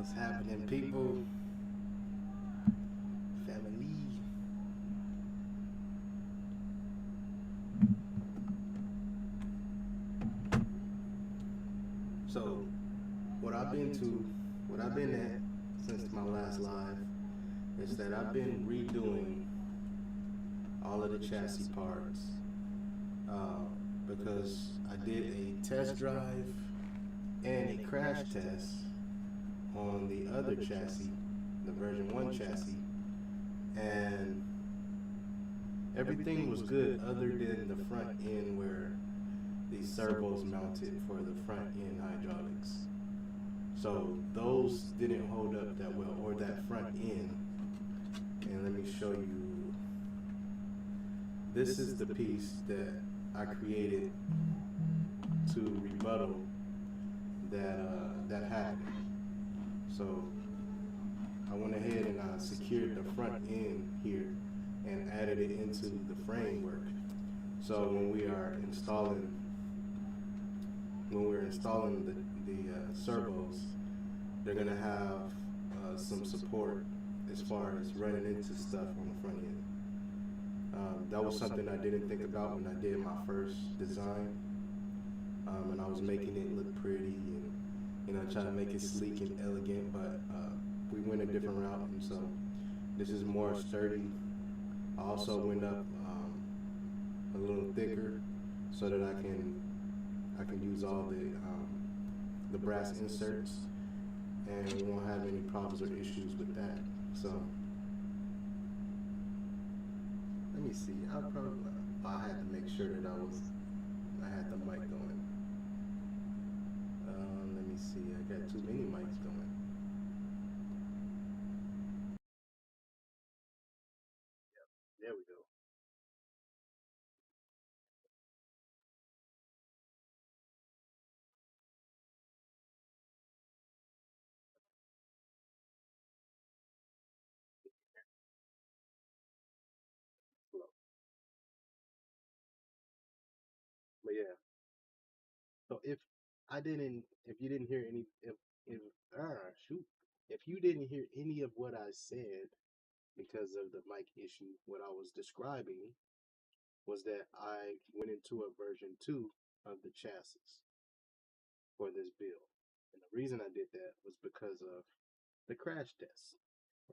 What's happening, people? Family. So, what I've been at since my last live is that I've been redoing all of the chassis parts uh, because I did a test drive and a crash test on the other chassis, the version 1 chassis, and everything was good other than the front end where these servos mounted for the front end hydraulics. So those didn't hold up that well, or that front end. And let me show you. This is the piece that I created to rebuttal that happened. So I went ahead and I secured the front end here and added it into the framework. So when we're installing the servos, they're gonna have some support as far as running into stuff on the front end. That was something I didn't think about when I did my first design, and I was making it look pretty and trying to make it sleek and elegant. But we went a different route, and so this is more sturdy. I also went up a little thicker so that I can use all the brass inserts, and we won't have any problems or issues with that. So let me see. I had to make sure that I had the mic going. Let me see. I got too many mics going. Yep, there we go. But yeah. So if you didn't hear any, if shoot, if you didn't hear any of what I said because of the mic issue, what I was describing was that I went into a version 2 of the chassis for this build. And the reason I did that was because of the crash test,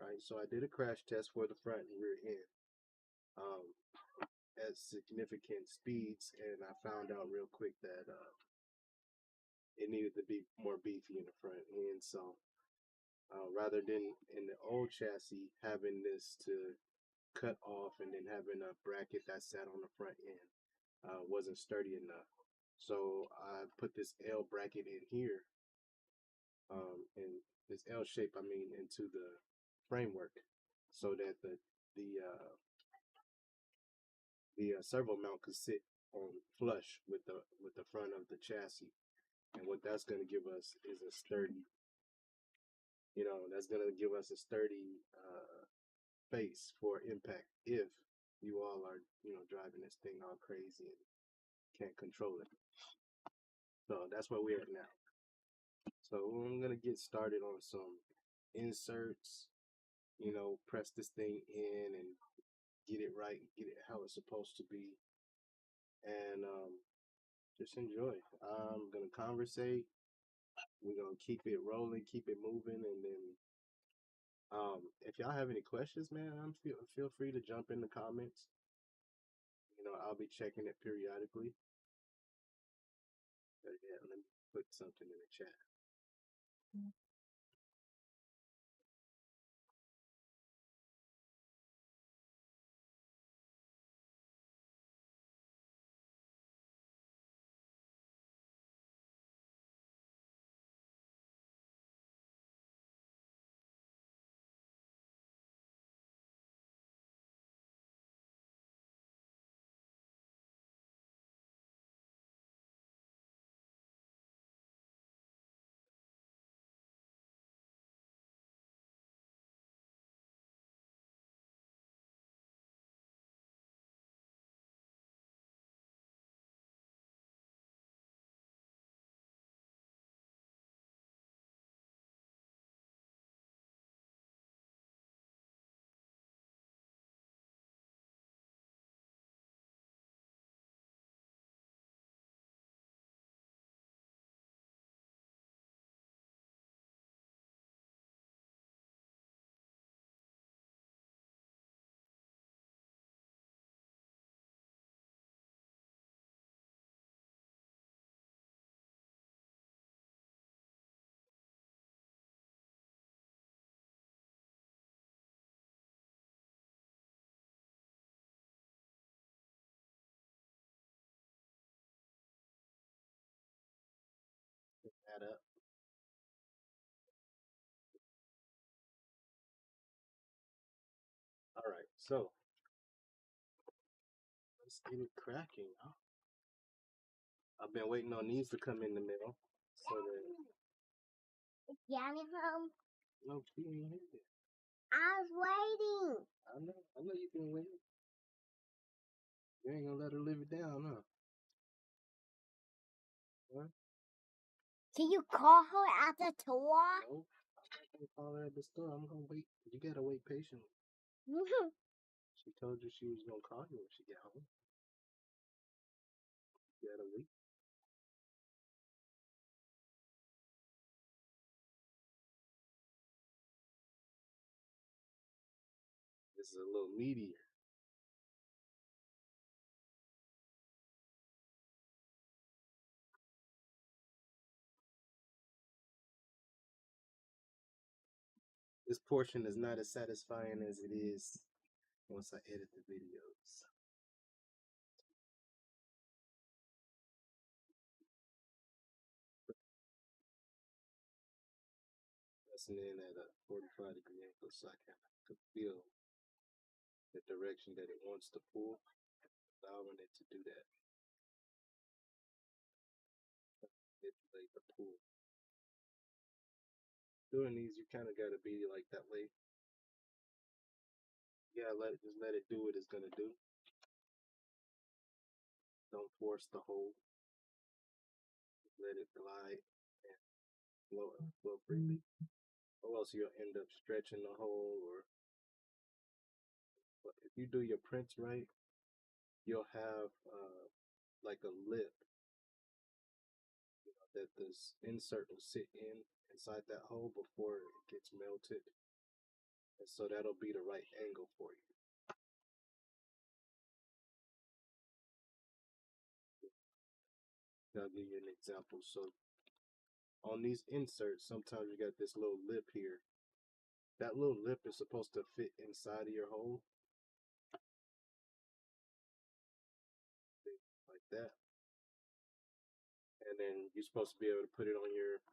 right? So I did a crash test for the front and rear end um, at significant speeds, and I found out real quick that it needed to be more beefy in the front end. So rather than in the old chassis having this to cut off and then having a bracket that sat on the front end, wasn't sturdy enough. So I put this L bracket in here, and this L shape, I mean, into the framework, so that the servo mount could sit on flush with the front of the chassis. And what that's going to give us is a sturdy, that's going to give us a sturdy base for impact if you all are, driving this thing all crazy and can't control it. So that's where we're at now. So I'm gonna get started on some inserts, press this thing in and get it right, get it how it's supposed to be, and just enjoy. I'm gonna conversate. We're gonna keep it rolling, keep it moving, and then if y'all have any questions, man, feel free to jump in the comments. I'll be checking it periodically. But yeah, let me put something in the chat. So let's get it cracking. Huh? I've been waiting on these to come in the mail. So that Yanni home? no, she ain't here yet. I was waiting. I know you've been waiting. You ain't gonna let her live it down, huh? What? Can you call her at the door? No, I'm not gonna call her at the store. I'm gonna wait. You gotta wait patiently. She told you she was gonna call you when she get home. You gotta wait. This is a little meatier. This portion is not as satisfying as it is once I edit the videos. Pressing in at a 45-degree angle so I can feel the direction that it wants to pull, allowing it to do that. Manipulate the pull. Doing these, you kind of got to be like that way. Yeah, just let it do what it's gonna do. Don't force the hole. Let it glide and flow freely. Or else you'll end up stretching the hole. Or if you do your prints right, you'll have like a lip that this insert will sit inside that hole before it gets melted. And so that'll be the right angle for you. I'll give you an example. So on these inserts, sometimes you got this little lip here. That little lip is supposed to fit inside of your hole. Like that. And then you're supposed to be able to put it on your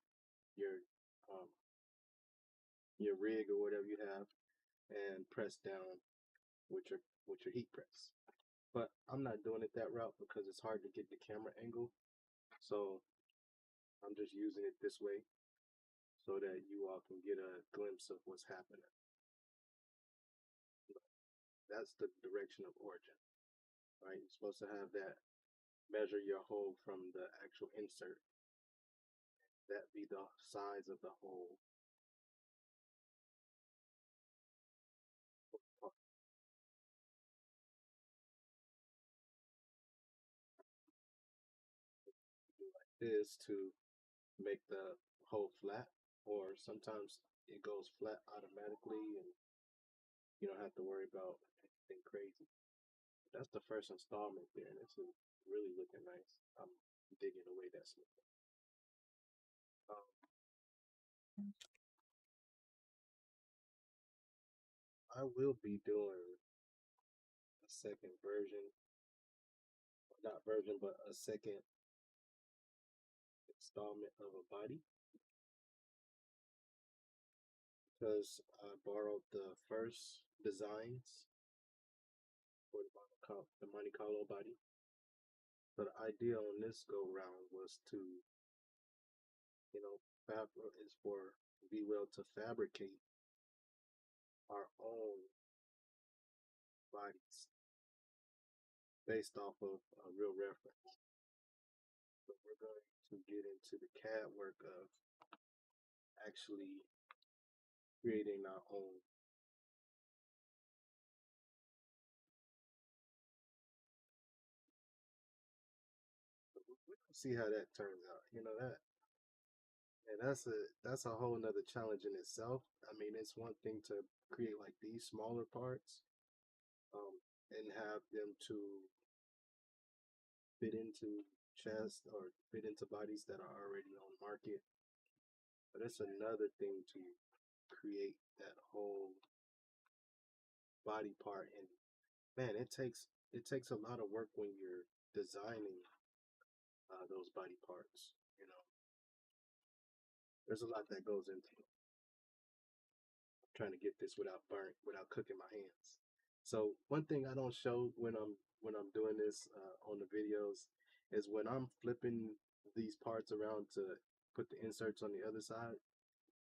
um, your rig or whatever you have and press down with your heat press. But I'm not doing it that route because it's hard to get the camera angle. So I'm just using it this way so that you all can get a glimpse of what's happening. That's the direction of origin, right? You're supposed to have that, measure your hole from the actual insert. That be the size of the hole. Do like this to make the hole flat, or sometimes it goes flat automatically and you don't have to worry about anything crazy. That's the first installment there, and this is really looking nice. I'm digging away that smooth. I will be doing a second version, not version, but a second installment of a body because I borrowed the first designs for the Monte Carlo body. So the idea on this go round was to, is for Weld to fabricate our own bodies based off of a real reference. So we're going to get into the CAD work of actually creating our own. We'll see how that turns out. And that's a whole nother challenge in itself. I mean, it's one thing to create like these smaller parts, and have them to fit into chests or fit into bodies that are already on market. But it's another thing to create that whole body part, and man, it takes a lot of work when you're designing those body parts. There's a lot that goes into it. I'm trying to get this without cooking my hands. So one thing I don't show when I'm doing this on the videos is when I'm flipping these parts around to put the inserts on the other side.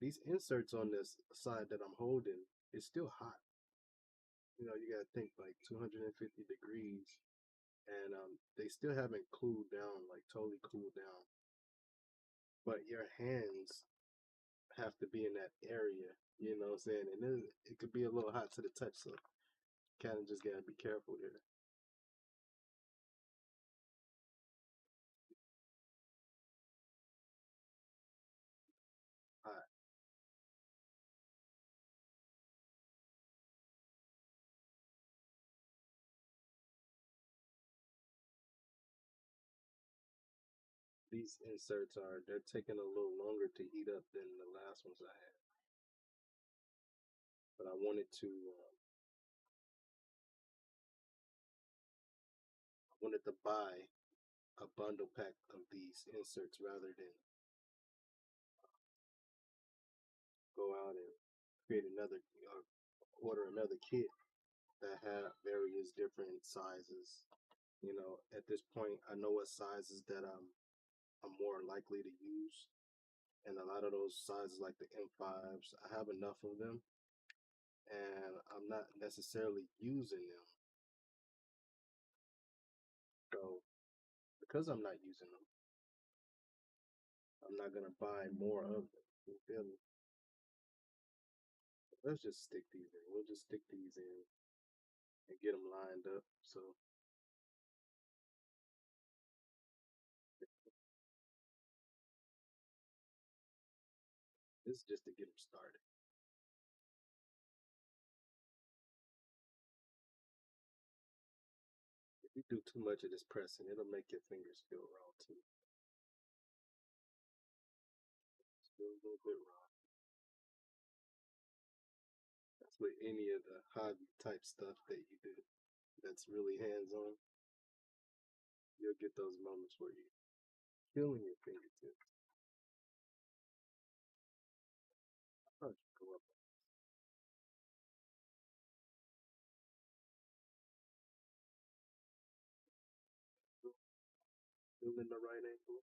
These inserts on this side that I'm holding is still hot. You know, you gotta think like 250 degrees, and they still haven't cooled down, like totally cooled down. But your hands have to be in that area, you know what I'm saying? And it could be a little hot to the touch, so kind of just gotta be careful there. Hot. These inserts they're taking a little longer to heat up than the last ones I had, but I wanted to buy a bundle pack of these inserts rather than go out and create another order another kit that had various different sizes. You know, at this point, I know what sizes that I'm more likely to use, and a lot of those sizes, like the M5s, I have enough of them, and I'm not necessarily using them. So because I'm not using them, I'm not gonna buy more of them. You feel me? Let's just stick these in. We'll just stick these in and get them lined up. So this is just to get them started. If you do too much of this pressing, it'll make your fingers feel raw too. It's feel a little bit raw. That's with any of the hobby type stuff that you do that's really hands on. You'll get those moments where you're feeling your fingertips. I'll just go up, feel in the right angle,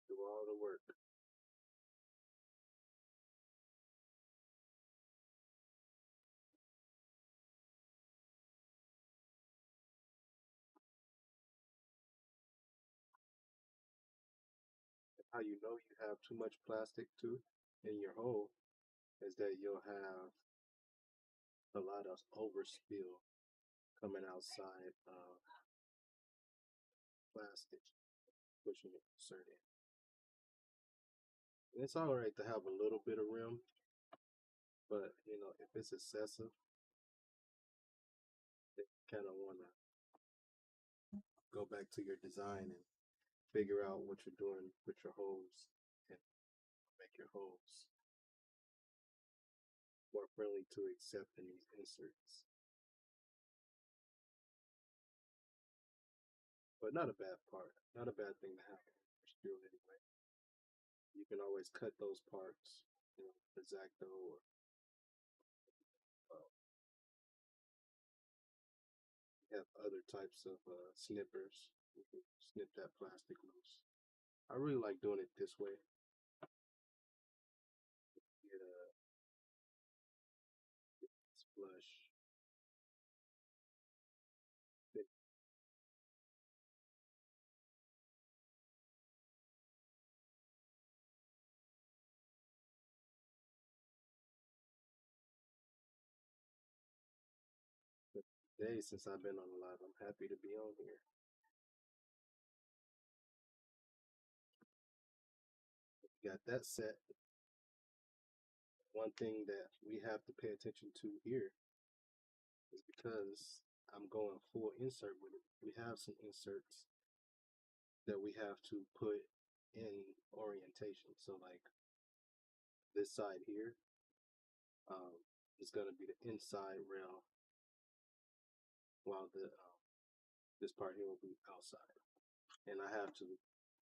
do all the work. How you know you have too much plastic too in your hole is that you'll have a lot of overspill coming outside of plastic, pushing it insert in. And it's all right to have a little bit of rim, but you know if it's excessive, you kind of want to go back to your design and figure out what you're doing with your holes and make your holes more friendly to accepting these inserts. But not a bad part, not a bad thing to have still anyway. You can always cut those parts, you know, Exacto or uh, you have other types of snippers. You can snip that plastic loose. I really like doing it this way. Get a flush. Today, since I've been on the live, I'm happy to be on here. Got that set. One thing that we have to pay attention to here is because I'm going full insert with it. We have some inserts that we have to put in orientation. So like this side here um, is going to be the inside rail, while the this part here will be outside. And I have to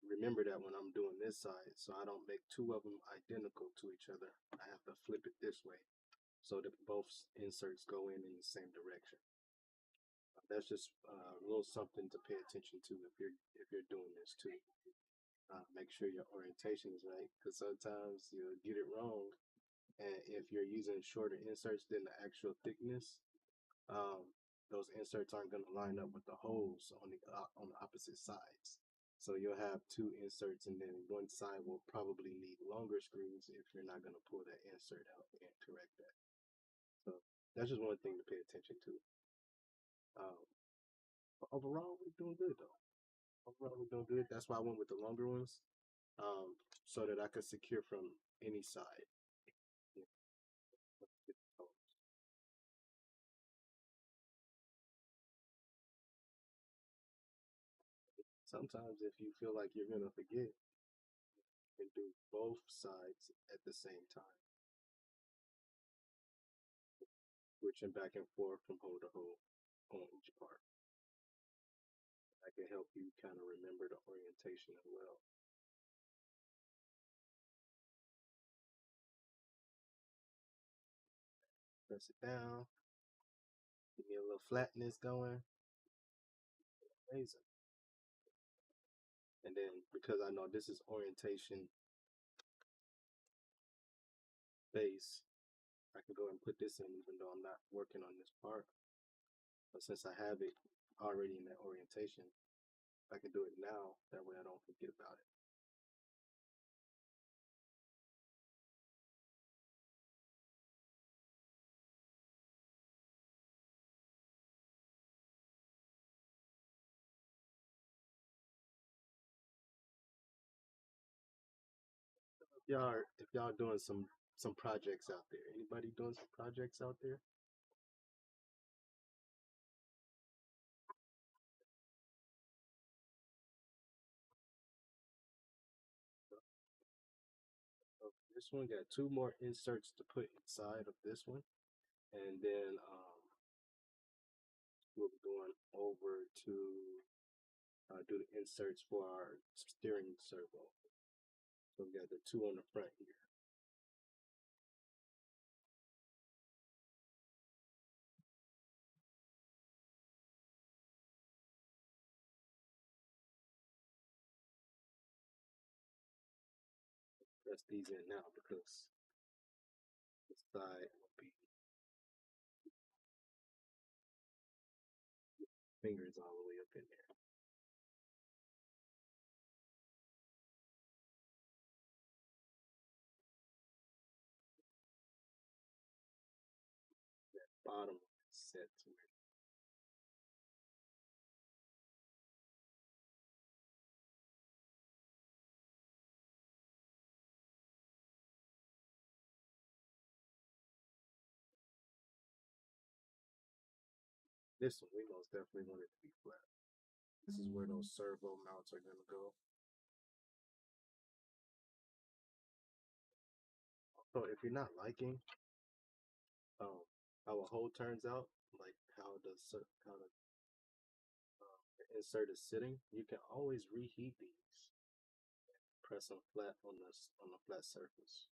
remember that when I'm doing this side, so I don't make two of them identical to each other. I have to flip it this way so that both inserts go in the same direction. That's just a little something to pay attention to if you're doing this too. Make sure your orientation is right, because sometimes you'll get it wrong, and if you're using shorter inserts than the actual thickness, um, those inserts aren't going to line up with the holes on the opposite sides. So you'll have two inserts, and then one side will probably need longer screws if you're not going to pull that insert out and correct that. So that's just one thing to pay attention to. Um, but overall, we're doing good though. Overall, we're doing good. That's why I went with the longer ones, so that I could secure from any side. You know. Sometimes, if you feel like you're gonna forget, you can do both sides at the same time, switching back and forth from hole to hole on each part. That can help you kind of remember the orientation as well. Press it down, give me a little flatness going. Amazing. And then because I know this is orientation base, I can go and put this in even though I'm not working on this part. But since I have it already in that orientation, I can do it now. That way I don't forget about it. If y'all doing some projects out there, anybody doing some projects out there? So this one got two more inserts to put inside of this one, and then we'll be going over to do the inserts for our steering servo. So we got the two on the front here. Press these in now because the side will be fingers all the way up in there. That bottom is set to it. This one, we most definitely want it to be flat. This is where those servo mounts are going to go. So if you're not liking how a hole turns out, like how the insert is sitting, you can always reheat these. Press them flat on the flat surface.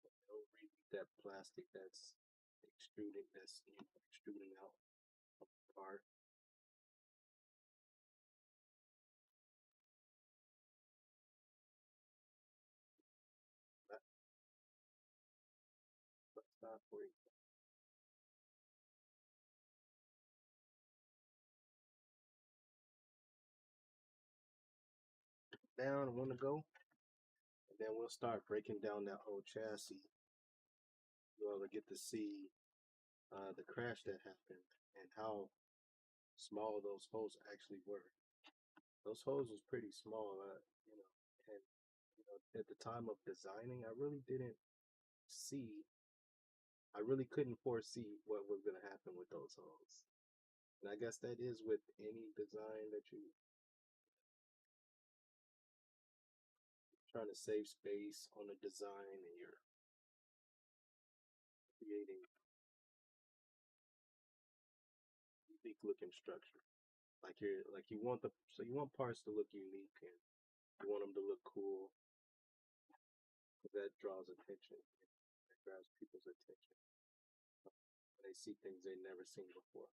Don't reheat that plastic that's extruding out part. That stop for you. Down and want to go, and then we'll start breaking down that whole chassis. You'll get to see the crash that happened and how small those holes actually were. Those holes was pretty small, and at the time of designing, I really couldn't foresee what was going to happen with those holes. And I guess that is with any design that you're trying to save space on a design and you're creating unique looking structure. like you want you want parts to look unique and you want them to look cool. That draws attention. That grabs people's attention. They see things they've never seen before.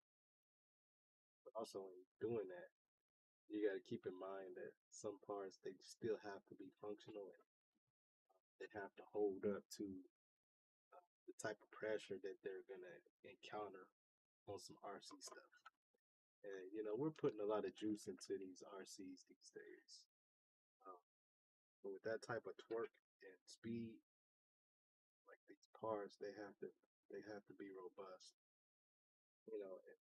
But also in doing that, you got to keep in mind that some parts they still have to be functional and they have to hold up to the type of pressure that they're gonna encounter on some RC stuff. And we're putting a lot of juice into these RCs these days. Um, but with that type of torque and speed, like these parts, they have to be robust. And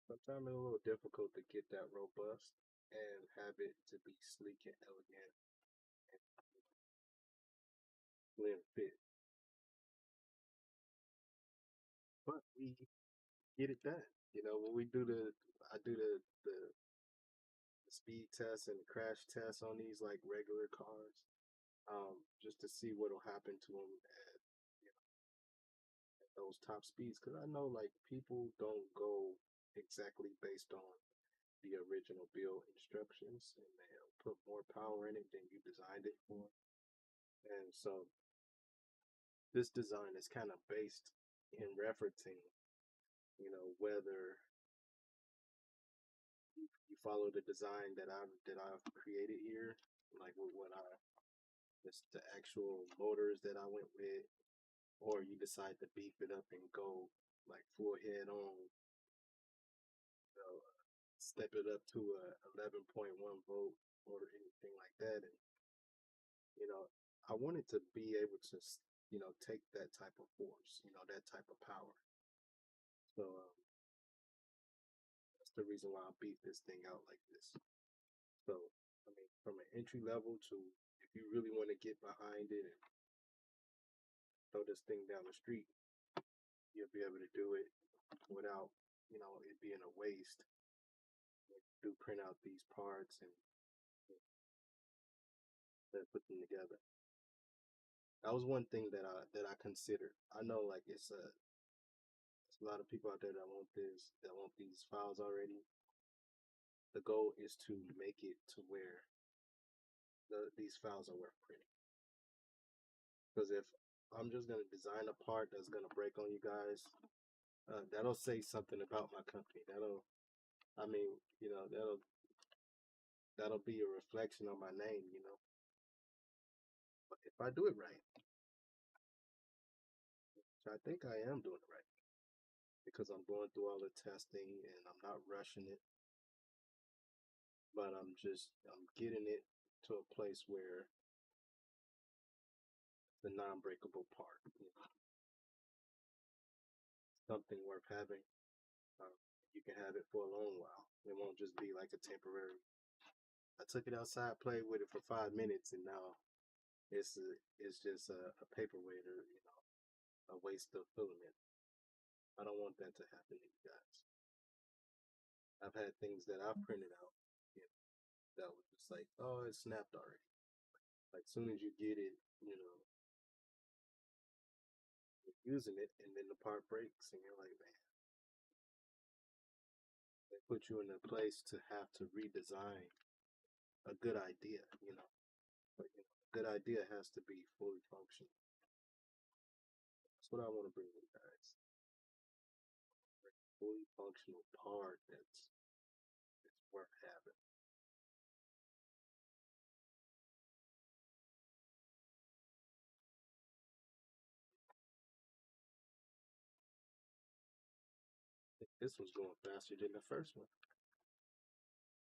sometimes it's a little difficult to get that robust and have it to be sleek and elegant and slim fit. But we get it done. When we do I do the speed test and the crash test on these like regular cars, just to see what'll happen to them at those top speeds. Because I know like people don't go exactly based on the original build instructions, and they'll put more power in it than you designed it for. And so this design is kind of based in referencing, whether you follow the design that I've created here, like with what I it's the actual motors that I went with, or you decide to beef it up and go like full head on, step it up to a 11.1 volt or anything like that, and you know, I wanted to be able to take that type of force, that type of power. So that's the reason why I beat this thing out like this. So I mean, from an entry level to if you really want to get behind it and throw this thing down the street, you'll be able to do it without it being a waste. Do print out these parts and put them together. That was one thing that I considered. I know like it's a lot of people out there that want these files already. The goal is to make it to where these files are worth printing. Because if I'm just gonna design a part that's gonna break on you guys, that'll say something about my company. I mean, that'll be a reflection on my name. But if I do it right, which I think I am doing it right, because I'm going through all the testing and I'm not rushing it, but I'm getting it to a place where the non-breakable part, something worth having. Um, you can have it for a long while. It won't just be like a temporary. I took it outside, played with it for 5 minutes, and now it's just a paperweight or a waste of filament. I don't want that to happen to you guys. I've had things that I've printed out, that was just like, oh, it snapped already. Like soon as you get it, you're using it, and then the part breaks, and you're like, man, they put you in a place to have to redesign a good idea. But a good idea has to be fully functional. That's what I want to bring you guys. A fully functional part that's worth having. I think this one's going faster than the first one.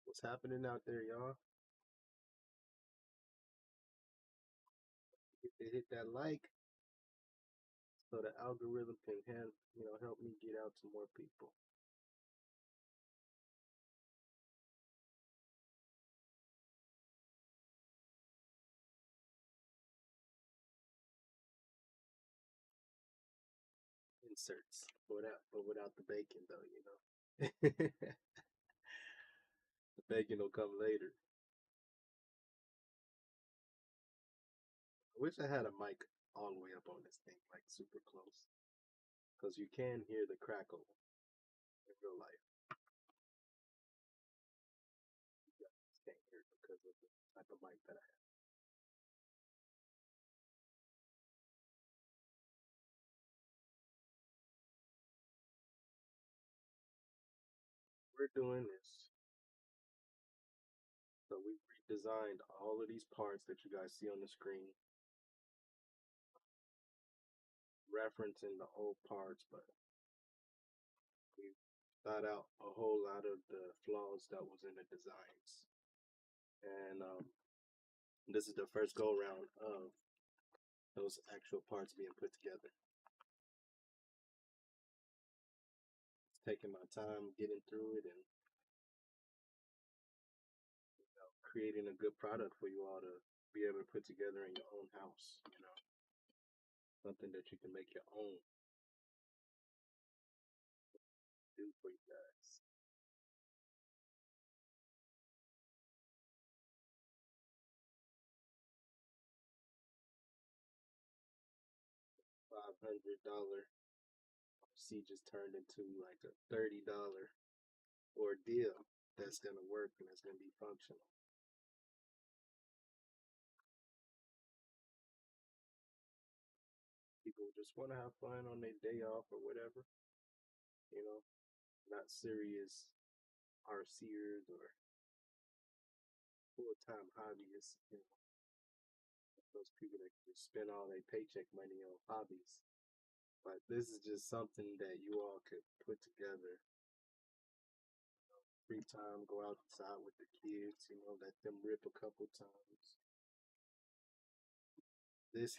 What's happening out there, y'all? Hit that like so the algorithm can help me get out to more people. Inserts, but without the bacon though. The bacon will come later. I wish I had a mic all the way up on this thing, like super close, because you can hear the crackle in real life. with the type of mic that I have. We're doing this. So we redesigned all of these parts that you guys see on the screen, referencing the old parts, but we thought out a whole lot of the flaws that was in the designs. And this is the first go round of those actual parts being put together. It's taking my time getting through it and creating a good product for you all to be able to put together in your own house, something that you can make your own, do for you guys. $500 RC just turned into like a $30 ordeal that's gonna work and that's gonna be functional. People just want to have fun on their day off or whatever, not serious RCers or full-time hobbyists, those people that can spend all their paycheck money on hobbies. But this is just something that you all could put together. Free time, go outside with the kids, let them rip a couple times. This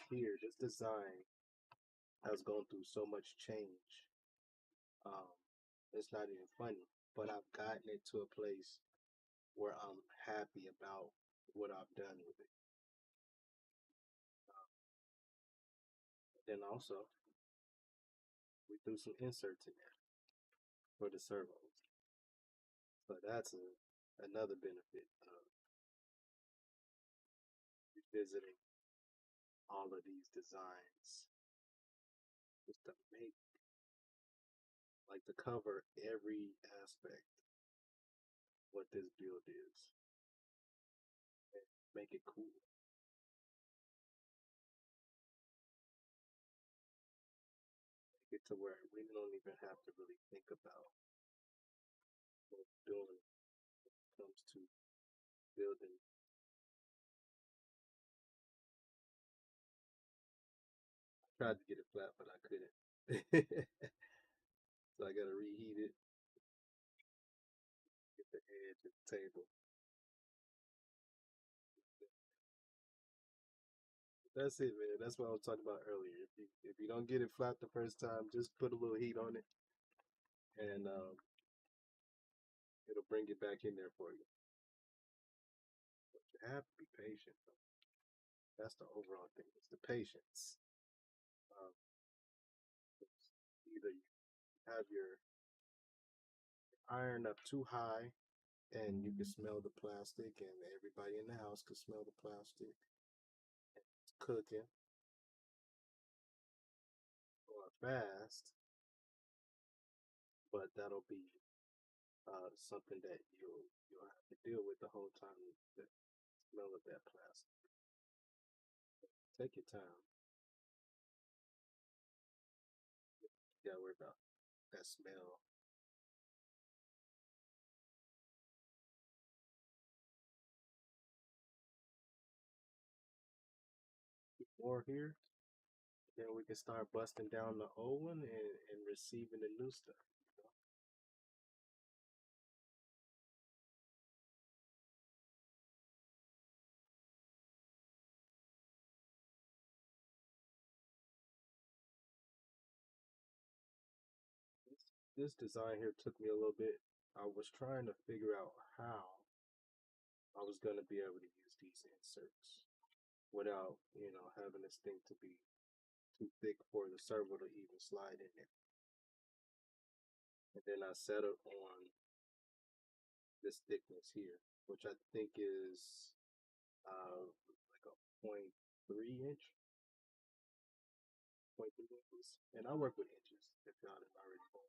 design has gone through so much change. It's not even funny, but I've gotten it to a place where I'm happy about what I've done with it. Then also, we threw some inserts in there for the servos. So that's another benefit of revisiting all of these designs, just to make, like, to cover every aspect what this build is and make it cool. Make it to where we don't even have to really think about what we're doing when it comes to building. I tried to get it flat, but I couldn't. So I gotta reheat it, get the edge of the table. That's it, man. That's what I was talking about earlier. If you don't get it flat the first time, just put a little heat on it, and it'll bring it back in there for you. But you have to be patient, though. That's the overall thing. It's the patience. Um, either you have your iron up too high, and you can smell the plastic, and everybody in the house can smell the plastic. It's cooking, going fast, but that'll be something that you'll have to deal with the whole time. The smell of that plastic. Take your time. You gotta worry about that smell. More here, then we can start busting down the old one and receiving the new stuff. This design here took me a little bit. I was trying to figure out how I was going to be able to use these inserts without, having this thing to be too thick for the servo to even slide in there. And then I settled on this thickness here, which I think is like a 0.3 inch, 0.3 inches. And I work with inches, if y'all didn't already know.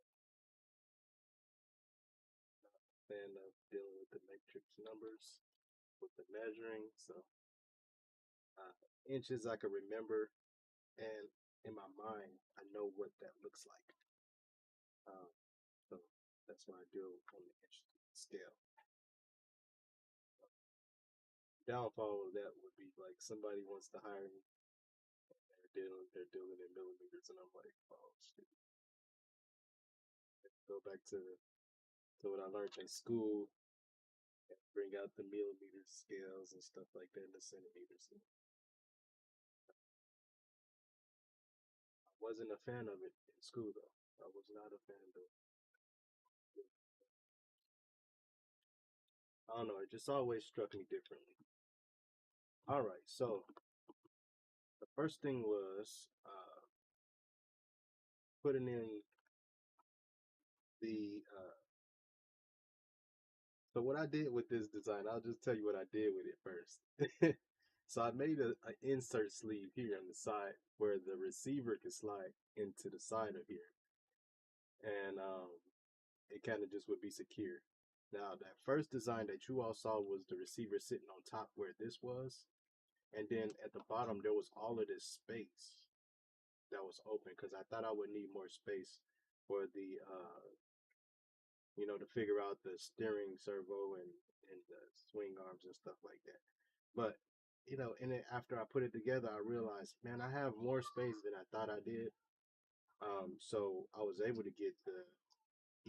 Not a fan of dealing with the matrix numbers. with the measuring. So inches I can remember, and in my mind I know what that looks like. So that's why I do on the inch scale. Downfall of that would be like somebody wants to hire me, they're dealing in millimeters, and I'm like, oh shit. Go back to what I learned in school and bring out the millimeter scales and stuff like that, the centimeters. I wasn't a fan of it in school though. I was not a fan of it. I don't know, it just always struck me differently. All right, so the first thing was putting in the so what I did with this design, I'll just tell you what I did with it first. So I made an insert sleeve here on the side where the receiver can slide into the side of here, and it kind of just would be secure. Now that first design that you all saw was the receiver sitting on top where this was, and then at the bottom there was all of this space that was open because I thought I would need more space for the to figure out the steering servo and the swing arms and stuff like that. But and then after I put it together, I realized, man, I have more space than I thought I did. So I was able to get the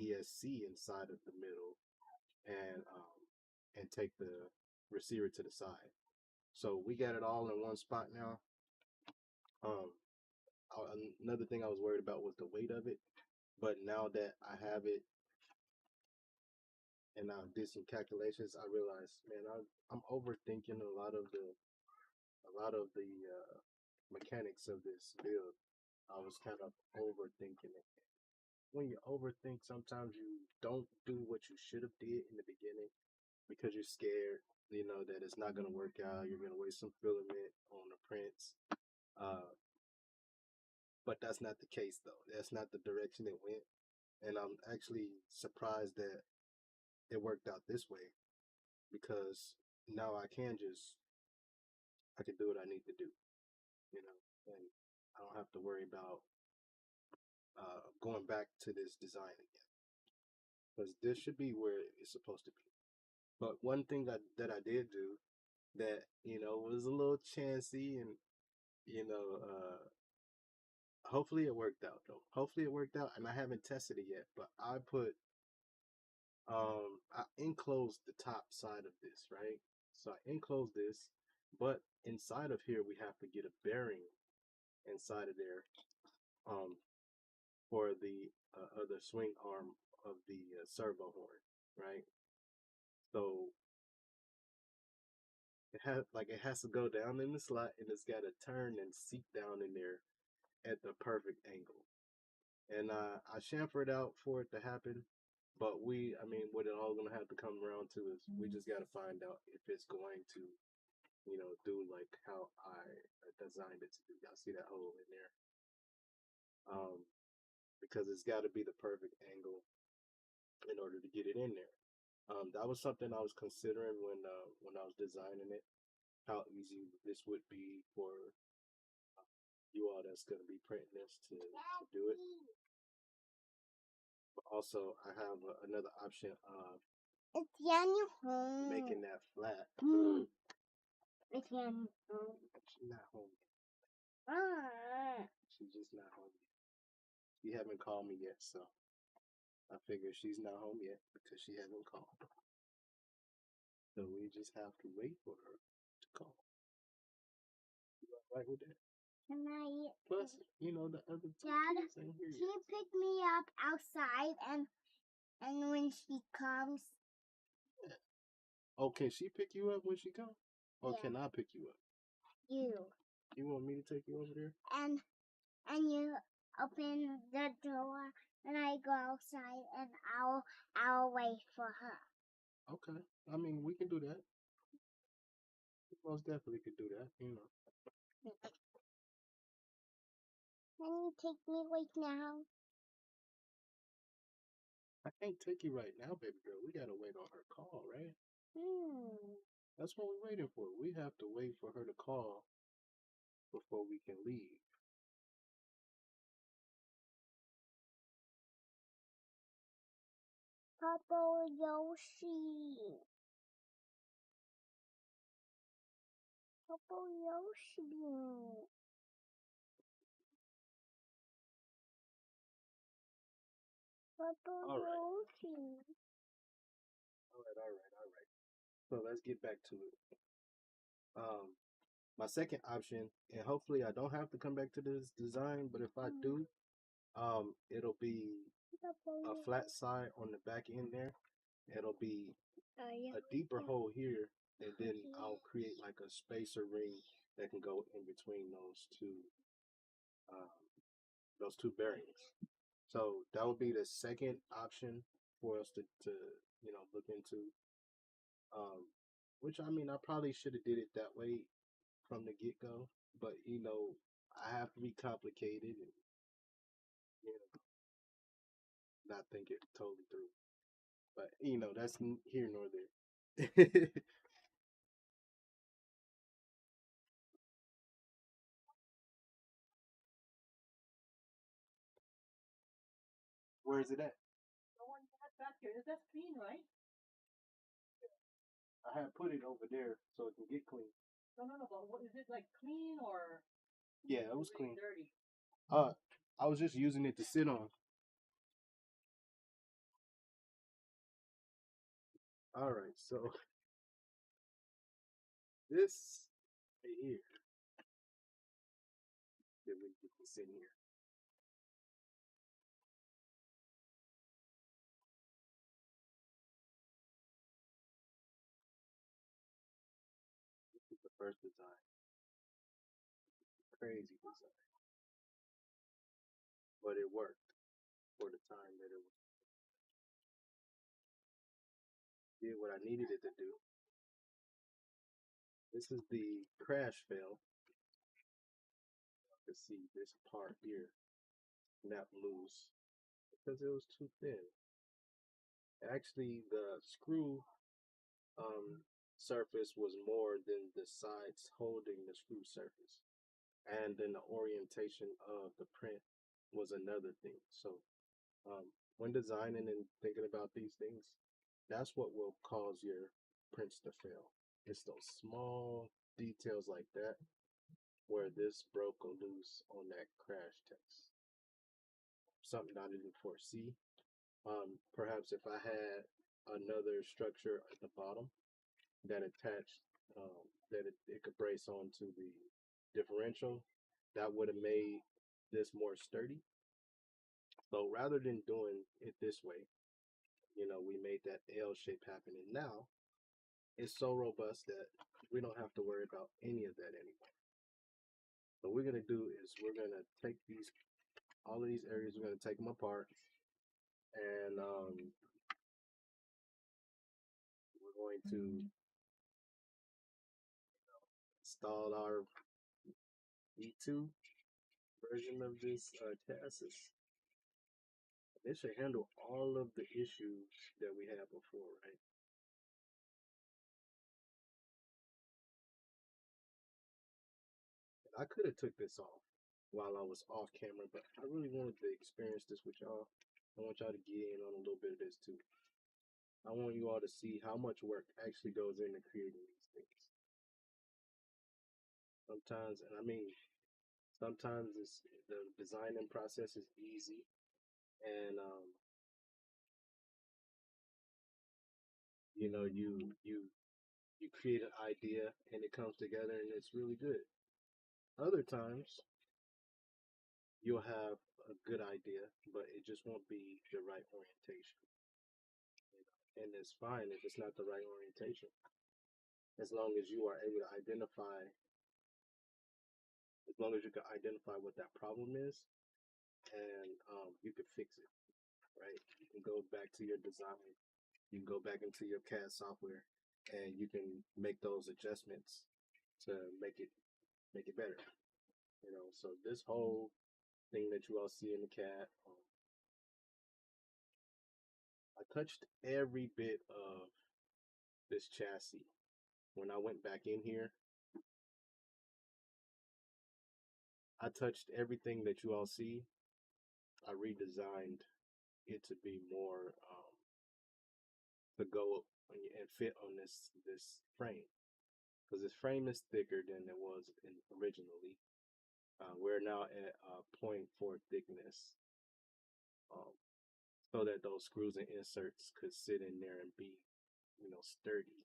ESC inside of the middle and take the receiver to the side. So we got it all in one spot now. Um, Another thing I was worried about was the weight of it, but now that I have it and I did some calculations, I realized, man, I'm overthinking a lot of the mechanics of this build. I was kind of overthinking it. When you overthink, sometimes you don't do what you should have did in the beginning because you're scared, that it's not gonna work out. You're gonna waste some filament on the prints. But that's not the case though. That's not the direction it went. And I'm actually surprised that it worked out this way because now I can do what I need to do, and I don't have to worry about going back to this design again because this should be where it's supposed to be. But one thing that I did do that was a little chancy and you know hopefully it worked out though. Hopefully it worked out, and I haven't tested it yet. But I enclosed the top side of this, right? So I enclosed this, but inside of here we have to get a bearing inside of there um for the other swing arm of the servo horn, right? So it has to go down in the slot, and it's got to turn and seat down in there at the perfect angle. And I chamfered out for it to happen, but what it all gonna have to come around to is we just got to find out if it's going to, do like how I designed it to do. Y'all see that hole in there? Because it's got to be the perfect angle in order to get it in there. That was something I was considering when I was designing it, how easy this would be for you all that's going to be printing this to do it. But also, I have another option of It's Yanni home. making that flat. It's Yanni home. She's not home yet. Ah. She's just not home yet. She haven't called me yet, so I figure she's not home yet because she hasn't called. So we just have to wait for her to call. You all right with that? Can I? Plus, the other two Dad, kids ain't here she yet. picked me up outside, and when she comes. Yeah. Oh, can she pick you up when she comes? Or Yeah. can I pick you up? You. You want me to take you over there? And you open the door, and I go outside, and I'll wait for her. Okay. We can do that. We most definitely could do that, Can you take me right now? I can't take you right now, baby girl. We gotta wait on her call, right? That's what we're waiting for. We have to wait for her to call before we can leave. Papa Yoshi. Papa Yoshi. Papa All right. Yoshi. All right. So let's get back to it. My second option, and hopefully I don't have to come back to this design, but if I do, it'll be a flat side on the back end there. It'll be a deeper hole here, and then I'll create like a spacer ring that can go in between um, those two bearings. So that would be the second option for us to look into. Um, which I mean, I probably should have did it that way from the get go, but I have to be complicated and not think it totally through. But that's here nor there. Where is it at? The one you had back here, is that clean, right? I have put it over there so it can get clean. No, but what, is it like clean or Yeah, it was really clean. dirty? I was just using it to sit on. All right, so this right here, that we get this in here. This is the first design. Crazy design, but it worked for the time that it was. Did what I needed it to do. This is the crash fail. You can see this part here snapped loose because it was too thin. Actually, the screw um, surface was more than the sides holding the screw surface. And then the orientation of the print was another thing. So when designing and thinking about these things, that's what will cause your prints to fail. It's those small details like that where this broke or loose on that crash test. Something I didn't foresee. Perhaps if I had another structure at the bottom that attached, that it could brace onto the differential, that would have made this more sturdy. So rather than doing it this way, we made that L shape happen. And now it's so robust that we don't have to worry about any of that anymore. What we're going to do is we're going to take all of these areas, we're going to take them apart, and we're going to install our E2 version of this chassis. It should handle all of the issues that we had before, right? I could have took this off while I was off camera, but I really wanted to experience this with y'all. I want y'all to get in on a little bit of this too. I want you all to see how much work actually goes into creating these things. Sometimes, and I mean, sometimes the designing process is easy, and you create an idea and it comes together and it's really good. Other times, you'll have a good idea, but it just won't be the right orientation. And it's fine if it's not the right orientation, as long as you are able to identify, as long as you can identify what that problem is, and you can fix it, right? You can go back to your design, you can go back into your CAD software, and you can make those adjustments to make it better. So this whole thing that you all see in the CAD, I touched every bit of this chassis when I went back in here, I touched everything that you all see. I redesigned it to be more to go and fit on this frame, because this frame is thicker than it was originally. We're now at 0.4 thickness, um, so that those screws and inserts could sit in there and be, sturdy.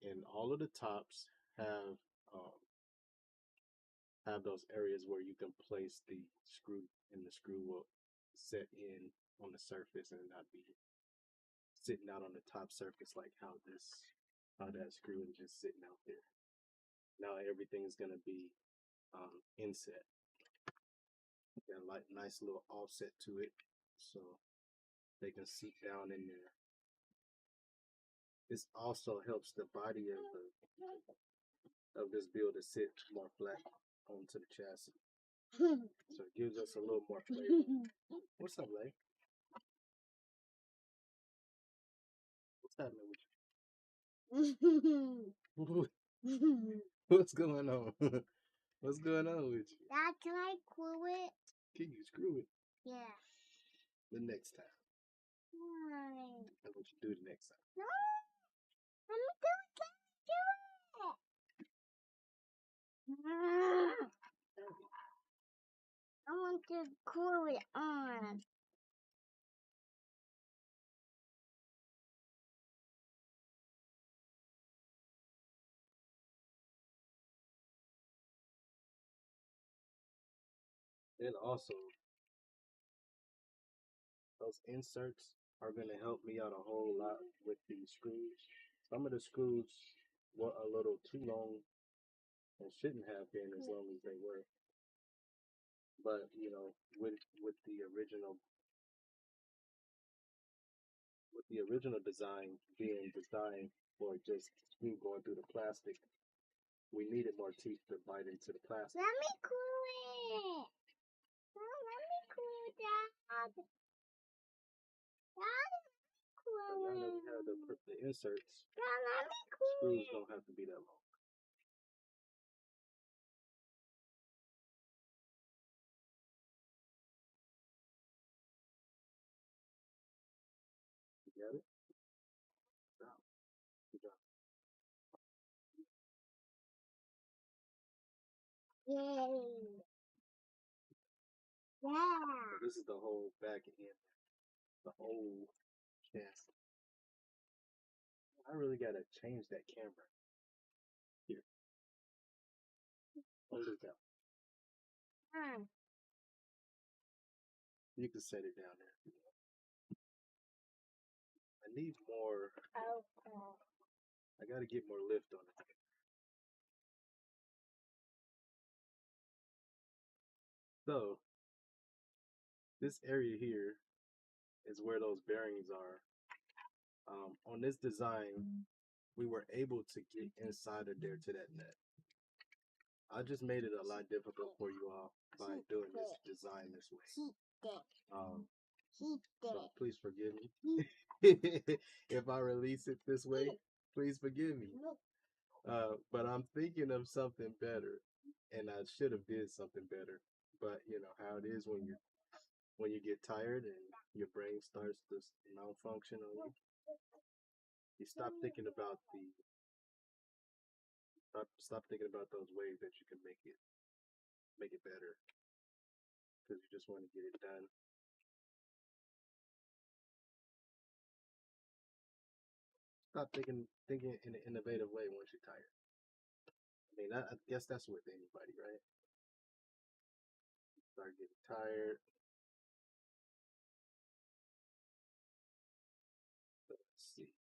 And all of the tops have um, have those areas where you can place the screw, and the screw will set in on the surface and not be sitting out on the top surface like how that screw is just sitting out there. Now everything's gonna be inset. Got a nice little offset to it, so they can seat down in there. This also helps the body of this build to sit more flat onto the chassis. So it gives us a little more flavor. What's up, Lay? What's happening with you? What's going on? What's going on with you? Dad, can I glue it? Can you screw it? Yeah. The next time. Why? That's what you do the next time. No. Let me do it. I want to glue it on. And also, those inserts are going to help me out a whole lot with these screws. Some of the screws were a little too long and shouldn't have been as long as they were. But with the original design being designed for just screw going through the plastic, we needed more teeth to bite into the plastic. Let me glue it. No, let me glue it, Dad. Dad, But now that we have the inserts, Dad, let me glue screws it. don't have to be that long. You got it? Good job. Good job. Yay. Yeah. So this is the whole back end, the whole chassis. I really gotta change that camera. Here, hold it down. You can set it down there if you want. I need more. Okay. I gotta get more lift on it. So this area here is where those bearings are. On this design, we were able to get inside of there to that nut. I just made it a lot difficult for you all by doing this design this way. So please forgive me. If I release it this way, please forgive me. But I'm thinking of something better, and I should have did something better. But you know how it is when you get tired and your brain starts to malfunction on you. You stop thinking about those ways that you can make it better, because you just want to get it done. Stop thinking in an innovative way once you're tired. I mean, I guess that's with anybody, right? Start getting tired. Let's see.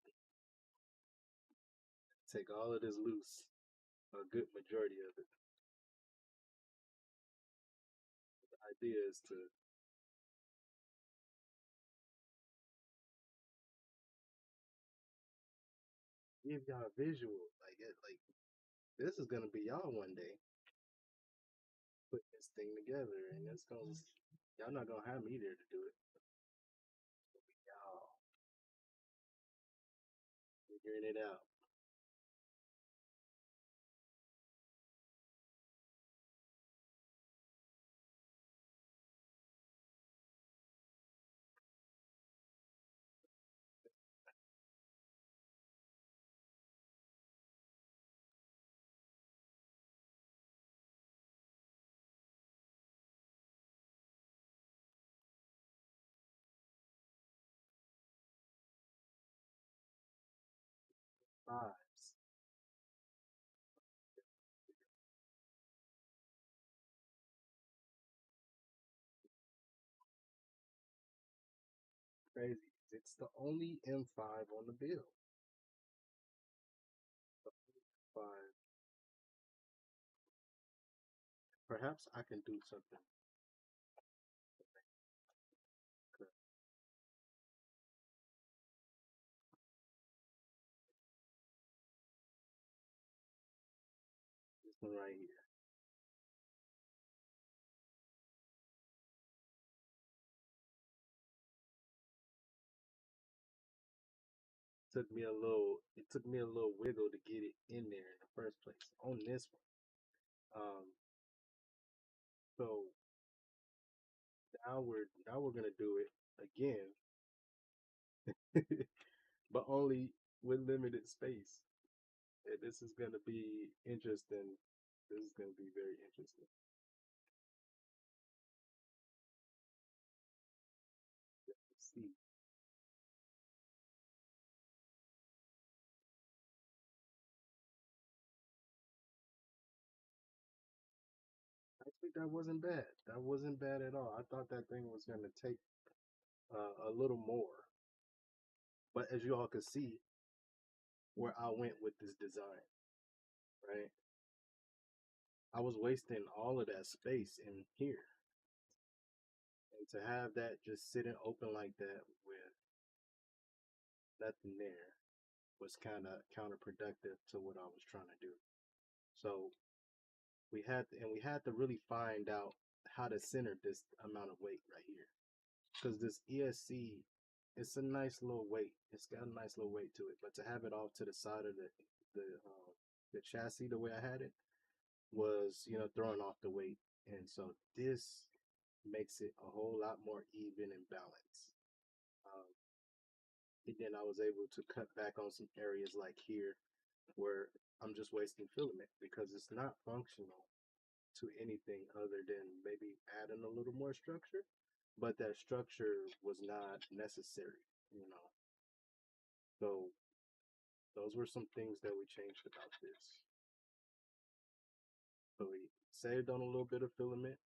Take all of this loose, a good majority of it. The idea is to give y'all a visual. Like this is gonna be y'all one day putting this thing together, and y'all not gonna have me there to do it. It's gonna be y'all figuring it out. 5s. Crazy. It's the only M5 on the bill. 5. Perhaps I can do something. This one right here. It took me a little wiggle to get it in there in the first place on this one. So now we're gonna do it again, but only with limited space. And this is gonna be interesting. This is gonna be very interesting. Let's see. Actually, that wasn't bad. That wasn't bad at all. I thought that thing was gonna take a little more, but as you all can see, where I went with this design, right? I was wasting all of that space in here. And to have that just sitting open like that with nothing there was kind of counterproductive to what I was trying to do. So we had to really find out how to center this amount of weight right here. Because this ESC, it's a nice little weight. It's got a nice little weight to it. But to have it off to the side of the chassis the way I had it was, throwing off the weight. And so this makes it a whole lot more even and balanced. Um, and then I was able to cut back on some areas like here where I'm just wasting filament because it's not functional to anything other than maybe adding a little more structure, but that structure was not necessary, you know. So those were some things that we changed about this. So we saved on a little bit of filament,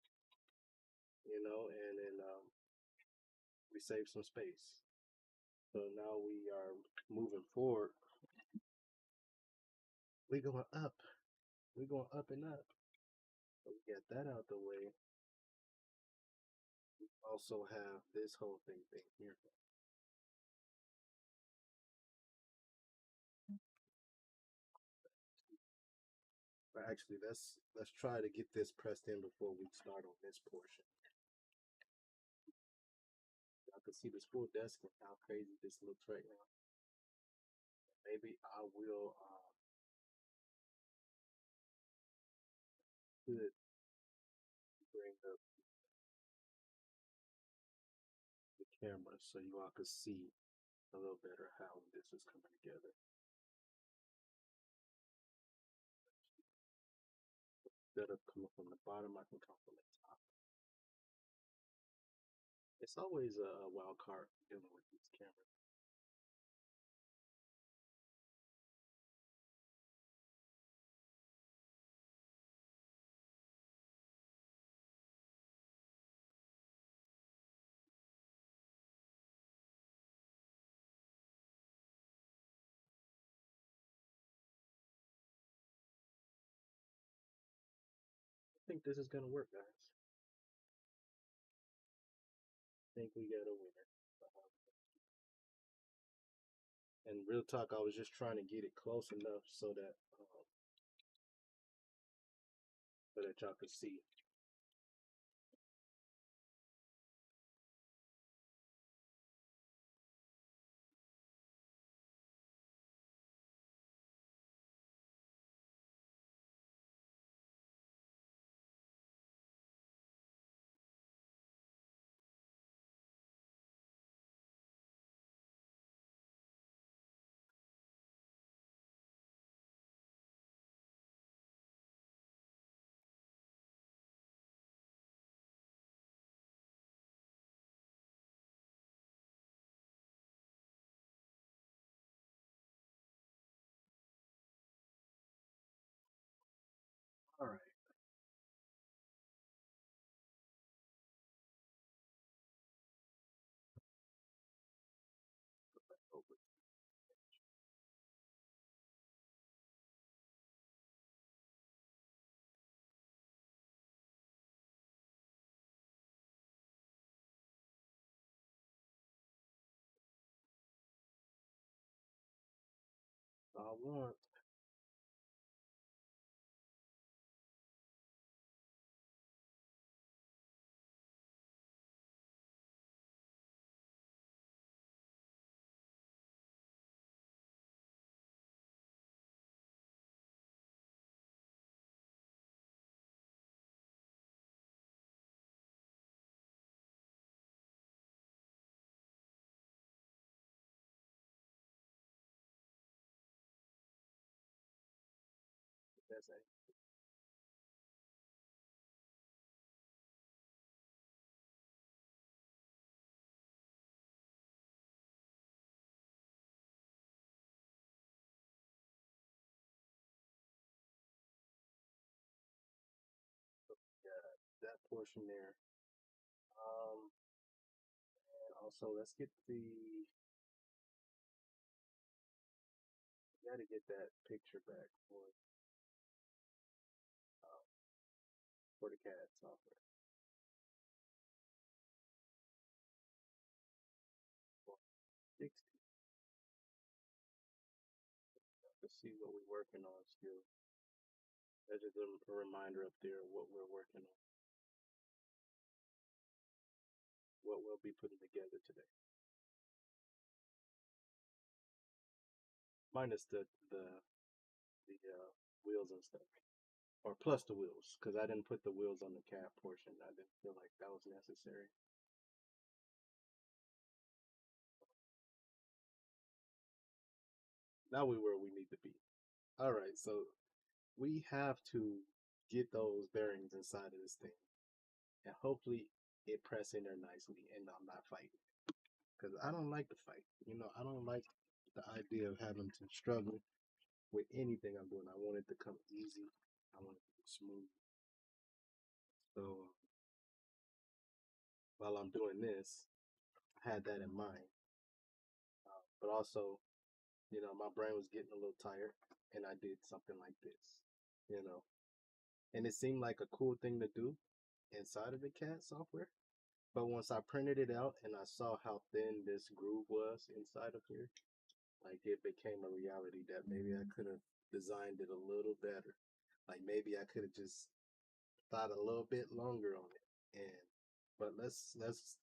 and then we saved some space. So now we are moving forward. We going up. We going up and up. So we got that out the way. We also have this whole thing here. But actually, let's try to get this pressed in before we start on this portion. I can see this full desk and how crazy this looks right now. Maybe I will could bring up the camera so you all could see a little better how this is coming together. Instead of coming from the bottom, I can come from the top. It's always a wild card dealing with these cameras. I think this is gonna work, guys. I think we got a winner. And real talk, I was just trying to get it close enough so that y'all could see. All right. Over. I want. That's it. Yeah, that portion there. And also let's get the. Got to get that picture back for the CAD software. For 60. Let's see what we're working on still. That's just a reminder up there of what we're working on, what we'll be putting together today. Minus the wheels and stuff, or plus the wheels, because I didn't put the wheels on the cab portion. I didn't feel like that was necessary. Now we're where we need to be. All right, so we have to get those bearings inside of this thing, and hopefully it press in there nicely, and I'm not fighting. Because I don't like to fight. I don't like the idea of having to struggle with anything I'm doing. I want it to come easy. I want it to be smooth. So while I'm doing this, I had that in mind. But also, my brain was getting a little tired, and I did something like this. You know, and it seemed like a cool thing to do inside of the CAD software. But once I printed it out and I saw how thin this groove was inside of here, like it became a reality that maybe I could have designed it a little better. Like maybe I could have just thought a little bit longer on it. And but let's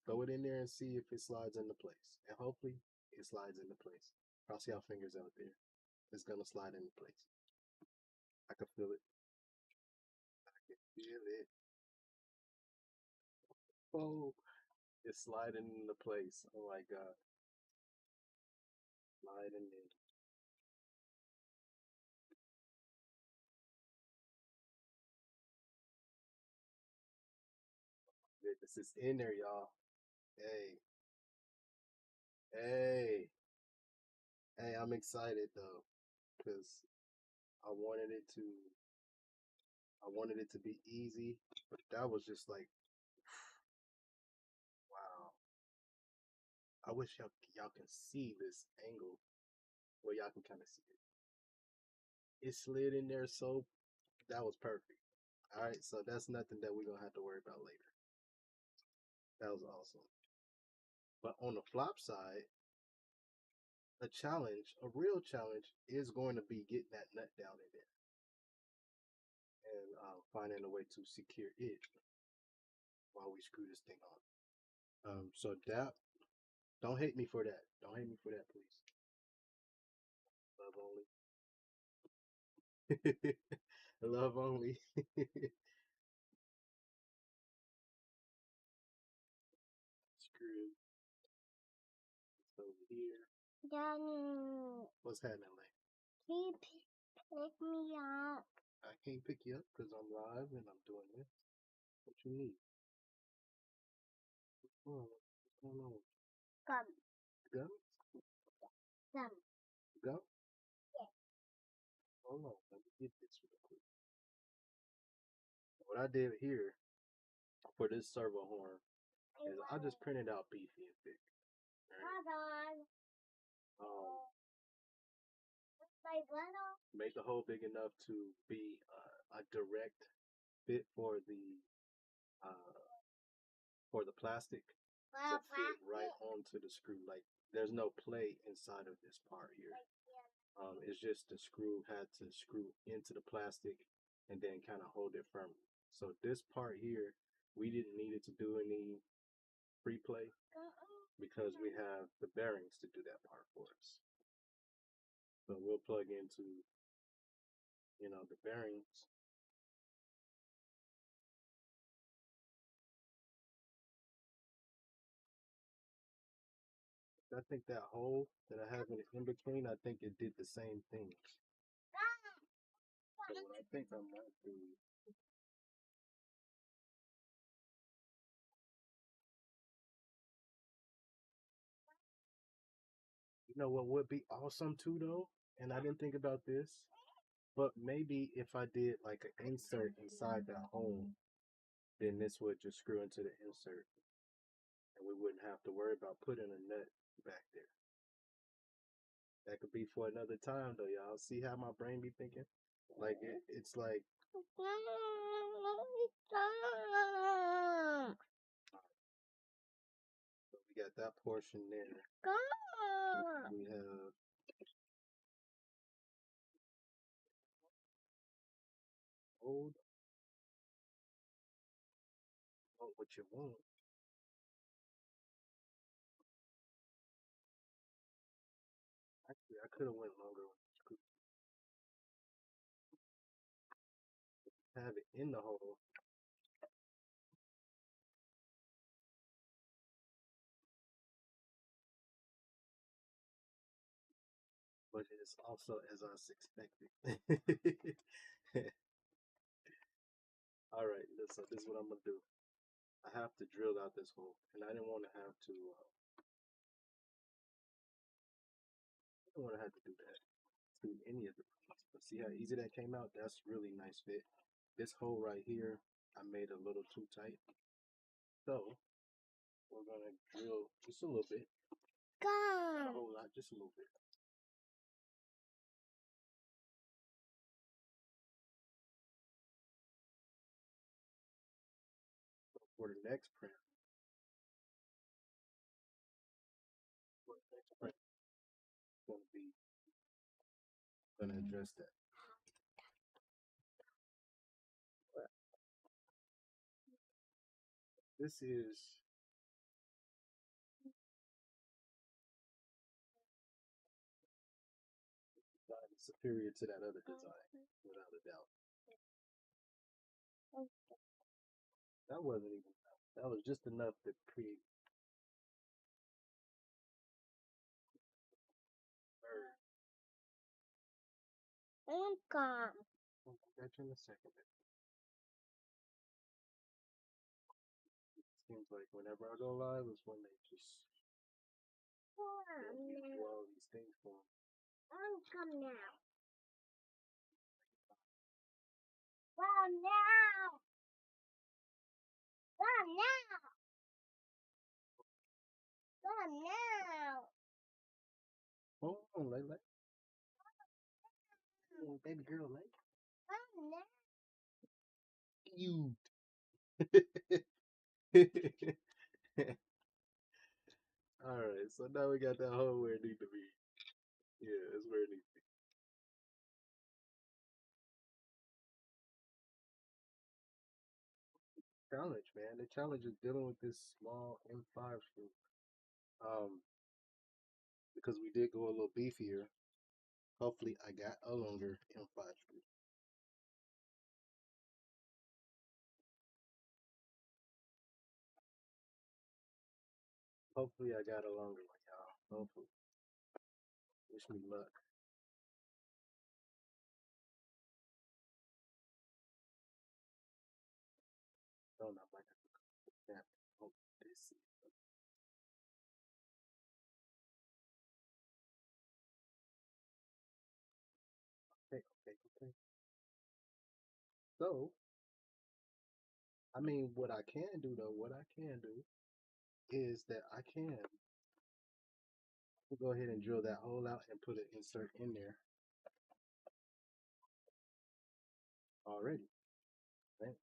throw it in there and see if it slides into place. And hopefully it slides into place. Cross y'all fingers out there. It's gonna slide into place. I can feel it. I can feel it. Oh, it's sliding into place. Oh my god. Sliding in. This is in there, y'all. Hey, hey, hey, I'm excited though, because I wanted it to I wanted it to be easy, but that was just like, wow. I wish y'all can see this angle where y'all can kind of see it. It slid in there, so that was perfect. All right, so that's nothing that we're gonna have to worry about later. That was awesome. But on the flop side, a real challenge, is going to be getting that nut down in there and finding a way to secure it while we screw this thing on. So that, don't hate me for that. Don't hate me for that, please. Love only. Love only. Screw it's over here. Daddy, What's happening, Lane? can you pick me up? I can't pick you up because I'm live and I'm doing this. What you need? What's going on? Gum. Gum? Gum. Gum? Yeah. Hold on. Let me get this real quick. what I did here for this servo horn is I just printed out beefy and thick. Right? Make the hole big enough to be a direct fit for the plastic to fit right onto the screw. Like there's no play inside of this part here. It's just the screw had to screw into the plastic and then kind of hold it firmly. So this part here, we didn't need it to do any free play because we have the bearings to do that part for us. So we'll plug into, the bearings. I think that hole that I have in between, I think it did the same thing. So what I think I might do, what would be awesome too though, and I didn't think about this, but maybe if I did like an insert inside that hole, then this would just screw into the insert, and we wouldn't have to worry about putting a nut back there. That could be for another time though, y'all. See how my brain be thinking? Like it's like so we got that portion there. We have hold what you want. Actually, I could have went longer with the screw. Have it in the hole. But it's also as I expected. All right, so this is what I'm gonna do. I have to drill out this hole, and I didn't want to have to. I don't want to have to do that to any of the parts. But see how easy that came out? That's really nice fit. This hole right here, I made a little too tight. So we're gonna drill just a little bit. Not a whole lot, just a little bit. So for the next print, gonna address that. This is superior to that other design, without a doubt. That wasn't even enough. That was just enough to create bird. I'll get you in a second. It seems like whenever I go live is when they just do all these things for me. Come now. Come now. Come now. Come now. Hold on, Layla. Oh, baby girl, Layla. Come now. You. All right, so now we got that hole where it needs to be. Yeah, that's where it needs to be. Challenge, man. The challenge is dealing with this small M5 screw. Because we did go a little beefier. Hopefully, I got a longer M5 screw. Hopefully, I got a longer one, y'all. Hopefully. Wish me luck. Don't know, I might have to cut that. Oh, this. Okay. So, I mean, what I can do though, is that I can go ahead and drill that hole out and put an insert in there already. Right?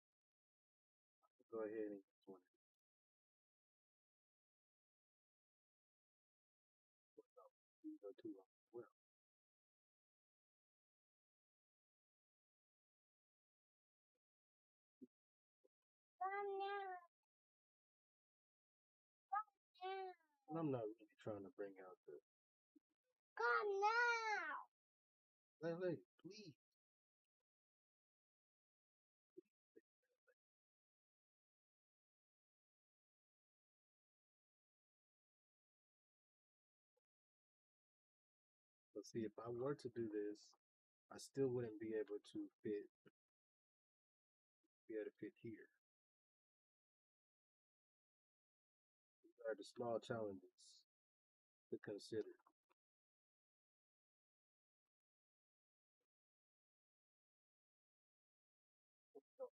Go ahead and go too long as well. Come now. And I'm not really trying to bring out the Come now. lady, please. But see, if I were to do this, I still wouldn't be able to fit here. These are the small challenges to consider.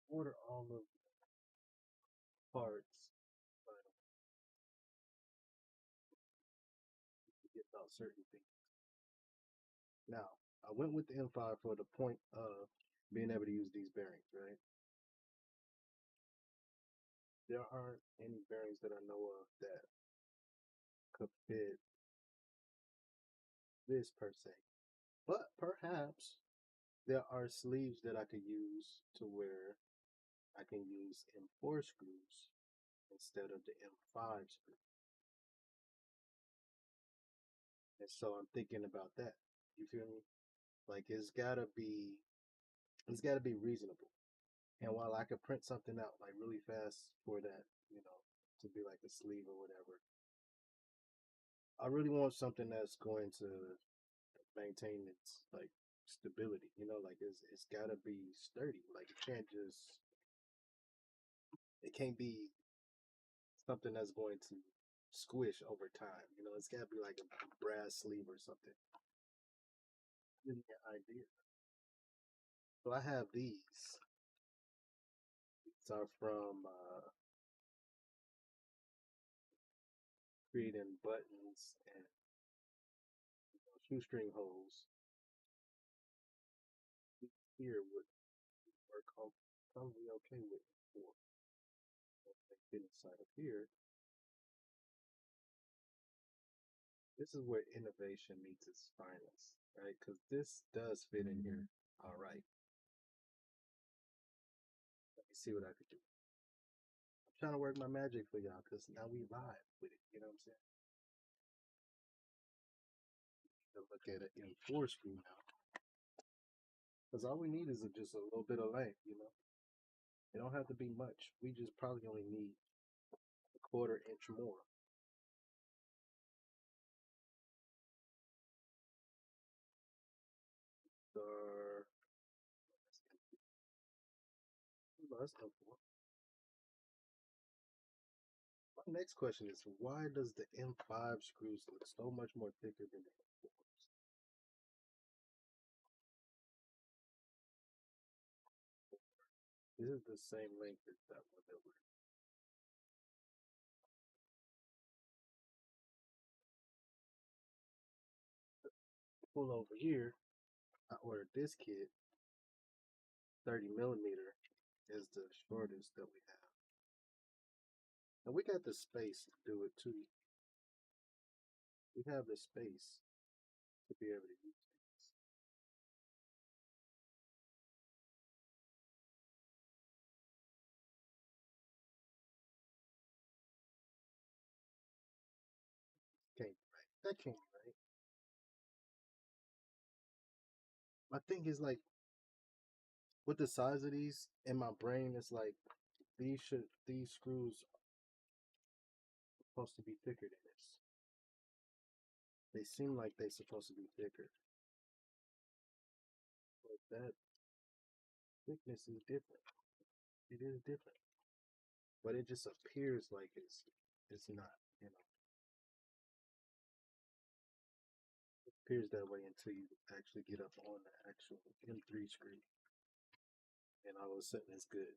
Order all of the parts, but forget about certain things. Now, I went with the M5 for the point of being able to use these bearings, right? There aren't any bearings that I know of that could fit this per se. But perhaps there are sleeves that I could use to where I can use M4 screws instead of the M5 screw. And so I'm thinking about that. You feel me? Like it's gotta be reasonable. And while I could print something out like really fast for that, to be like a sleeve or whatever, I really want something that's going to maintain its like stability. Like it's gotta be sturdy. Like it can't be something that's going to squish over time. It's gotta be like a brass sleeve or something. Give me an idea. So I have these. These are from creating buttons and shoestring holes. Here would work probably okay with for fit inside of here. This is where innovation meets its finest, right? Because this does fit in here. All right. Let me see what I could do. I'm trying to work my magic for y'all because now we live with it. You know what I'm saying? Look at it in 4 screw now. Because all we need is just a little bit of length. It don't have to be much. We just probably only need a 1/4 inch more. Or that's helpful. My next question is why does the M5 screws look so much more thicker than the M4s? This is the same length as that one that we're pull over here. I ordered this kit. 30mm is the shortest that we have. And we got the space to do it too. We have the space to be able to use these. Can't be right. That can't be right. My thing is like with the size of these in my brain, it's like these screws are supposed to be thicker than this. They seem like they're supposed to be thicker. But that thickness is different. It is different. But it just appears like it's not. It appears that way until you actually get up on the actual M3 screen. And all of a sudden it's good.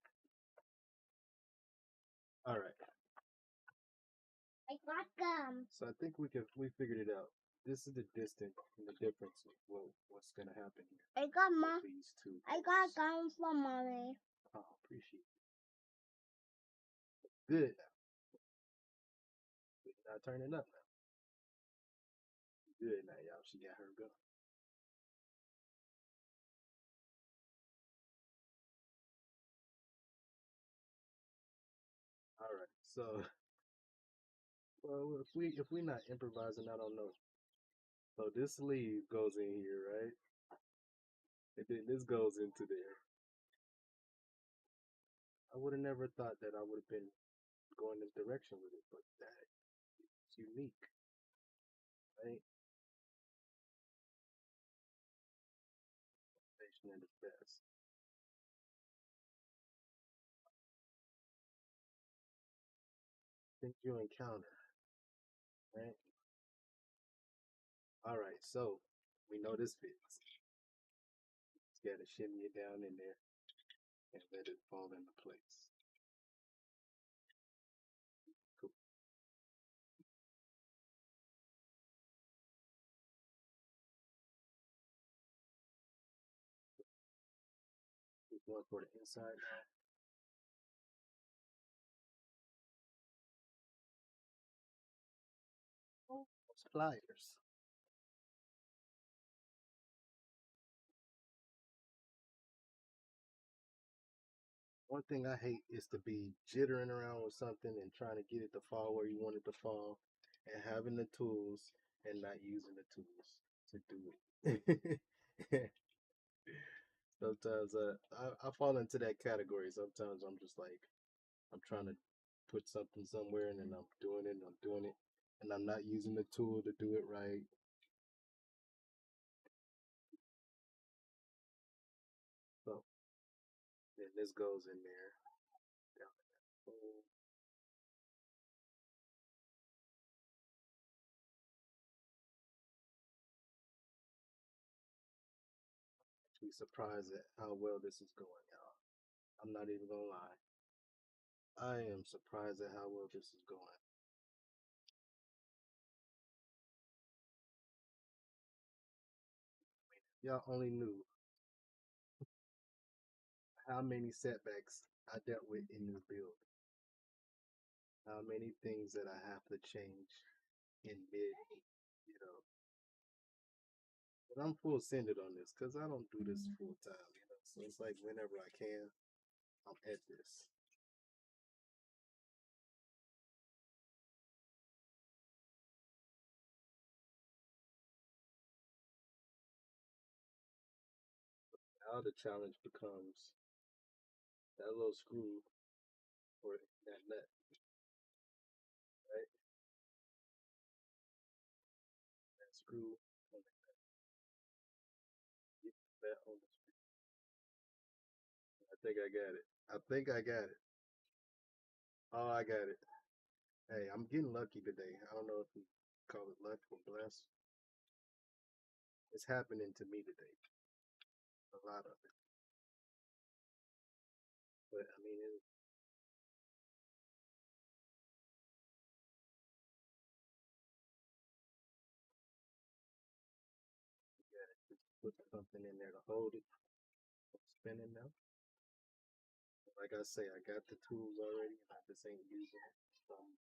All right. I got gum. So I think we figured it out. This is the distance and the difference of what's gonna happen here. I got with these two. I got gum from mommy. Oh, appreciate it. Good. We're not turning up now. Good now, y'all. She got her gun. All right. So, well, if we not improvising, I don't know. So this sleeve goes in here, right? And then this goes into there. I would have never thought that I would have been going this direction with it, but that's unique, right? Station at its best. Things you encounter, right? All right, so we know this fits. Just gotta shimmy it down in there and let it fall into place. Cool. Keep going for the inside now. Pliers. One thing I hate is to be jittering around with something and trying to get it to fall where you want it to fall, and having the tools and not using the tools to do it. Sometimes I fall into that category. Sometimes I'm just like I'm trying to put something somewhere and then I'm doing it and I'm doing it and I'm not using the tool to do it right. So then this goes in there. Down in that hole. Actually surprised at how well this is going, y'all. I'm not even gonna lie. I am surprised at how well this is going. Y'all only knew how many setbacks I dealt with in this build. How many things that I have to change in mid, you know. But I'm full sended on this because I don't do this full time, you know. So it's like whenever I can, I'm at this. Now the challenge becomes that little screw or that nut, right? That screw on the nut. Get that on the screw. I think I got it. I think I got it. Oh, I got it. Hey, I'm getting lucky today. I don't know if you call it luck or bless. It's happening to me today. A lot of it. But I mean, you got it. Just put something in there to hold it from spinning now. Like I say, I got the tools already and I just ain't using it. So I'm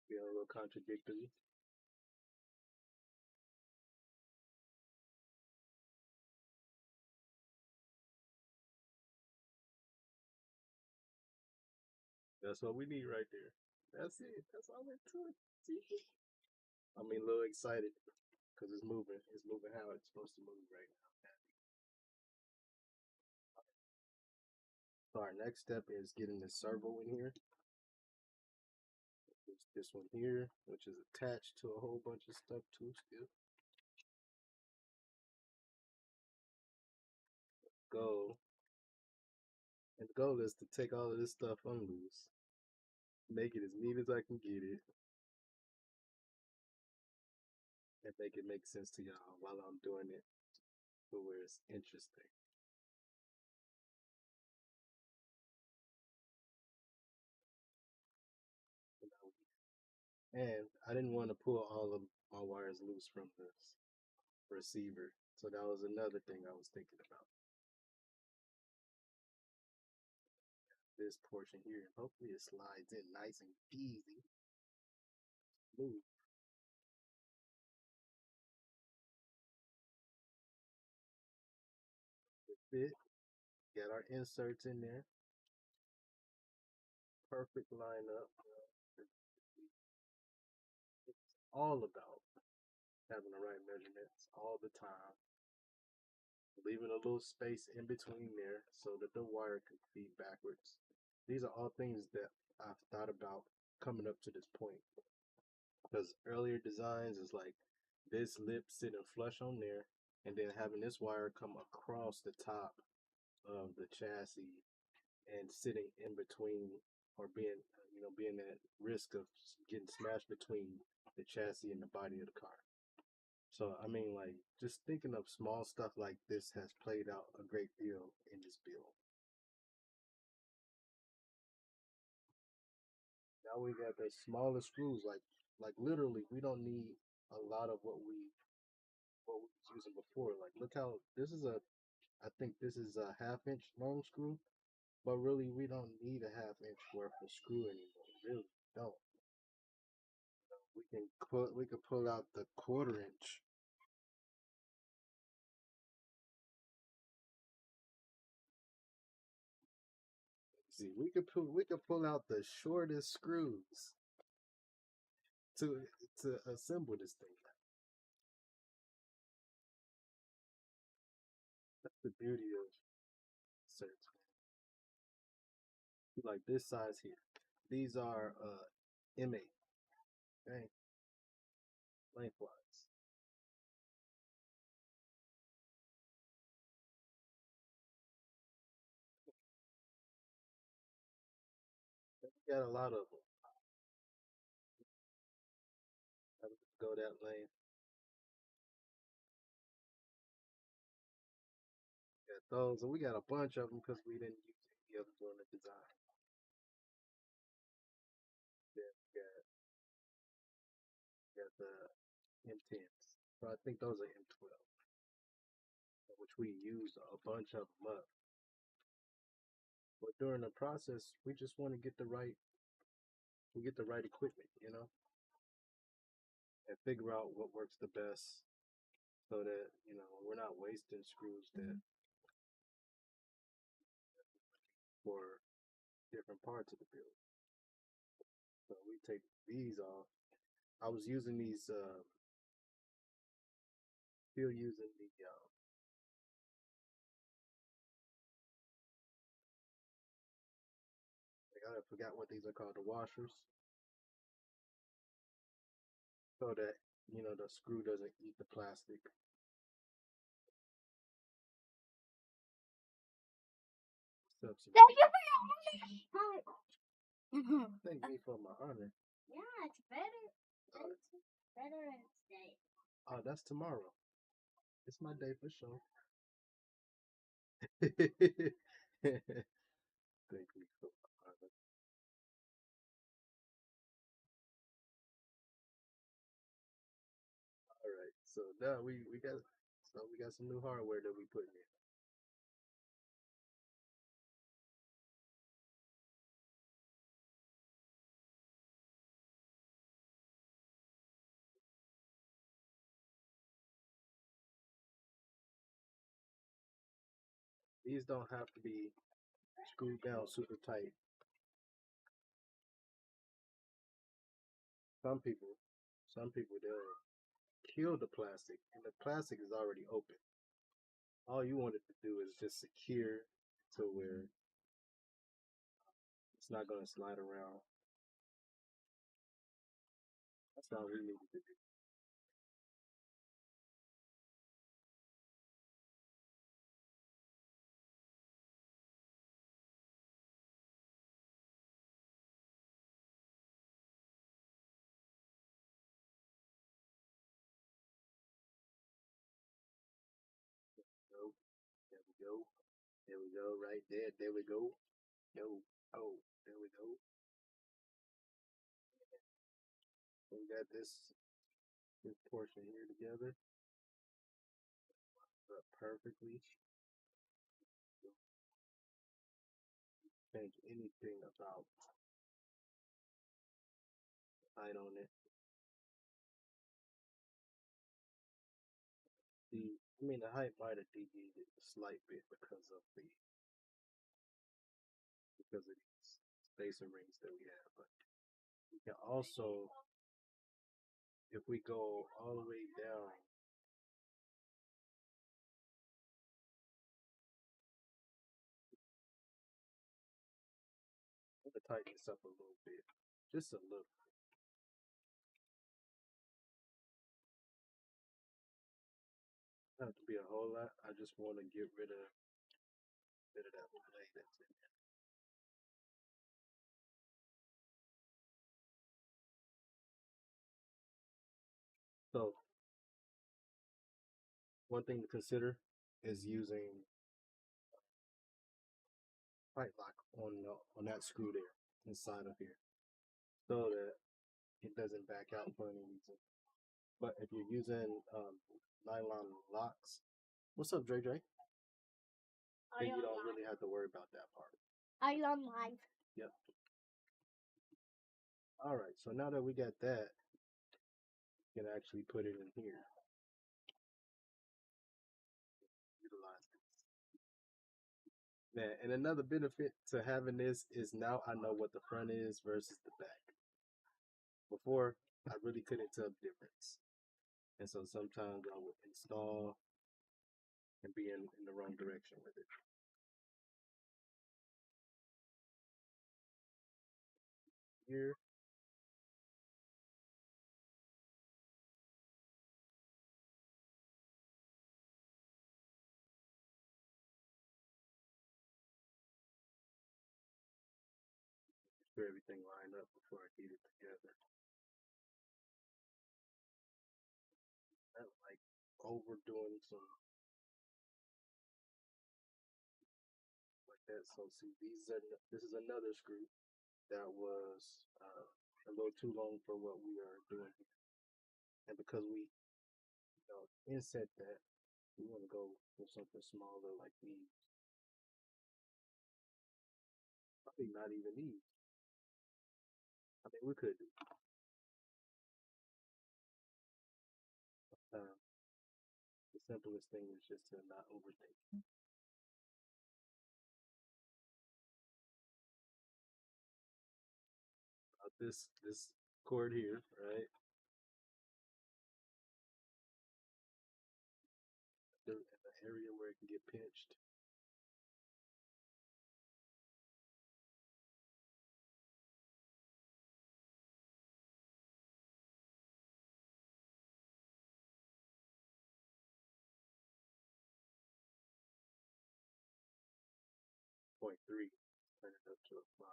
feeling a little contradictory. That's what we need right there. That's it. That's all it took. See? I mean, a little excited because it's moving. It's moving how it's supposed to move right now. So our next step is getting the servo in here. There's this one here, which is attached to a whole bunch of stuff too still. Goal. And the goal is to take all of this stuff unloose, make it as neat as I can get it, and make it make sense to y'all while I'm doing it to where it's interesting. And I didn't want to pull all of my wires loose from the receiver. So that was another thing I was thinking about. This portion here, and hopefully it slides in nice and easy. Smooth. Fit. Got our inserts in there. Perfect lineup. It's all about having the right measurements all the time. Leaving a little space in between there so that the wire can feed backwards. These are all things that I've thought about coming up to this point. Because earlier designs is like this lip sitting flush on there, and then having this wire come across the top of the chassis and sitting in between, or being at risk of getting smashed between the chassis and the body of the car. So I mean, like, just thinking of small stuff like this has played out a great deal in this build. Now we got the smaller screws, like literally we don't need a lot of what we was using before. Like, look how this is I think this is a half-inch long screw, but really we don't need a half-inch worth of screw anymore. We really don't. We can pull out the quarter-inch. See, we could pull out the shortest screws to to assemble this thing. That's the beauty of certs. Like this size here. These are M8, okay, lengthwise. We got a lot of them. Go that length. Got those, and we got a bunch of them because we didn't use any of them during the design. Then we got the M10s. So I think those are M12, which we used a bunch of them up. But during the process, we just want to get the right equipment, and figure out what works the best, so that we're not wasting screws that for different parts of the build. So we take these off. I was using these, still using the, I forgot what these are called, the washers, so that the screw doesn't eat the plastic. Substitute. Thank me for my honor. Yeah, it's better. It's Veterans Day. Oh, that's tomorrow. It's my day for sure. Thank me for my honor. All right, so now we got some new hardware that we putting in. These don't have to be screwed down super tight. Some people, they'll kill the plastic, and the plastic is already open. All you want it to do is just secure to where it's not going to slide around. That's all we need to do. Go. There we go. There we go. Right there. There we go. Yo. Oh, there we go. So we got this portion here together perfectly. Change anything about height on it. The height might have deviated a slight bit because of these spacer rings that we have. But we can also, if we go all the way down, I'm gonna tighten this up a little bit, just a little. Not to be a whole lot. I just want to get rid of that blade that's in there. So one thing to consider is using pipe lock on that screw there inside of here, so that it doesn't back out for any reason. But if you're using nylon locks, what's up, Dre? Then you don't really have to worry about that part. Are you on live? Yep. All right. So now that we got that, you can actually put it in here. Utilize this. Man, and another benefit to having this is now I know what the front is versus the back. Before, I really couldn't tell the difference. And so sometimes I would install and be in the wrong direction with it. Here. Make sure everything lined up before I get it together. Not like overdoing some like that. So see, this is another screw that was a little too long for what we are doing here. And because we inset that, we want to go with something smaller like these. Probably not even these. I mean, we could do. The simplest thing is just to not overthink. This cord here, right? In the area where it can get pinched. .3, turn it up to a 5.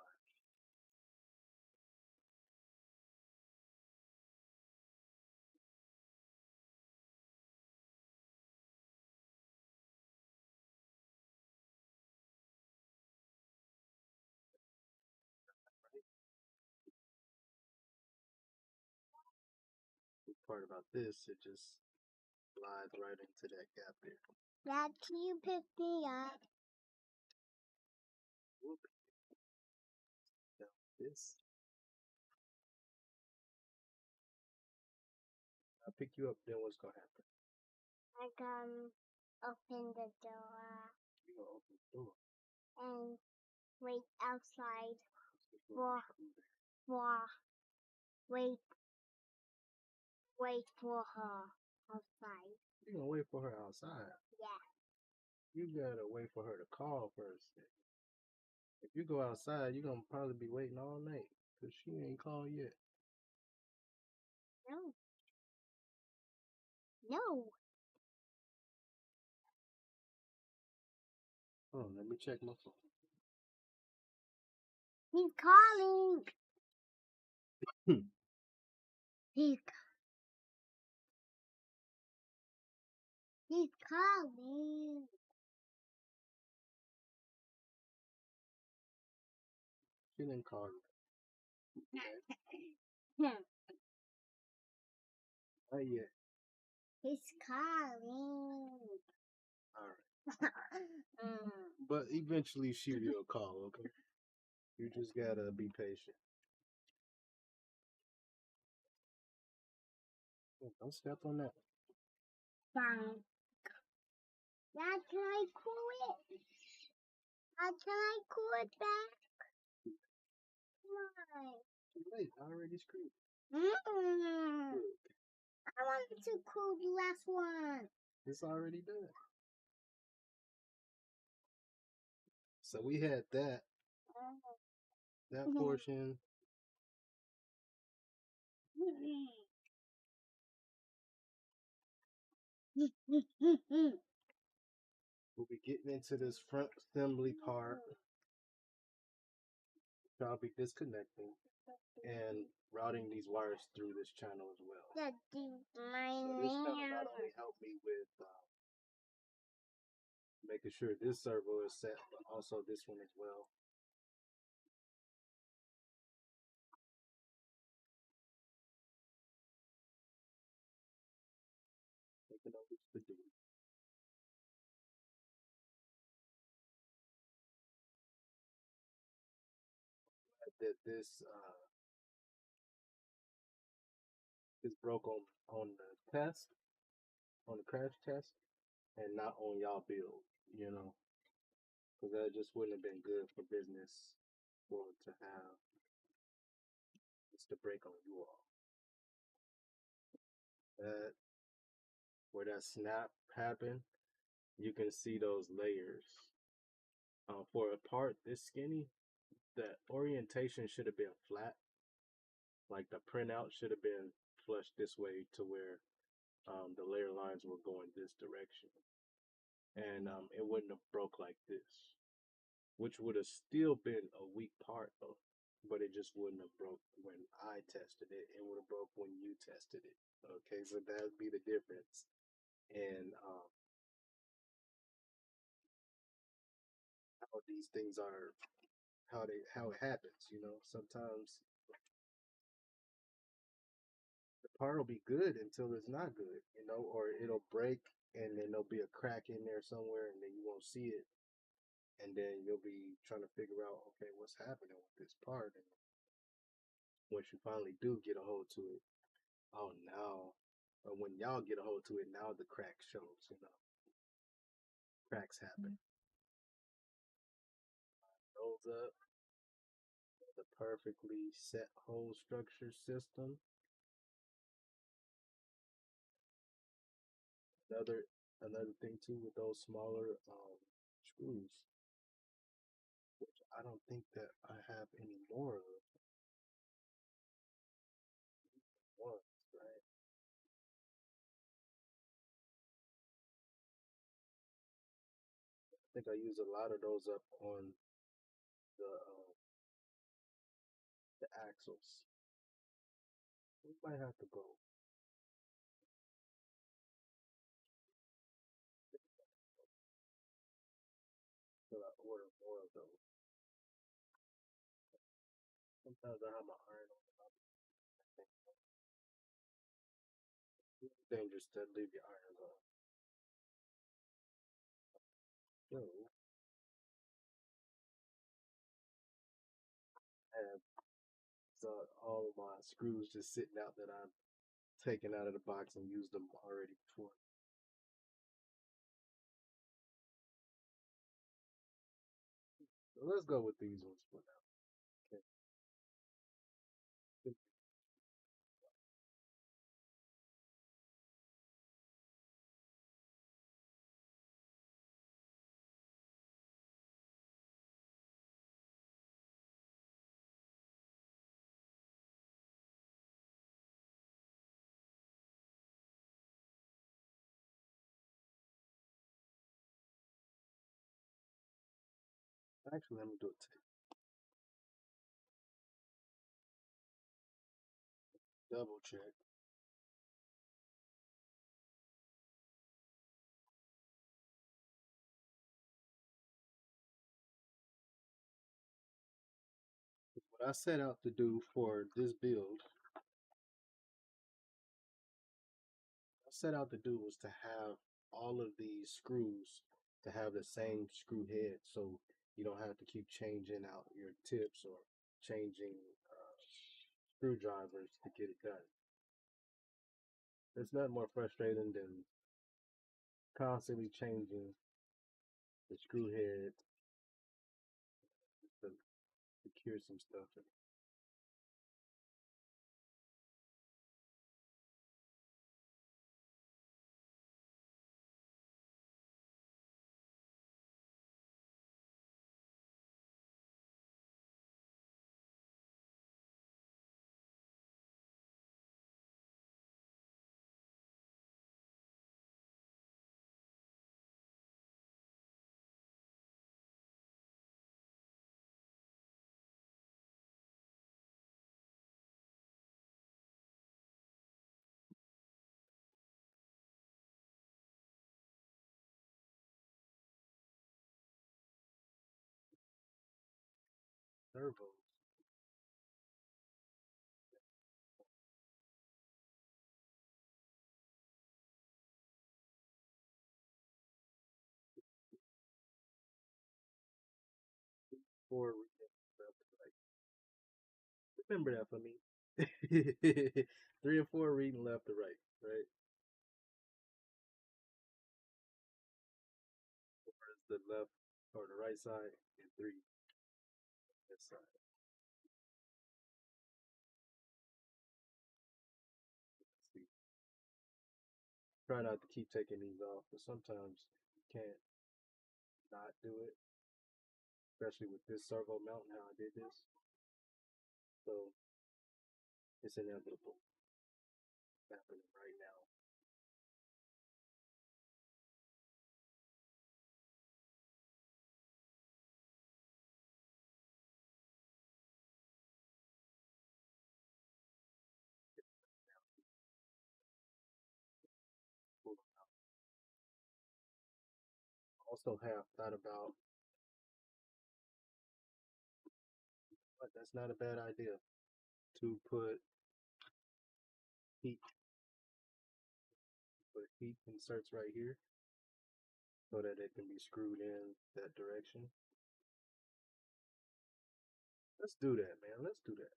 The part about this, it just slides right into that gap there. Dad, can you pick me up? Whoop. Now this. I'll pick you up, then what's gonna happen? I can open the door. You're gonna open the door. And wait outside wait for her outside. You're gonna wait for her outside? Yeah. You gotta wait for her to call first. If you go outside, you're gonna probably be waiting all night because she ain't called yet. No. No. Oh, let me check my phone. He's calling. He's calling. She didn't call you. Not yet. He's calling. All right. But eventually she will call, okay? You just gotta be patient. Don't step on that. Fine. Dad, can I cool it? Dad, can I cool it back? Why? Too late. I already screwed. Mm. I wanted to cool the last one. It's already done. So we had that portion. We'll be getting into this front assembly part. I'll be disconnecting and routing these wires through this channel as well. That is my So this channel not only helped me with making sure this servo is set, but also this one as well. Making all this to do. That this broke on the test, on the crash test, and not on y'all build, you know, because that just wouldn't have been good for business for it to have just to break on you all. That where that snap happened, you can see those layers. For a part this skinny, the orientation should have been flat. Like the printout should have been flushed this way to where the layer lines were going this direction. And it wouldn't have broke like this, which would have still been a weak part though, but it just wouldn't have broke when I tested it. It would have broke when you tested it. Okay, so that'd be the difference. And how these things are, how it happens. You know, sometimes the part will be good until it's not good. You know, or it'll break and then there'll be a crack in there somewhere, and then you won't see it, and then you'll be trying to figure out, okay, what's happening with this part. And once you finally do get a hold to it, oh, now, but when y'all get a hold to it, now the crack shows. You know, cracks happen. Those up. The perfectly set hole structure system. Another thing too with those smaller screws, which I don't think that I have any more of ones, right? I think I use a lot of those up on the axles. We might have to go. So I order more of those. Sometimes I have my iron on. It's dangerous to leave your irons on. So I have all of my screws just sitting out that I've taken out of the box and used them already before. So let's go with these ones for now. Okay. Actually, let me do it. Double check. What I set out to do for this build set out to do was to have all of these screws to have the same screw head, so you don't have to keep changing out your tips or changing screwdrivers to get it done. It's not more frustrating than constantly changing the screw head to secure some stuff. Servos. 4 reading left to right. Remember that for me. 3 and 4 reading left to right, right? Four is the left or the right side, and 3 this side. Let's see. Try not to keep taking these off, but sometimes you can't not do it, especially with this servo mount and how I did this. So it's inevitable. It's happening right now. Also have thought about, but that's not a bad idea to heat put heat inserts right here so that it can be screwed in that direction. Let's do that, man. Let's do that.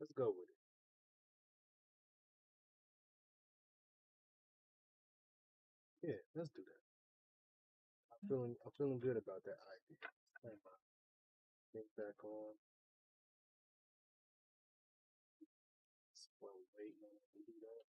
Let's go with it. Yeah, let's do that. I'm feeling good about that idea. Turn my thing back on. While we're waiting on it to heat up.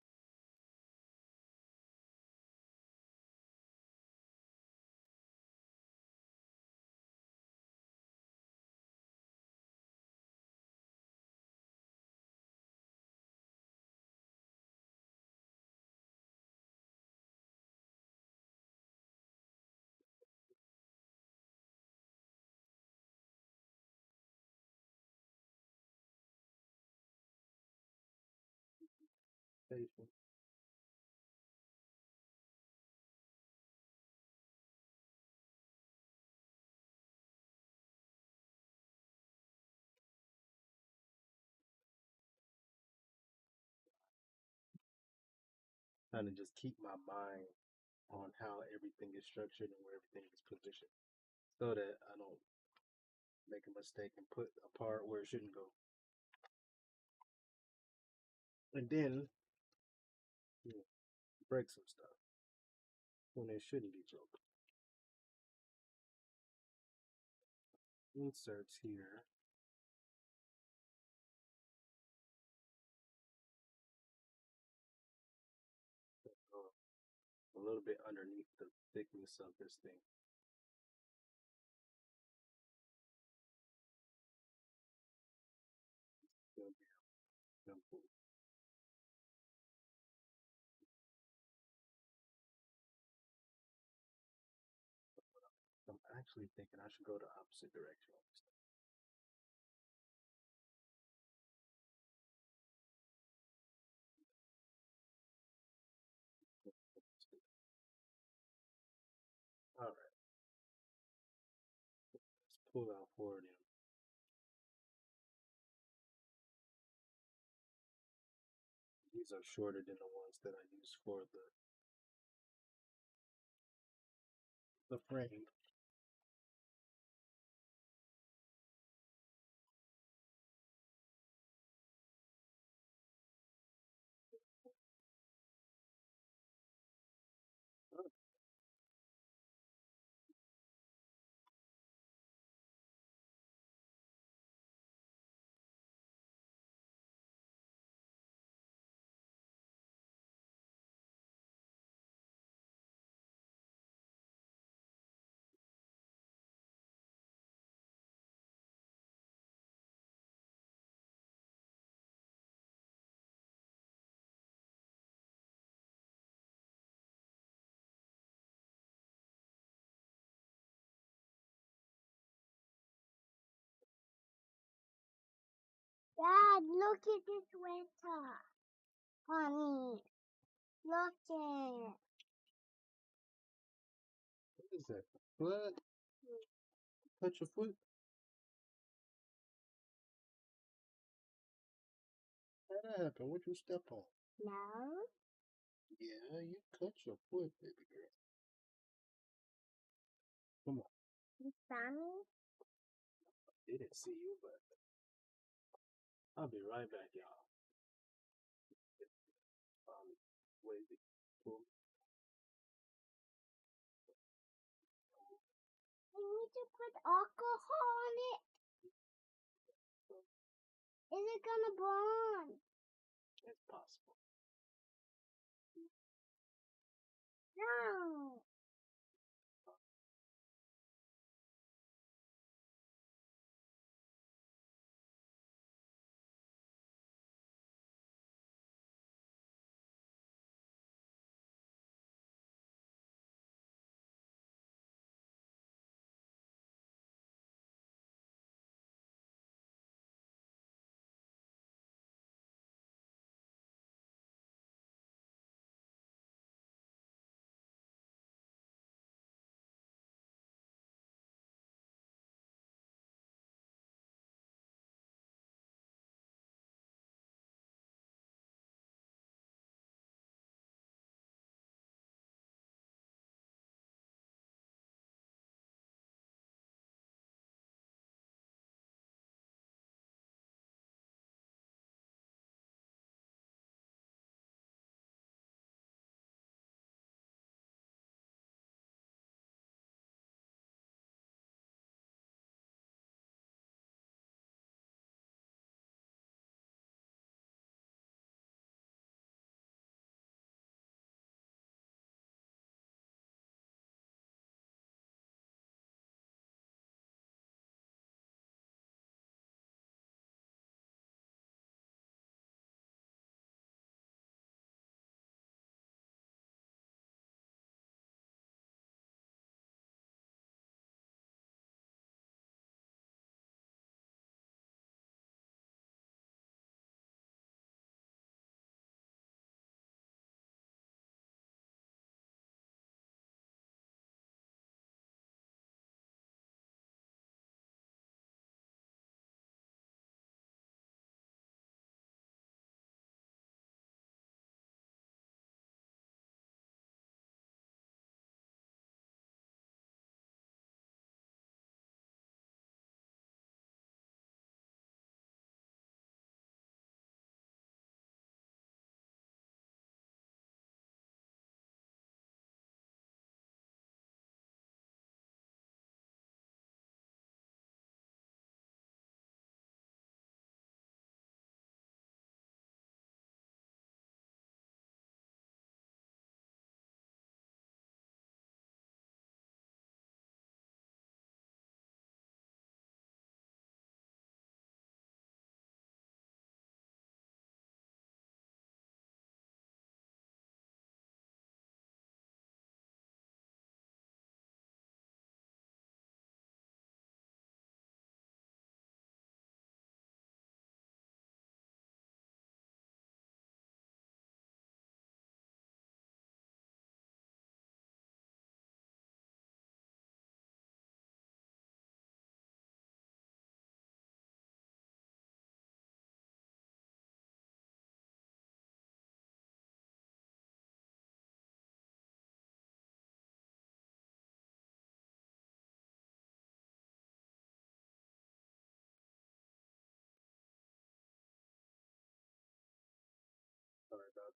Station. Trying to just keep my mind on how everything is structured and where everything is positioned, so that I don't make a mistake and put a part where it shouldn't go. And then break some stuff when it shouldn't be broken. Inserts here. A little bit underneath the thickness of this thing. It's gonna be simple. I'm actually thinking I should go the opposite direction. All right, let's pull out forward in. ones are shorter than the ones that I use for the frame. Dad, look at this winter. Honey, look it. What is that? What? Touch your foot? How'd that happen? What'd you step on? No, Yeah, you cut your foot, baby girl. Come on. you saw me? They didn't see you, but I'll be right back, y'all. Wavy. Cool. We need to put alcohol on it. Is it gonna burn? It's possible. No.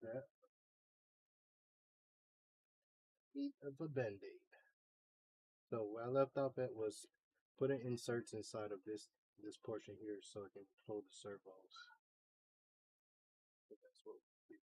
that. Bit of a band-aid. So where I left off at was putting inserts inside of this portion here so I can hold the servos. So that's what we do.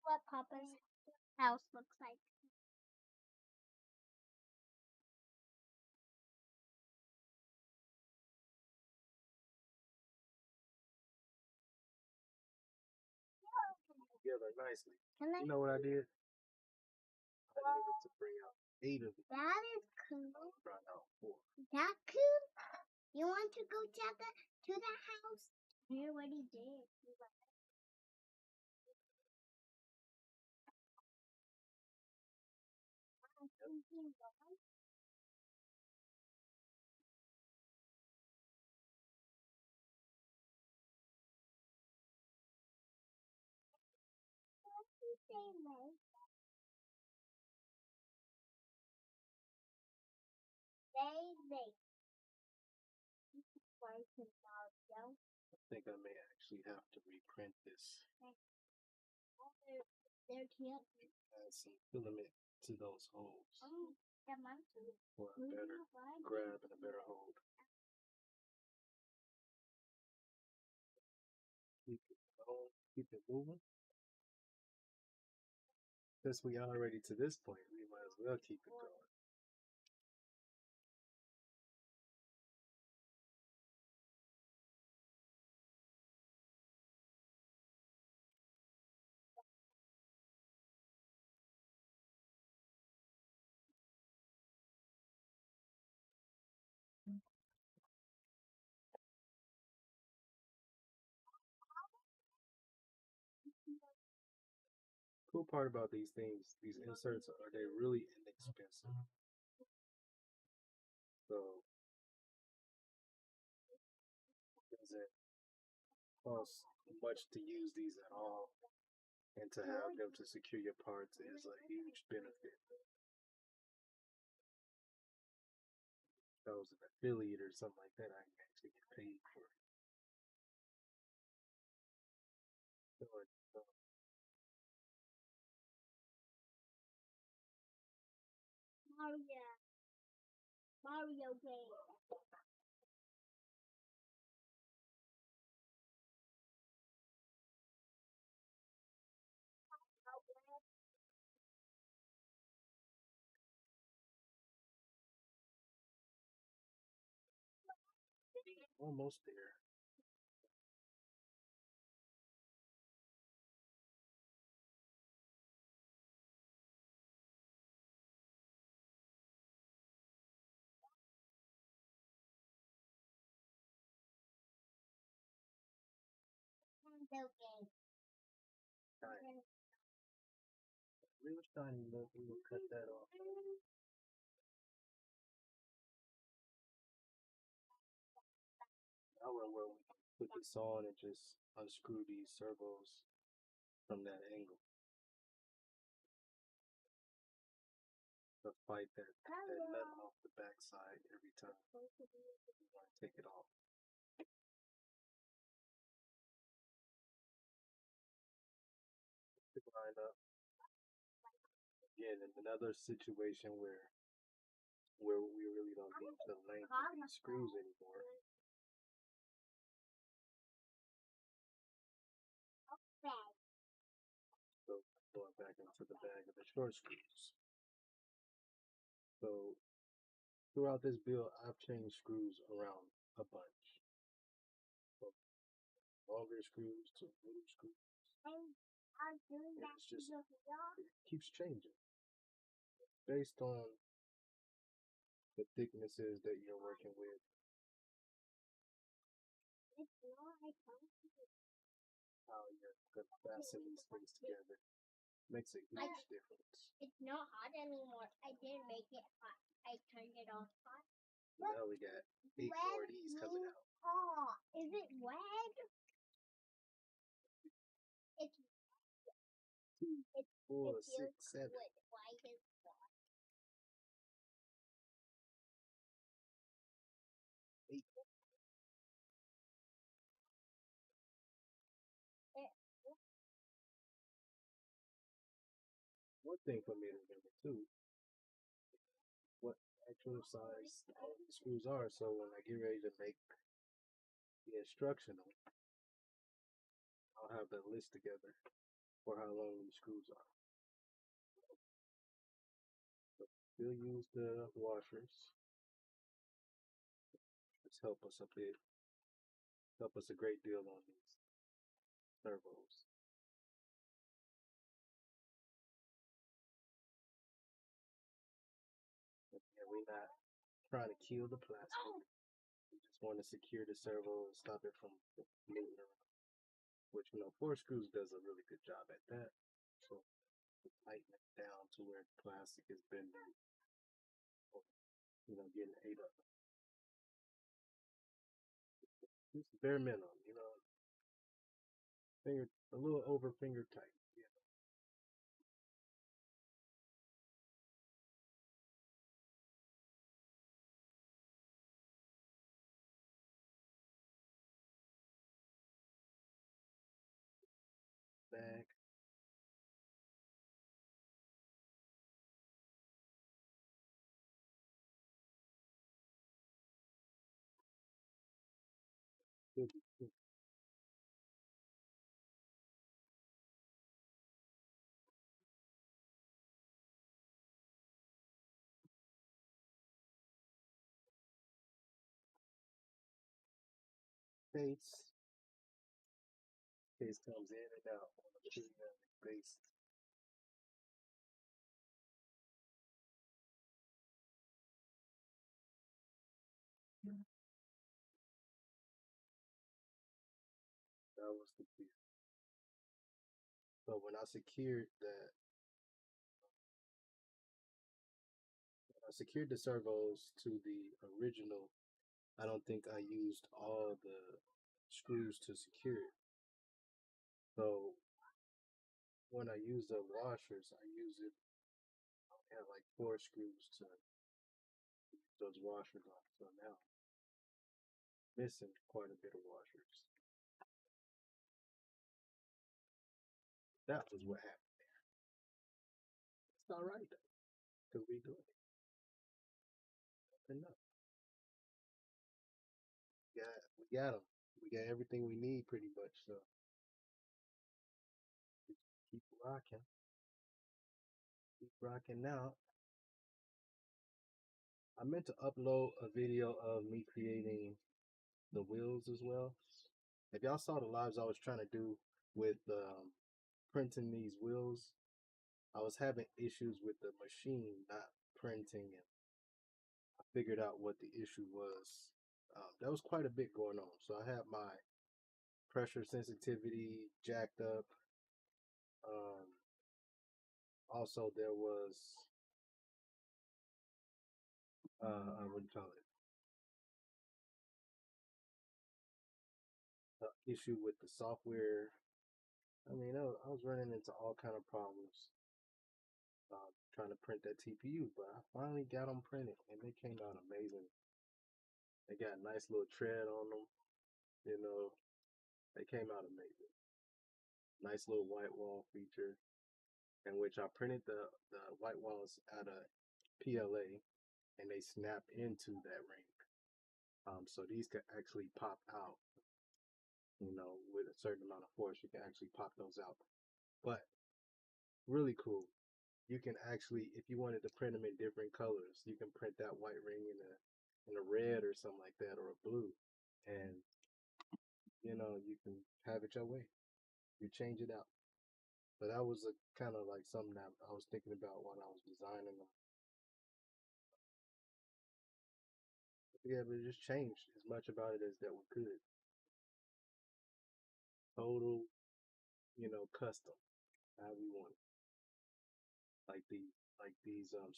What Papa's house looks like. Together nicely. Can I? You know what I did? I needed to bring out 8 of these. That is cool. I brought out 4. That cool? You want to go to the house? He already did. They. I think I may actually have to reprint this. There can't be. Add some filament to those holes The monkey. for a better grab and a better hold. Keep it going, keep it moving. Since we are already to this point, we might as well keep it going. Cool part about these things, these inserts, are they're really inexpensive. So it doesn't cost much to use these at all, and to have them to secure your parts is a huge benefit. If I was an affiliate or something like that, I can actually get paid for doing so. Mario game. Almost there. Mario game. Shiny. Real shiny look, we will cut that off. Now we're where we can put this on and just unscrew these servos from that angle. To fight that nut off the backside every time you want to take it off. Pick the line up. Again, in another situation where we really don't need the length of these screws anymore. So going back into the bag of the short screws. So throughout this build, I've changed screws around a bunch. From longer screws to little screws. I'm doing And that it's to just, the wheel. it keeps changing based on the thicknesses that you're working with, It's not, I can't. how you're going to fasten these things together. Makes a huge difference. It's not hot anymore. I didn't make it hot. I turned it off hot. Now we got 8 more of these coming out. Oh, is it wet? It's 2, 4, 6, 7. Why is that? 8. One thing for me to remember too, what actual size all the screws are, so when I get ready to make the instructional, I'll have that list together for how long the screws are. But still use the washers. It's help us a bit, help us a great deal on these servos. And we're not trying to kill the plastic. We just want to secure the servo and stop it from moving around. Which, 4 screws does a really good job at that. So tighten it down to where the plastic is bending, or, getting ate up. Just bare minimum, finger, a little over finger tight. Back. Case. Case comes in and out on a periodic basis. That was the key. So when I secured the servos to the original, I don't think I used all the screws to secure it. So when I use the washers, I have like 4 screws to use those washers on. So now I'm missing quite a bit of washers. That was what happened. It's all right though, because we doing it. Enough. We got them. We got everything we need pretty much. So just keep rocking. Keep rocking now. I meant to upload a video of me creating the wheels as well. If y'all saw the lives I was trying to do with printing these wheels, I was having issues with the machine not printing, and I figured out what the issue was. That was quite a bit going on. So I had my pressure sensitivity jacked up. Also, there was what do you call it? Issue with the software. I mean, I was running into all kind of problems trying to print that TPU, but I finally got them printed, and they came out amazing. They got a nice little tread on them. They came out amazing. Nice little white wall feature, in which I printed the white walls out of PLA, and they snap into that ring. So these can actually pop out. With a certain amount of force, you can actually pop those out. But really cool. You can actually, if you wanted to print them in different colors, you can print that white ring in a red or something like that, or a blue, and you can have it your way. You change it out. But that was a kind of like something that I was thinking about when I was designing them. Yeah, but it just changed as much about it as that we could. Total, custom, how we want it. Like these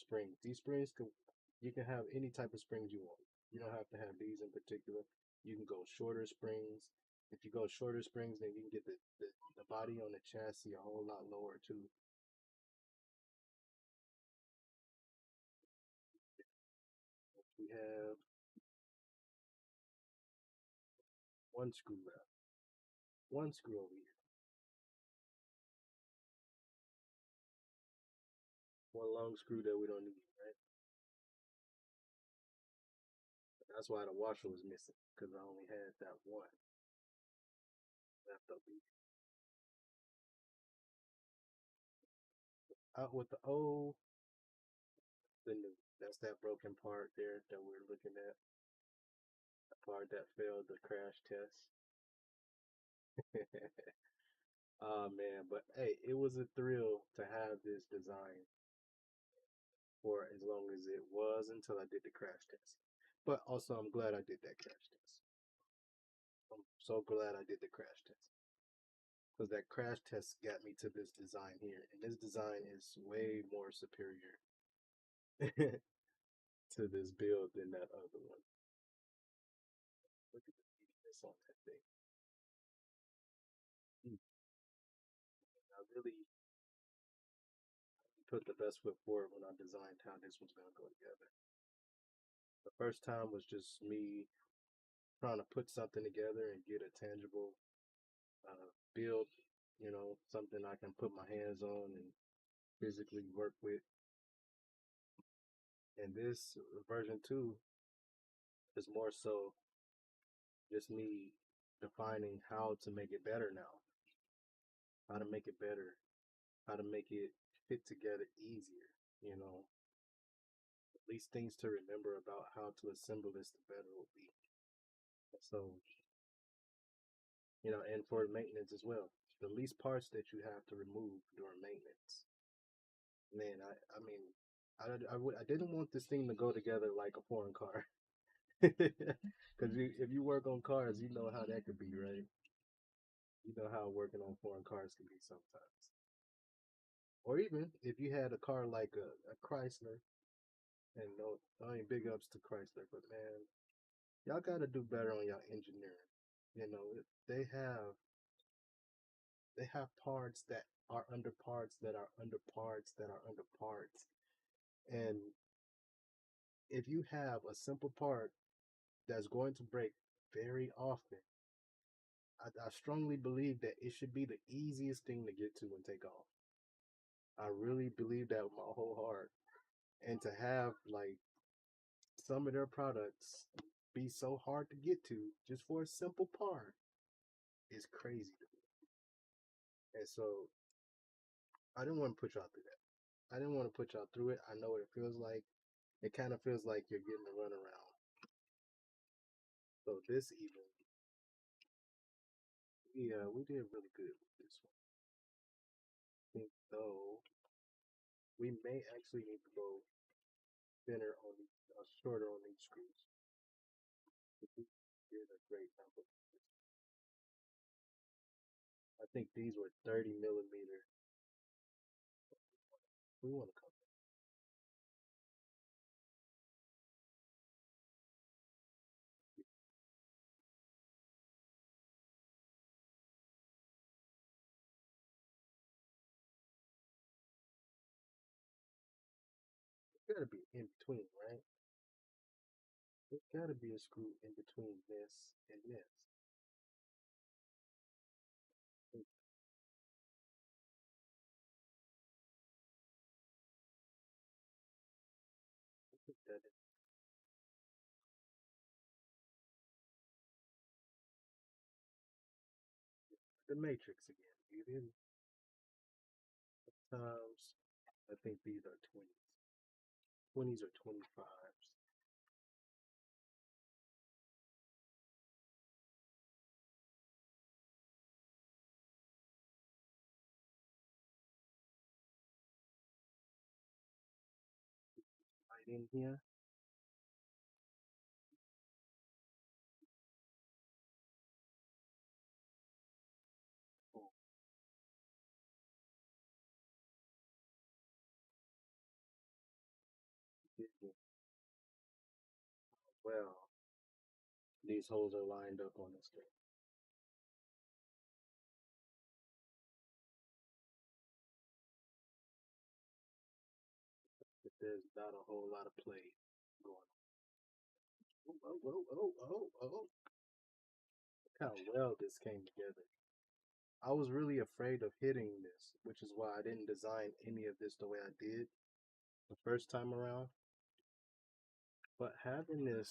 springs. These springs can you can have any type of springs you want. You don't have to have these in particular. You can go shorter springs. If you go shorter springs, then you can get the body on the chassis a whole lot lower too. We have one screw left. One screw over here. One long screw that we don't need, right? That's why the washer was missing, because I only had that one left over here. Out with the old, the new. That's that broken part there that we're looking at. The part that failed the crash test. Oh man, but hey, it was a thrill to have this design for as long as it was until I did the crash test. But also, I'm glad I did that crash test. I'm so glad I did the crash test because that crash test got me to this design here, and this design is way more superior to this build than that other one. Look at the neatness on that thing. Mm. I really put the best foot forward when I designed how this was going to go together. The first time was just me trying to put something together and get a tangible build, something I can put my hands on and physically work with. And this version 2 is more so just me defining how to make it better now, how to make it better, how to make it fit together easier, you know, at least things to remember about how to assemble this, the better it will be. So, and for maintenance as well, the least parts that you have to remove during maintenance. Man, I mean, I didn't want this thing to go together like a foreign car. Because if you work on cars, you know how that could be, right? You know how working on foreign cars can be sometimes. Or even if you had a car like a Chrysler, and no, I mean big ups to Chrysler, but man, y'all got to do better on y'all engineering. You know, they have they have parts that are under parts that are under parts that are under parts, and if you have a simple part that's going to break very often, I strongly believe that it should be the easiest thing to get to and take off. I really believe that with my whole heart. And to have like some of their products be so hard to get to just for a simple part is crazy to me. And so I didn't want to put y'all through that. I didn't want to put y'all through it. I know what it feels like. It kind of feels like you're getting a run around. So this even, yeah, we did really good with this one. I think though we may actually need to go thinner on these, shorter on these screws. Here's a great number. I think these were 30 millimeter. We want to come. It's got to be in between, right? There's got to be a screw in between this and this. That is the matrix again. You didn't times. I think these are 20s. 20s or 25s. in here. Oh, well, these holes are lined up on this thing. But there's not a whole lot of play going on. Oh, oh, oh, oh, oh, oh. Look how well this came together. I was really afraid of hitting this, which is why I didn't design any of this the way I did the first time around. But having that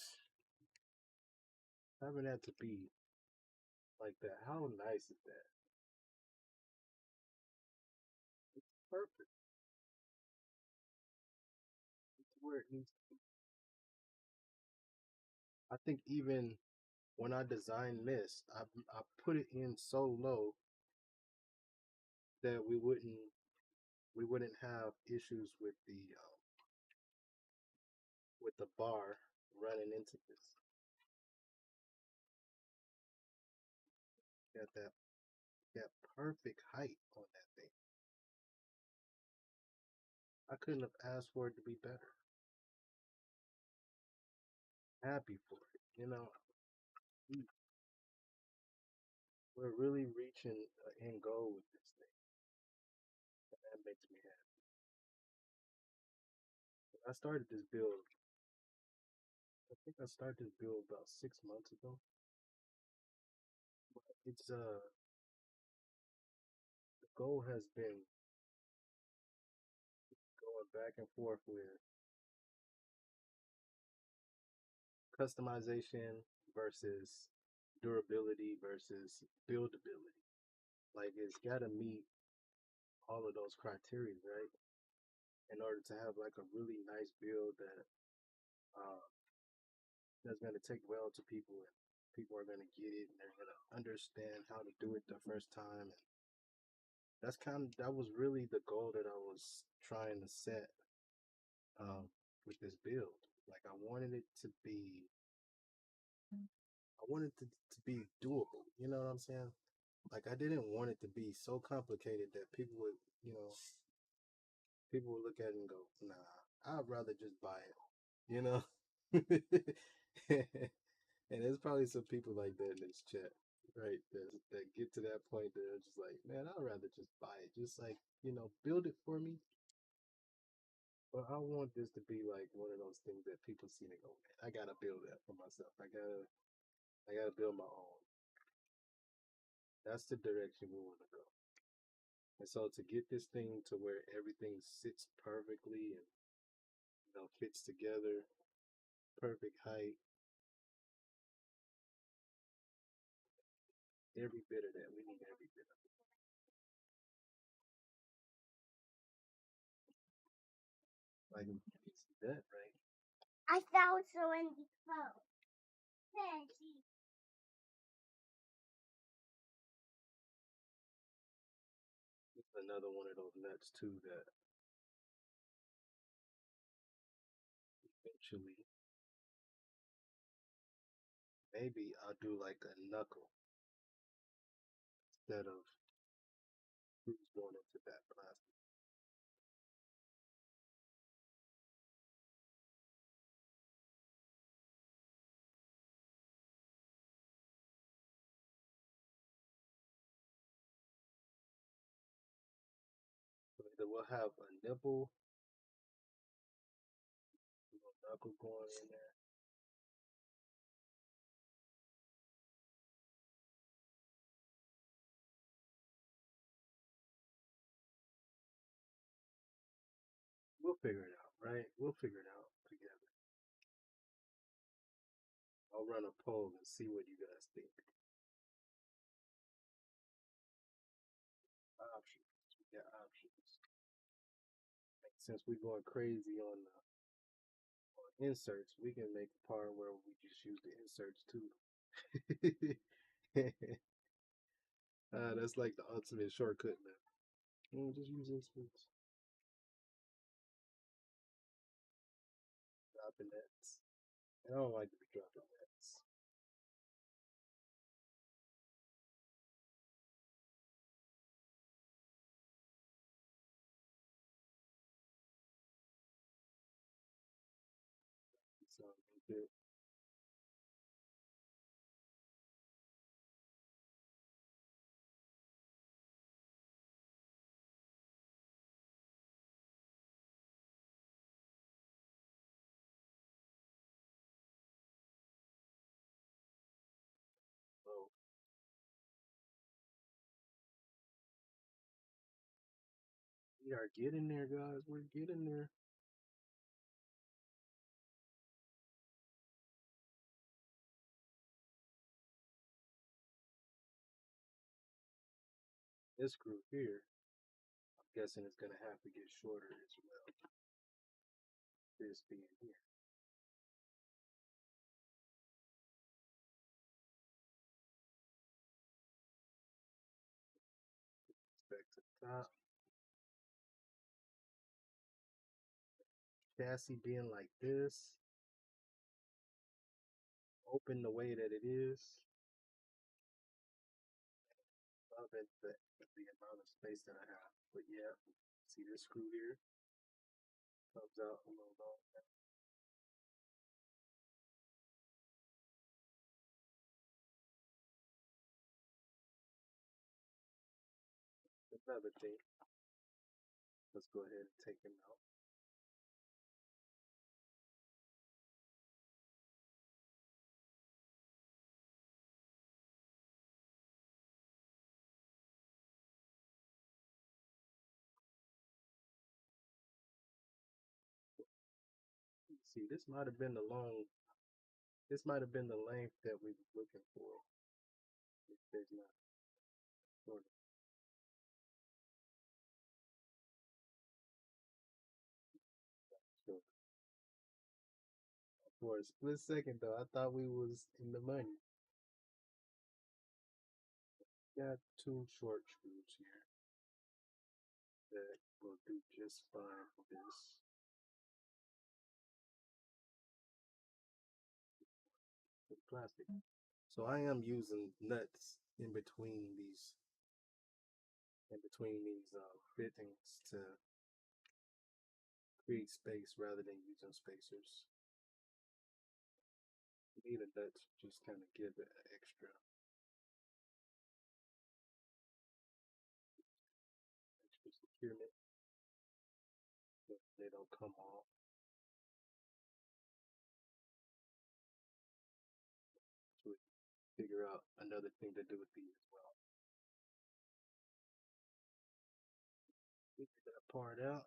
to be like that, how nice is that? It's perfect. It's where it needs to be. I think even when I designed this, I put it in so low that we wouldn't have issues with the bar running into this. Got that perfect height on that thing. I couldn't have asked for it to be better. Happy for it. We're really reaching an end goal with this thing. And that makes me happy. I started this build. I think I started this build about 6 months ago. But the goal has been going back and forth with customization versus durability versus buildability. Like it's gotta meet all of those criteria, right? In order to have like a really nice build uh, that's gonna take well to people and people are gonna get it and they're gonna understand how to do it the first time. And that was really the goal that I was trying to set with this build. Like I wanted to be doable. You know what I'm saying? Like I didn't want it to be so complicated that people would look at it and go, "Nah, I'd rather just buy it." You know. And there's probably some people like that in this chat, right? That get to that point that are just like, man, I'd rather just buy it. Just like, build it for me. But I want this to be like one of those things that people see and go, man, I gotta build that for myself. I gotta build my own. That's the direction we want to go. And so to get this thing to where everything sits perfectly and fits together, perfect height, every bit of that, we need every bit of it. Like you see that, right? I found so in the phone. Fancy. This is another one of those nuts too that eventually maybe I'll do like a knuckle instead of screws going into that plastic. So either we'll have a nipple, little knuckle going in there. We'll figure it out, right? We'll figure it out together. I'll run a poll and see what you guys think. Options. We got options. Like, since we're going crazy on inserts, we can make a part where we just use the inserts too. That's like the ultimate shortcut now. Just use inserts. dropping nets. I don't like to be dropping nets. So a little bit. Oh, we are getting there, guys. We're getting there. This screw here, I'm guessing it's gonna have to get shorter as well. This being here. Back to the top. Chassis being like this, open the way that it is. Love it, the amount of space that I have. But yeah, see this screw here? Comes out a little long. Another thing. Let's go ahead and take him out. See, this might have been the length that we were looking for. If there's not sort of short. For a split second though, I thought we was in the money. Got two short screws here that will do just fine for this. With plastic. So I am using nuts in between these fittings to create space rather than using spacers. You need a nut to just kind of give it an extra securement, but they don't come off. So figure out another thing to do with these as well. Figure that part out.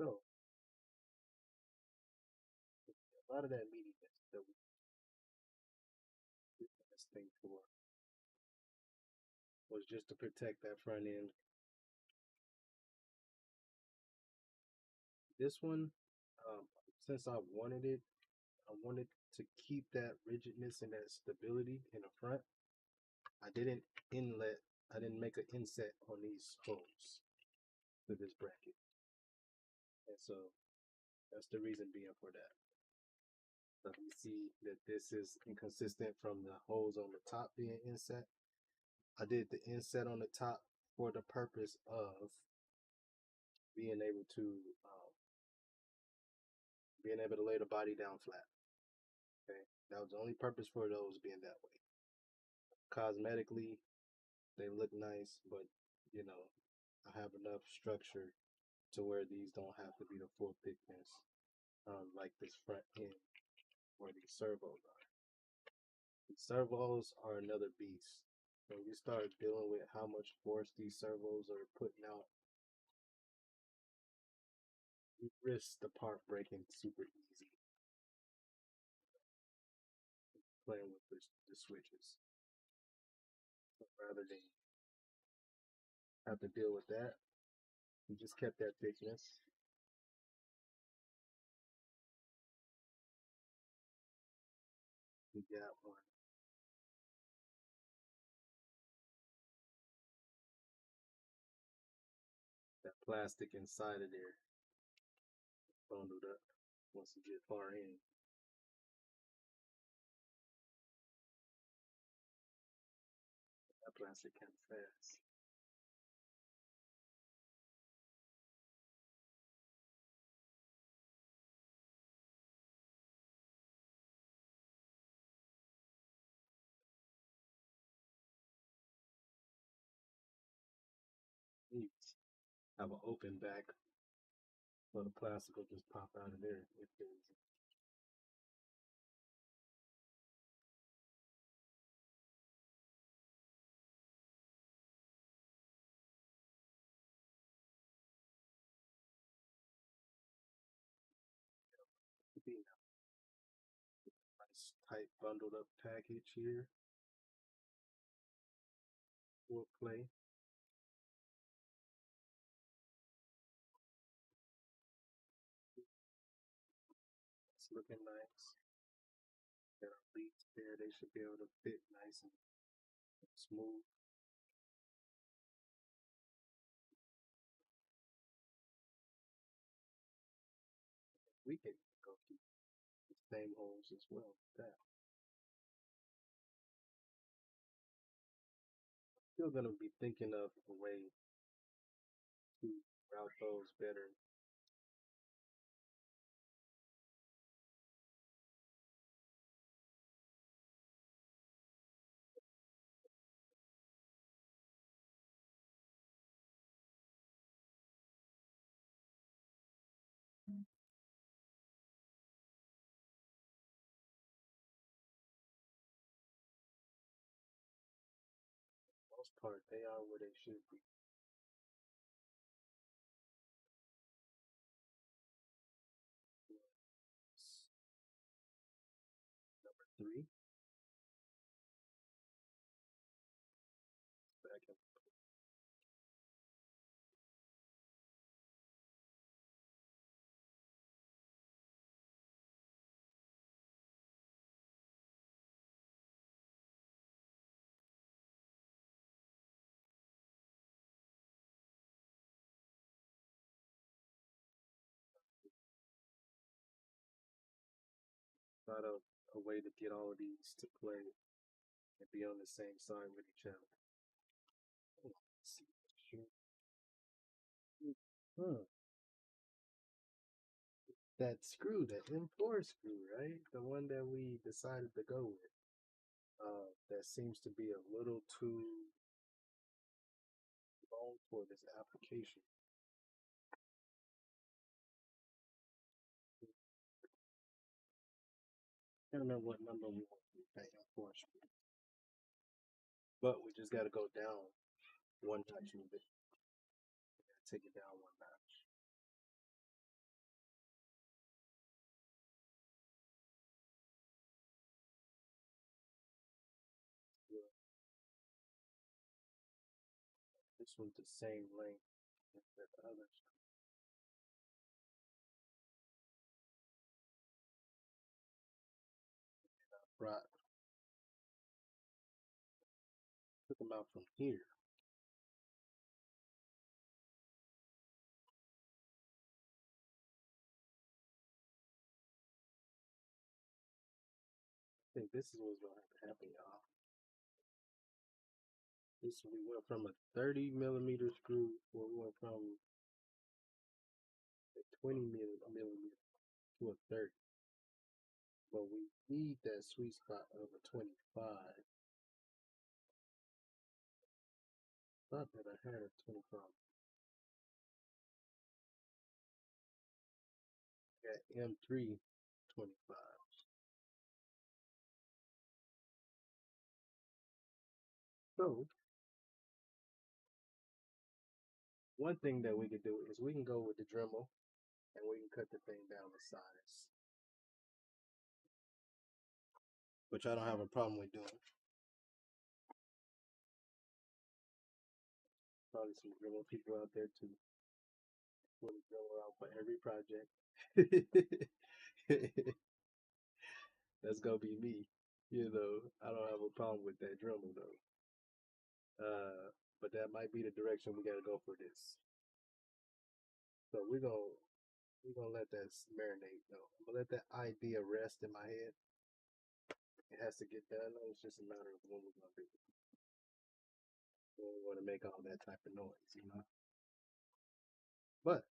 So a lot of that meatiness that we using this thing for was just to protect that front end. This one, since I wanted it, I wanted to keep that rigidness and that stability in the front. I didn't make an inset on these holes to this bracket. And so that's the reason being for that. So you see that this is inconsistent from the holes on the top being inset. I did the inset on the top for the purpose of being able to lay the body down flat. Okay, that was the only purpose for those being that way. Cosmetically, they look nice, but you know, I have enough structure to where these don't have to be the full thickness, like this front end where these servos are. The servos are another beast. When you start dealing with how much force these servos are putting out, you risk the part breaking super easy playing with the switches. So rather than have to deal with that, we just kept that thickness. We got one. That plastic inside of there bundled up once you get far in. That plastic kind of fast. You have an open back, so the plastic will just pop out of there if there's a nice tight bundled up package here for play. It's looking nice. Got our leads there, they should be able to fit nice and smooth. We can go through the same holes as well with that. Still gonna be thinking of a way to route those better. Most part, they are where they should be. Number 3, back in. Thought of a way to get all of these to play and be on the same side with each other. Let's see. Sure. Huh. That screw, that M4 screw, right? The one that we decided to go with. That seems to be a little too long for this application. I can't remember what number we want with that M4 screw. But we just got to go down one notch with it. Take it down one notch. Yeah. This one's the same length as the other screw. Right. Took them out from here. I think this is what's going to have to happen, y'all. This we went from a 30 millimeter screw, or we went from a 20 millimeter to a 30. But we need that sweet spot of a 25. Thought that I had a 25. at M325. So one thing that we could do is we can go with the Dremel and we can cut the thing down to size, which I don't have a problem with doing. Probably some Dremel people out there too. Pull the Dremel out for every project. That's gonna be me. I don't have a problem with that Dremel though. But that might be the direction we gotta go for this. So we're gonna let that marinate though. I'm gonna let that idea rest in my head. It has to get done. It's just a matter of when we're gonna do it. We don't want to make all that type of noise. But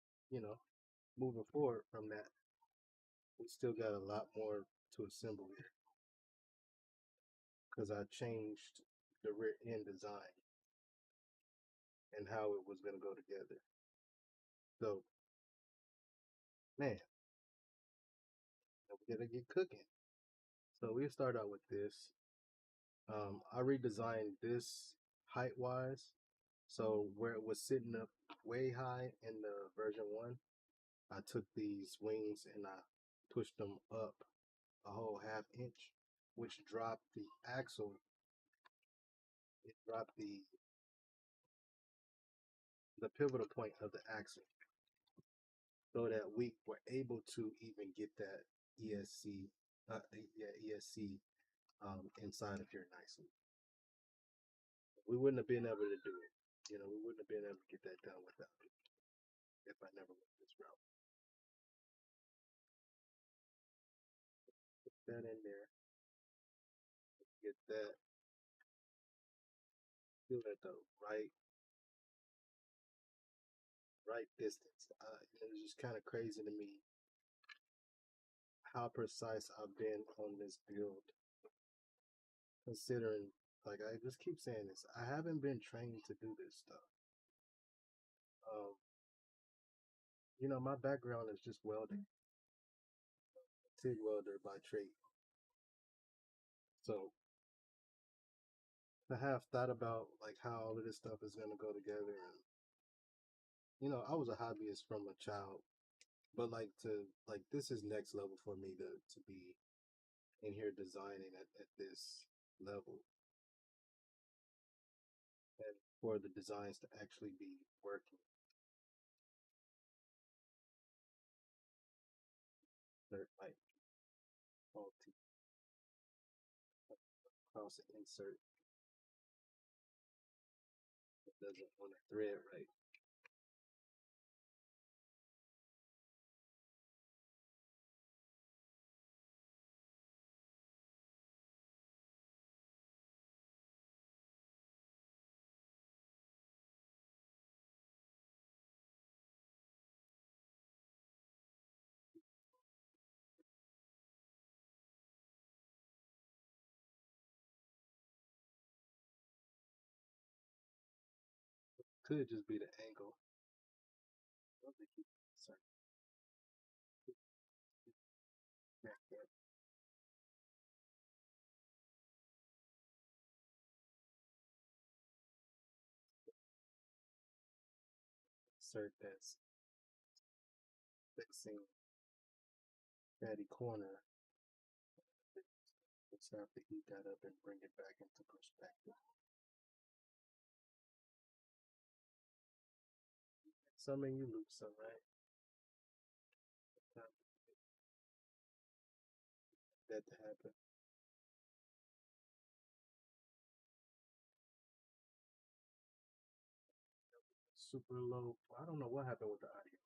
moving forward from that, we still got a lot more to assemble here because I changed the rear end design and how it was gonna go together. So, man, we gotta get cooking. So we start out with this. I redesigned this height wise. So where it was sitting up way high in the version 1, I took these wings and I pushed them up a whole ½ inch, which dropped the axle. It dropped the pivotal point of the axle so that we were able to even get that ESC, ESC inside of here nicely. We wouldn't have been able to do it. We wouldn't have been able to get that done without it if I never went this route. Put that in there. Get that still at the right distance. It's just kind of crazy to me how precise I've been on this build, considering, like I just keep saying this, I haven't been trained to do this stuff. My background is just welding, TIG welder by trade. So I have thought about like how all of this stuff is gonna go together, and I was a hobbyist from a child, but this is next level for me to be in here designing at this level, and for the designs to actually be working. Third like multi cross an insert, it doesn't want to thread right. Could just be the angle. Insert. Insert that's fixing fatty corner. Let's have to heat that up and bring it back into perspective. Some and you lose some, right? That to happen. Super low. I don't know what happened with the audio.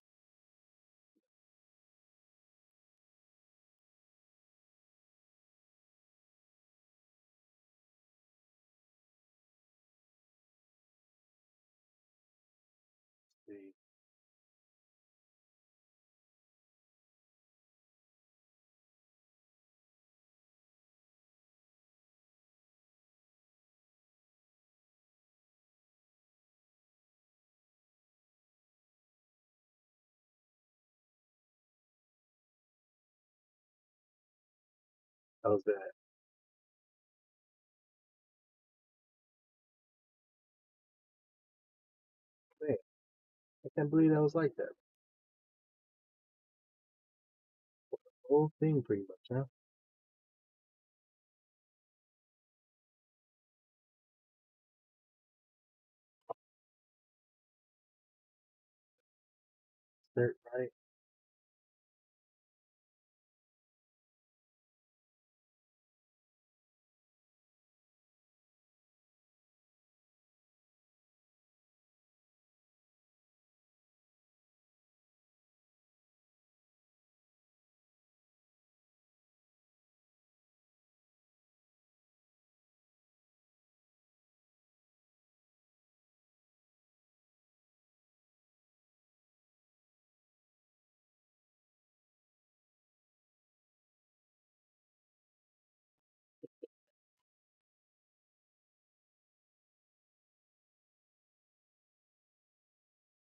See, How's that? Man, I can't believe that was like that. The whole thing pretty much, huh? Dirt, right?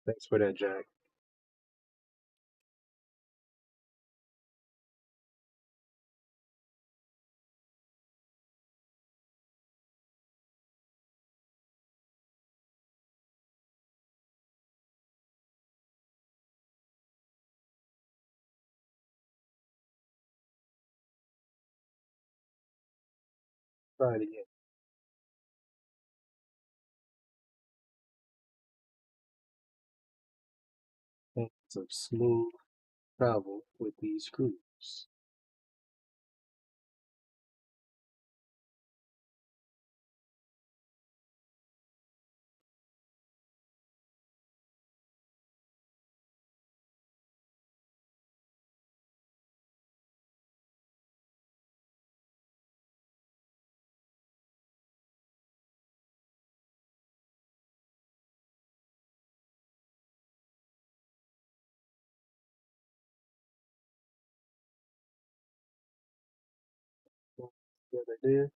Thanks for that, Jack. Try it again. Thanks of smooth travel with these screws. Yeah, they did.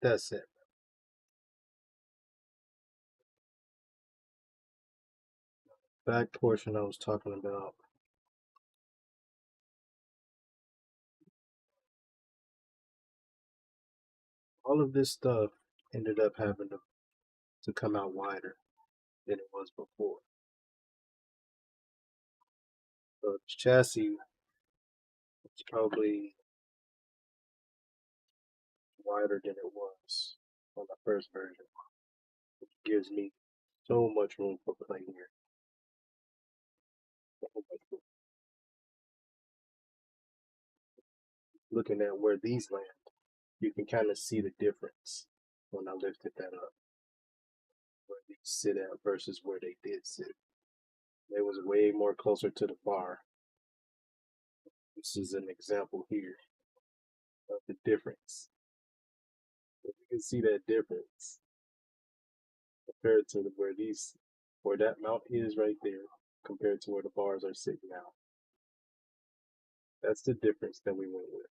That's it. Back portion I was talking about. All of this stuff ended up having to come out wider than it was before. So the chassis is probably wider than it was on the first version, which gives me so much room for play here. Looking at where these land, you can kind of see the difference when I lifted that up, where these sit at versus where they did sit. They was way more closer to the bar. This is an example here of the difference. So you can see that difference compared to where that mount is right there, compared to where the bars are sitting now. That's the difference that we went with.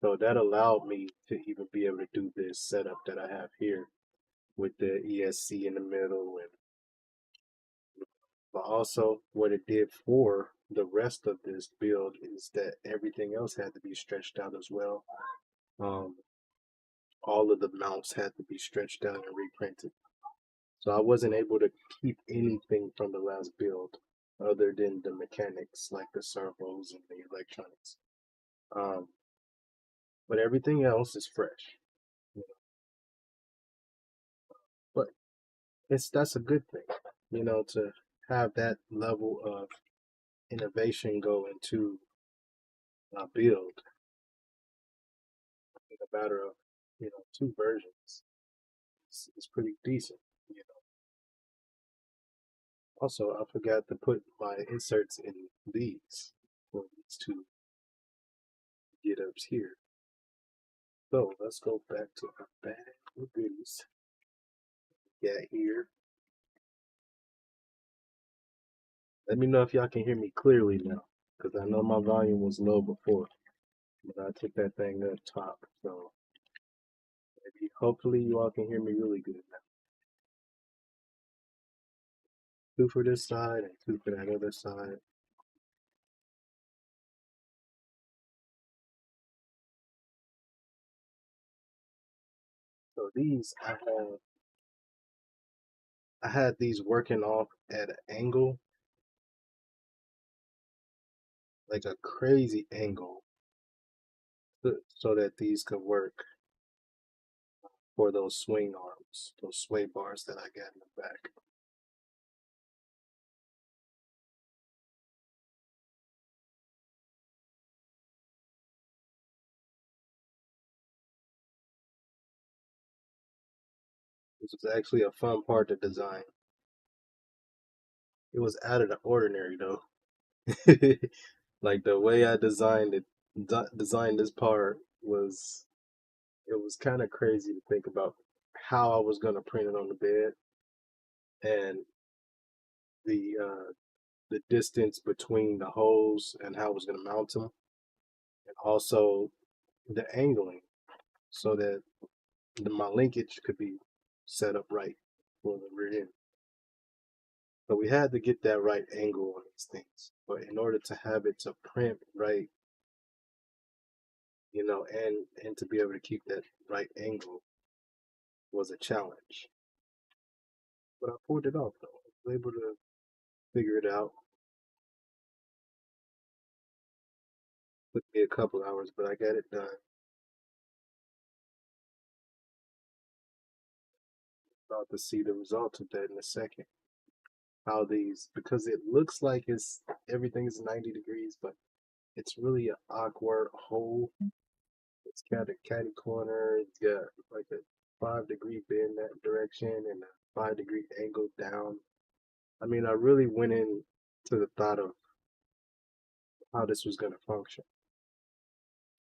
So that allowed me to even be able to do this setup that I have here with the ESC in the middle, and but also what it did for the rest of this build is that everything else had to be stretched out as well. Um, all of the mounts had to be stretched out and reprinted. So I wasn't able to keep anything from the last build other than the mechanics, like the servos and the electronics. Um, but everything else is fresh. You know? But that's a good thing, to have that level of innovation go into a build in a matter of two versions. It's pretty decent. Also, I forgot to put my inserts in these for these two get ups here. So let's go back to our bag of goodies. Got here. Let me know if y'all can hear me clearly now, because I know my volume was low before, but I took that thing up top. So maybe, hopefully, you all can hear me really good now. Two for this side and two for that other side. So these I had these working off at an angle, like a crazy angle, so that these could work for those swing arms, those sway bars that I got in the back. This was actually a fun part to design. It was out of the ordinary though. Like the way I designed it, designed this part was, it was kind of crazy to think about how I was gonna print it on the bed, and the the distance between the holes and how I was gonna mount them, and also the angling so that my linkage could be set up right for the rear end. So we had to get that right angle on these things. But in order to have it to print right, and to be able to keep that right angle was a challenge. But I pulled it off though. I was able to figure it out. Took me a couple hours, but I got it done. About to see the result of that in a second. How these, because it looks like everything is 90 degrees, but it's really an awkward hole. It's got a catty corner. It's got like a 5-degree bend that direction and a 5-degree angle down. I mean, I really went in to the thought of how this was going to function.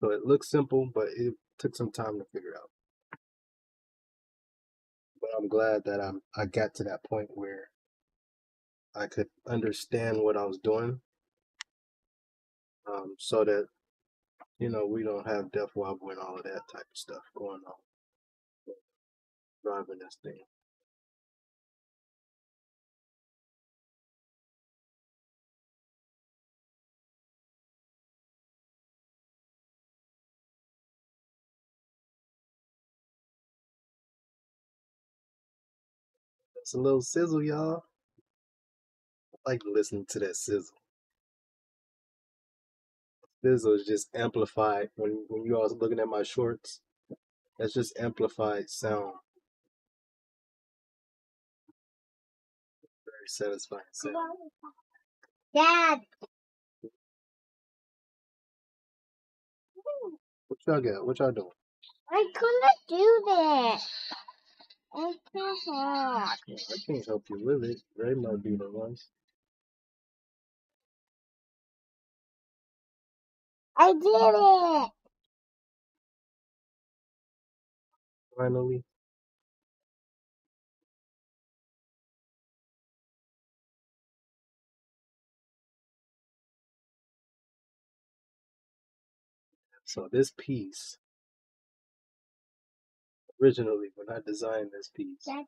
So it looks simple, but it took some time to figure out. But I'm glad that I got to that point where I could understand what I was doing, so that we don't have death wobble and all of that type of stuff going on driving this thing. It's a little sizzle, y'all. I like to listen to that sizzle. Sizzle is just amplified when you all looking at my shorts. That's just amplified sound. Very satisfying sound. Dad. What y'all got? What y'all doing? I couldn't do this. It's so hard. I can't help you with it. Ray might be the ones. I did it. Finally. So this piece, originally when I designed this piece. Dad.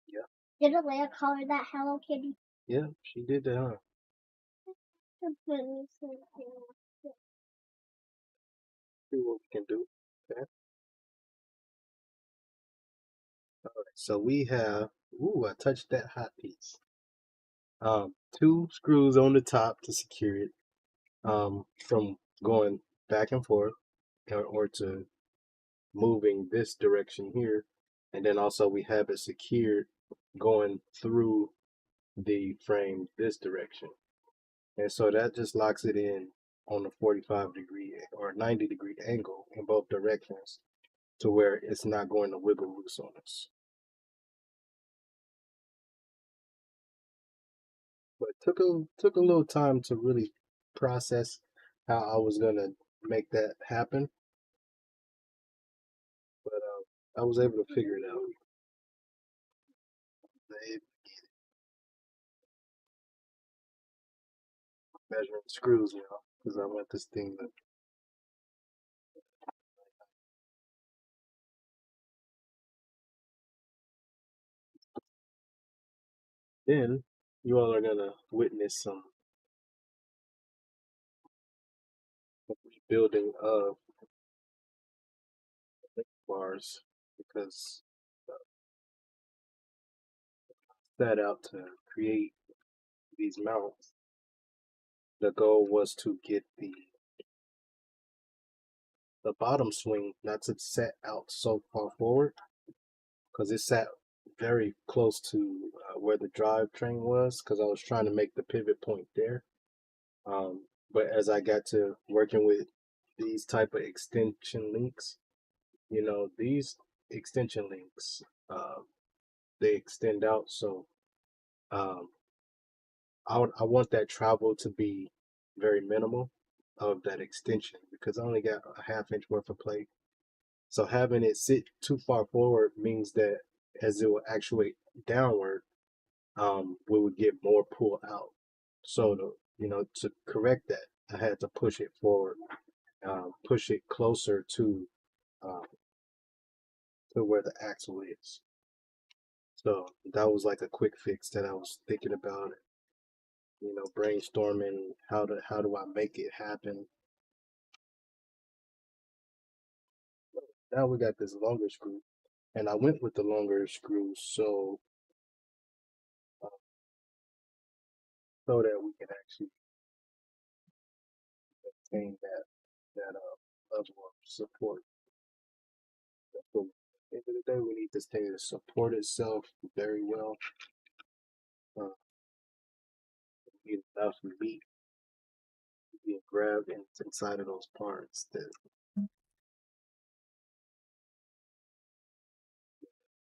Yeah. Did Leia color that Hello Kitty? Yeah, she did that, huh? See what we can do. Okay. All right. So we have. Ooh, I touched that hot piece. 2 screws on the top to secure it. From going back and forth, or to moving this direction here, and then also we have it secured going through the frame this direction, and so that just locks it in on a 45-degree or 90-degree angle in both directions, to where it's not going to wiggle loose on us. But it took a little time to really process how I was gonna make that happen. But I was able to figure it out. They measuring screws now because I want this thing to. Then you all are gonna witness some rebuilding of link bars because set out to create these mounts. The goal was to get the bottom swing not to set out so far forward because it sat very close to where the drivetrain was because I was trying to make the pivot point there. But as I got to working with these type of extension links, you know, these extension links, they extend out. So um, I want that travel to be very minimal of that extension because I only got a half inch worth of plate. So having it sit too far forward means that as it will actuate downward, we would get more pull out. So to correct that, I had to push it forward, push it closer um, to where the axle is. So that was like a quick fix that I was thinking about, brainstorming how do I make it happen. Now we got this longer screw, and I went with the longer screw uh, so that we can actually maintain that level of support. So at the end of the day, we need this thing to support itself very well. We need enough meat being grabbed inside of those parts that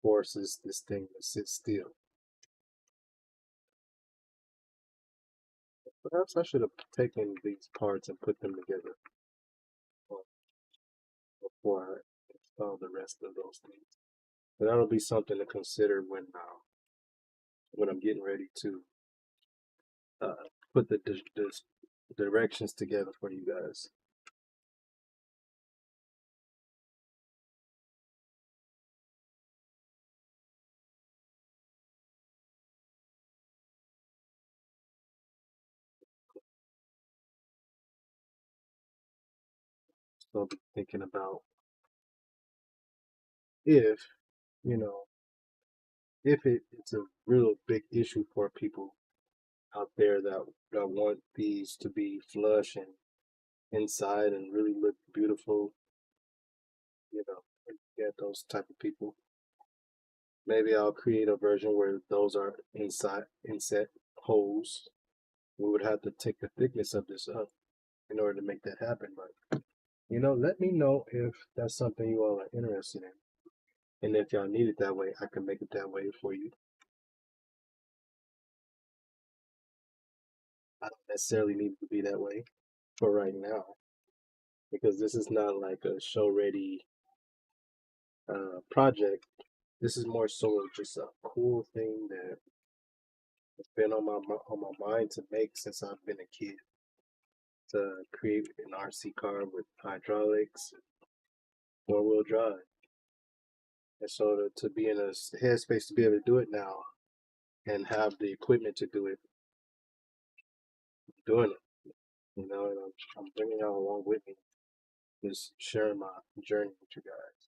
forces this thing to sit still. Perhaps I should have taken these parts and put them together before I install the rest of those things. But that'll be something to consider when I'm getting ready to uh, put the directions together for you guys. So I'll be thinking about if, you know, if it's a real big issue for people out there that want these to be flush and inside and really look beautiful, get those type of people. Maybe I'll create a version where those are inset holes. We would have to take the thickness of this up in order to make that happen. But let me know if that's something you all are interested in. And if y'all need it that way, I can make it that way for you. I don't necessarily need it to be that way for right now because this is not like a show ready project. This is more so just a cool thing that has been on my mind to make since I've been a kid. To create an RC car with hydraulics, four-wheel drive. And so to be in a headspace to be able to do it now and have the equipment to do it, doing it, and I'm bringing y'all along with me, just sharing my journey with you guys.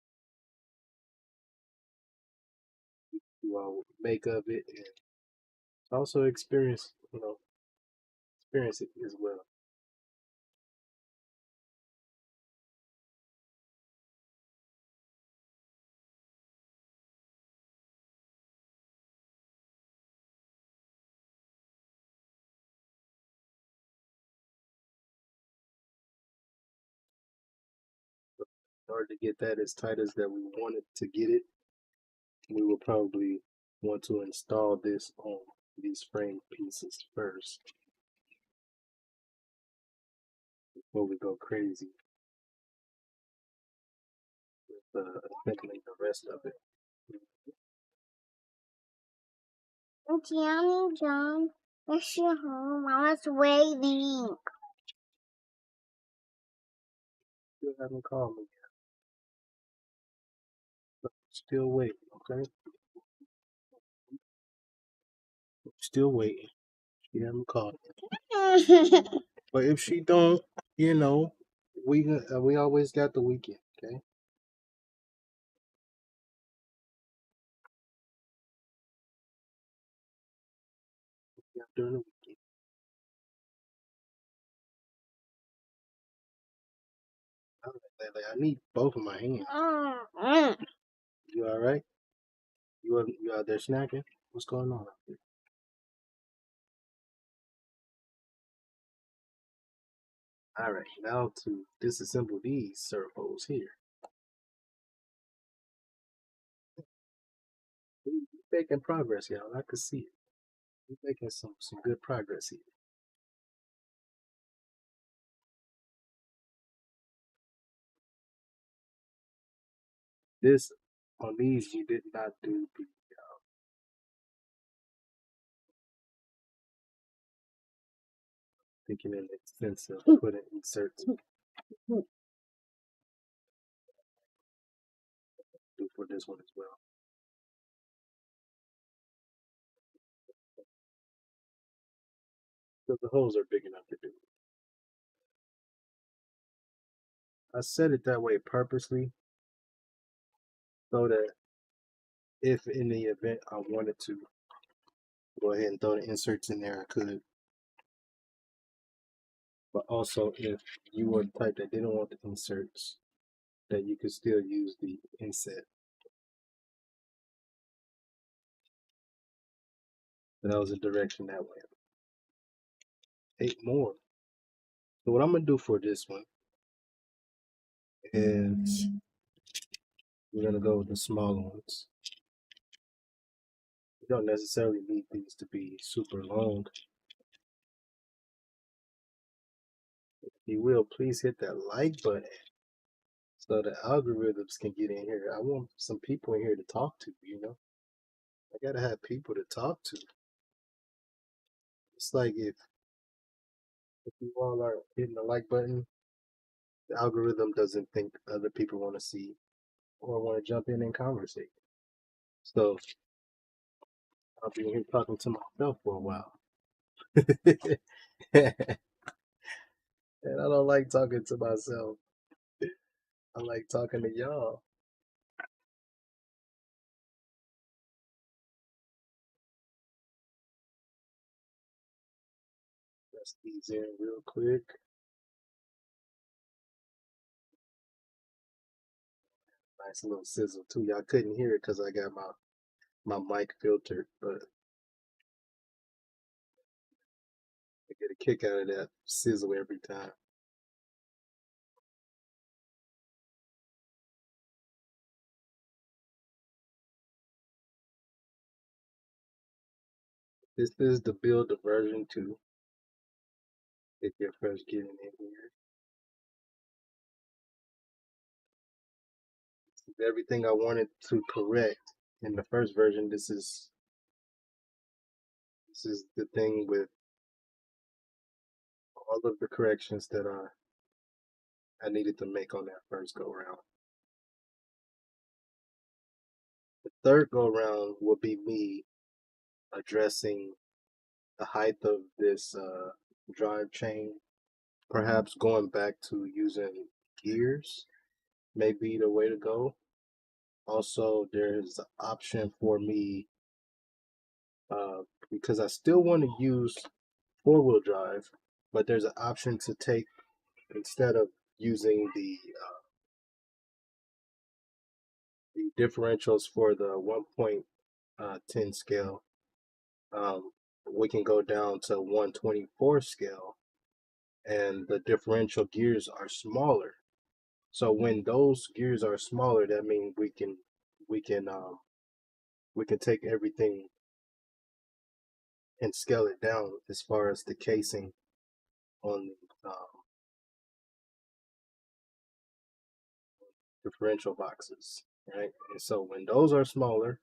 You all make of it and also experience it as well. order to get that as tight as that we wanted to get it, we will probably want to install this on these frame pieces first before we go crazy with assembling the rest of it. Tiani John, is she home? Mama's waiting. Still haven't called me yet. But still waiting, okay? Still waiting. She haven't called me. But if she don't, you know, we always got the weekend, okay? Yeah, during the weekend. All right, Lele, I need both of my hands. You all right? You out there snacking? What's going on out there? All right, now to disassemble these servos here. We're making progress, y'all. I can see it. We're making some good progress here. This on these you did not do the thinking in the sense of putting inserts do for this one as well. Because the holes are big enough to do. I set it that way purposely so that if in the event I wanted to go ahead and throw the inserts in there, I could. But also, if you were the type that didn't want the inserts, that you could still use the inset. So that was a direction that went. 8 more. So what I'm gonna do for this one is we're gonna go with the smaller ones. You don't necessarily need these to be super long. If you will, please hit that like button so the algorithms can get in here. I want some people in here to talk to, you know. I gotta have people to talk to. It's like if you all are hitting the like button, the algorithm doesn't think other people want to see or want to jump in and conversate. So I'll be here talking to myself for a while. And I don't like talking to myself. I like talking to y'all. Press these in real quick. Nice little sizzle too. Y'all couldn't hear it because I got my mic filtered, but I get a kick out of that sizzle every time. This is the build of version 2. If you're first getting in here. This is everything I wanted to correct in the first version. This is the thing with all of the corrections that I needed to make on that first go round. The third go round will be me addressing the height of this drive chain. Perhaps going back to using gears may be the way to go. Also, there's an option for me because I still want to use 4-wheel drive, but there's an option to take instead of using the differentials for the 1.10 scale. We can go down to 124 scale, and the differential gears are smaller. So when those gears are smaller, that means we can take everything and scale it down as far as the casing on differential boxes, right? And so when those are smaller,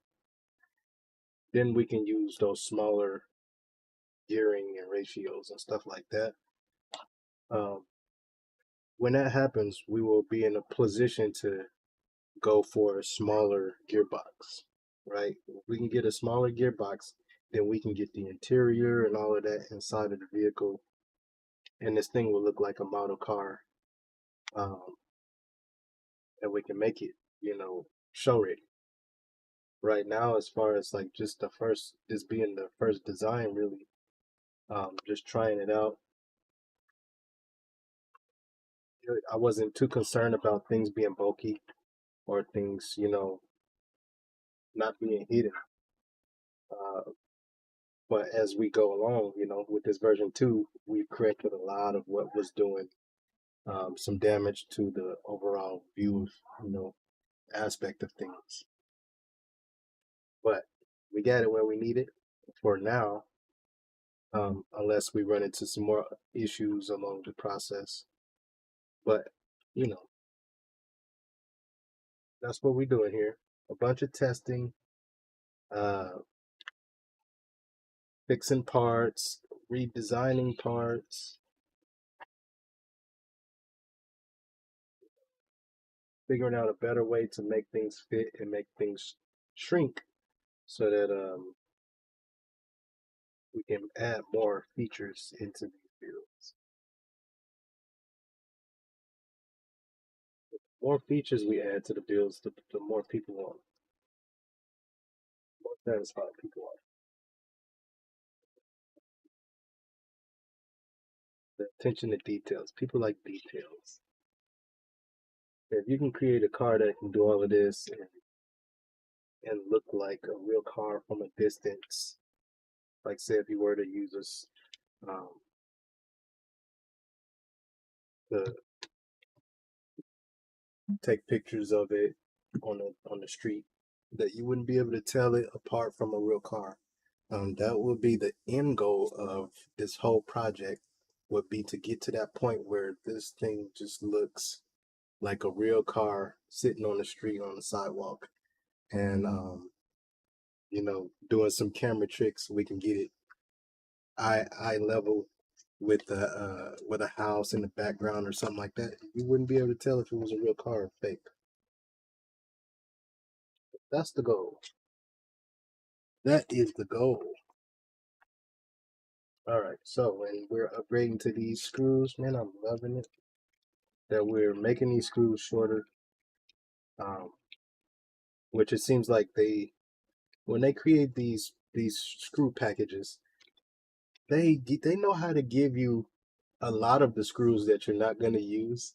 then we can use those smaller gearing and ratios and stuff like that. When that happens, we will be in a position to go for a smaller gearbox, right? If we can get a smaller gearbox, then we can get the interior and all of that inside of the vehicle, and this thing will look like a model car, and we can make it, show ready. Right now, as far as like just this being the first design, really, just trying it out. I wasn't too concerned about things being bulky or things, not being hidden. But as we go along, with this version 2, we've corrected a lot of what was doing some damage to the overall view, aspect of things. But we got it where we need it for now, unless we run into some more issues along the process. But, that's what we're doing here. A bunch of testing, fixing parts, redesigning parts, figuring out a better way to make things fit and make things shrink so that we can add more features into these builds. The more features we add to the builds, the more people want, the more satisfied people are. The attention to details. People like details. If you can create a car that can do all of this and look like a real car from a distance, like say if you were to use this, to take pictures of it on the street, that you wouldn't be able to tell it apart from a real car. That would be the end goal of this whole project, would be to get to that point where this thing just looks like a real car sitting on the street on the sidewalk, and doing some camera tricks, we can get it eye level with a house in the background or something like that. You wouldn't be able to tell if it was a real car or fake. That's the goal. That is the goal. All right, so when we're upgrading to these screws, man, I'm loving it that we're making these screws shorter. Which it seems like when they create these screw packages, they know how to give you a lot of the screws that you're not going to use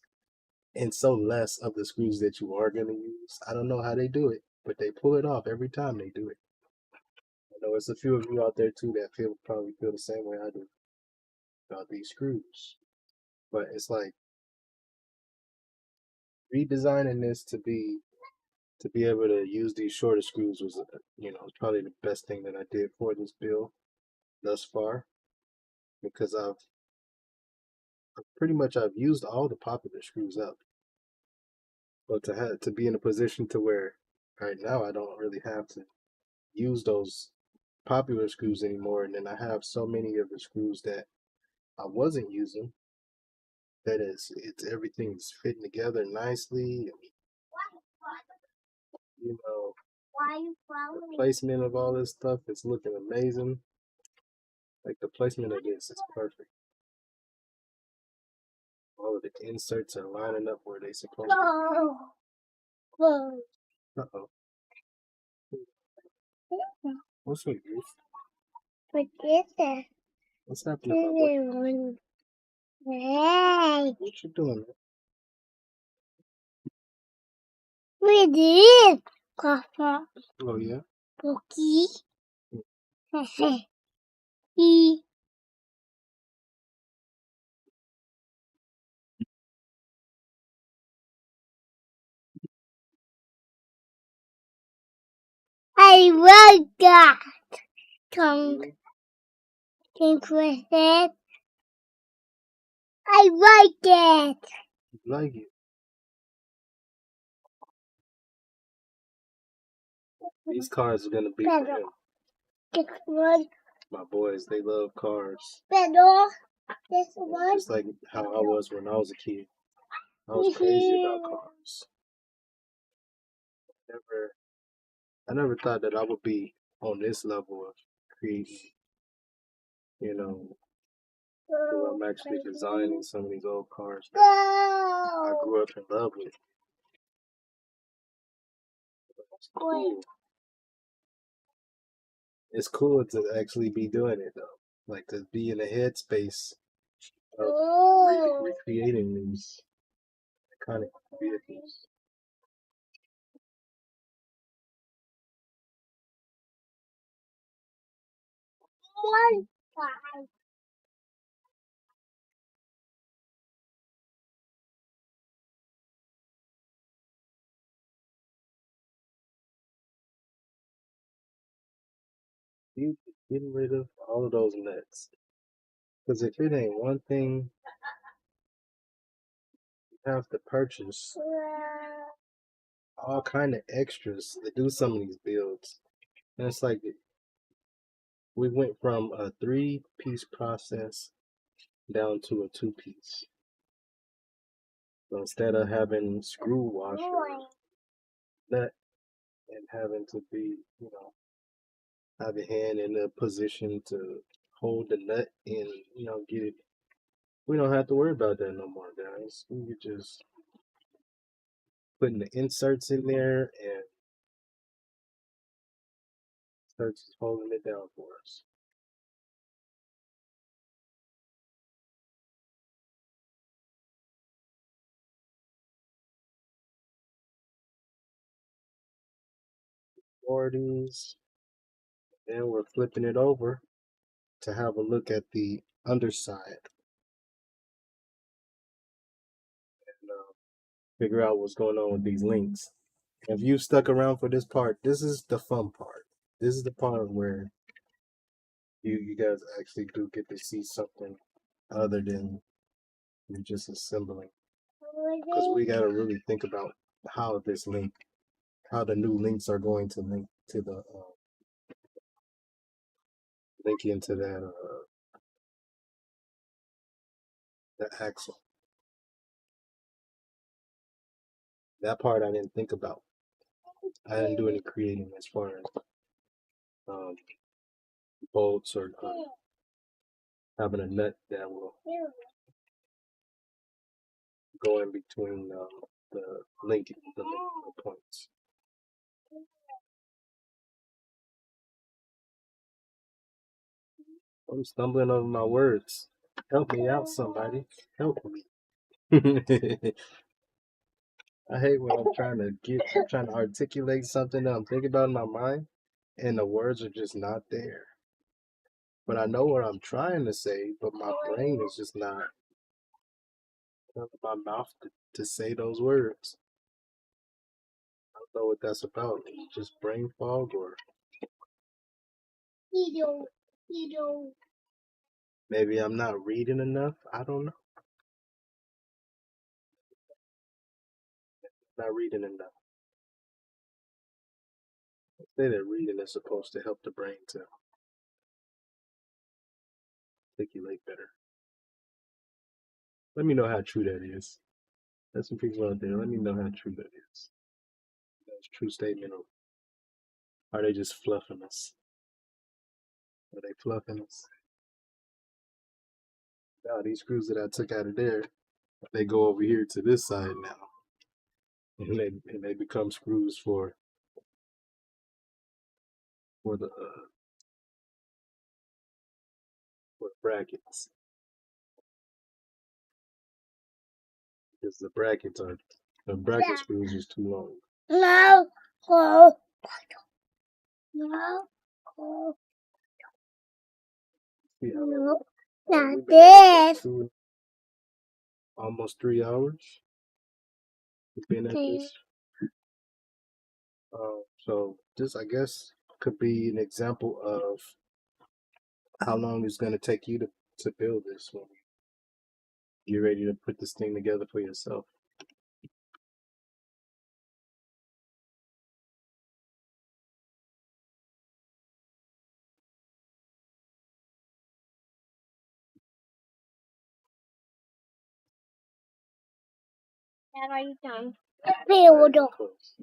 and so less of the screws that you are going to use. I don't know how they do it, but they pull it off every time they do it. I know it's a few of you out there too that probably feel the same way I do about these screws. But it's like redesigning this to be able to use these shorter screws was, probably the best thing that I did for this build thus far, because I've used all the popular screws up. But to be in a position to where right now I don't really have to use those popular screws anymore, and then I have so many of the screws that I wasn't using that everything's fitting together nicely. The placement of all this stuff is looking amazing. Like the placement of this is perfect. All of the inserts are lining up where they're supposed to. Uh-oh. What's with you? What is that? What's happening? What you doing, man? We did. Papa. Oh, yeah? Cookie. like that. Tongue twisted. I like it. You like it? These cars are gonna be for him. This one. My boys, they love cars. Pero this one. Just like how I was when I was a kid. I was crazy about cars. I never thought that I would be on this level of creating, you know, where I'm actually designing some of these old cars that I grew up in love with. It's cool. It's cool to actually be doing it though. Like to be in the headspace of recreating these iconic vehicles. One. You getting rid of all of those nuts. Because if it ain't one thing, you have to purchase all kind of extras to do some of these builds. And it's like we went from a 3-piece process down to a 2-piece. So instead of having screw washer nut and having to be, have your hand in a position to hold the nut and, get it. We don't have to worry about that no more, guys. We could just putting the inserts in there and starts holding it down for us. Forties, and we're flipping it over to have a look at the underside and figure out what's going on with these links. If you stuck around for this part, this is the fun part. This is the part where you guys actually do get to see something other than you just assembling. Because we got to really think about how this link, how the new links are going to link to the link into that the axle. That part I didn't think about. I didn't do any creating as far as um, bolts or having a nut that will go in between the link points. I'm stumbling over my words. Help me out, somebody. Help me. I hate when I'm trying to articulate something that I'm thinking about in my mind, and the words are just not there. But I know what I'm trying to say, but my brain is just not my mouth to say those words. I don't know what that's about. Just brain fog, or maybe I'm not reading enough. I don't know. Not reading enough. They say that reading is supposed to help the brain to articulate better. Let me know how true that is. There's some people out there. Let me know how true that is. That's a true statement, or are they just fluffing us? Are they fluffing us? Now these screws that I took out of there, they go over here to this side now, and they become screws for the brackets, because the bracket screws is too long. No. Go. No. Go. No. Not this. Almost 3 hours. We've been at this. So just I guess could be an example of how long it's going to take you to build this when you're ready to put this thing together for yourself. Dad, are you done? Very Build. close.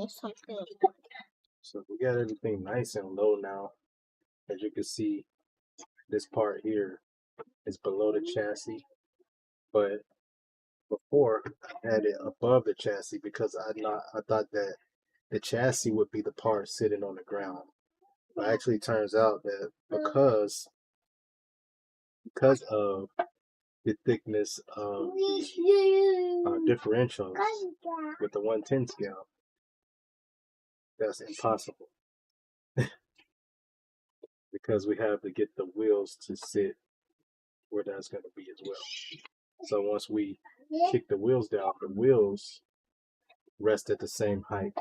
Something. So we got everything nice and low now. As you can see, this part here is below the chassis, but before I had it above the chassis because I thought that the chassis would be the part sitting on the ground. But actually, it turns out that because of the thickness of the differentials with the 110 scale, that's impossible because we have to get the wheels to sit where that's going to be as well. So once we kick the wheels down, the wheels rest at the same height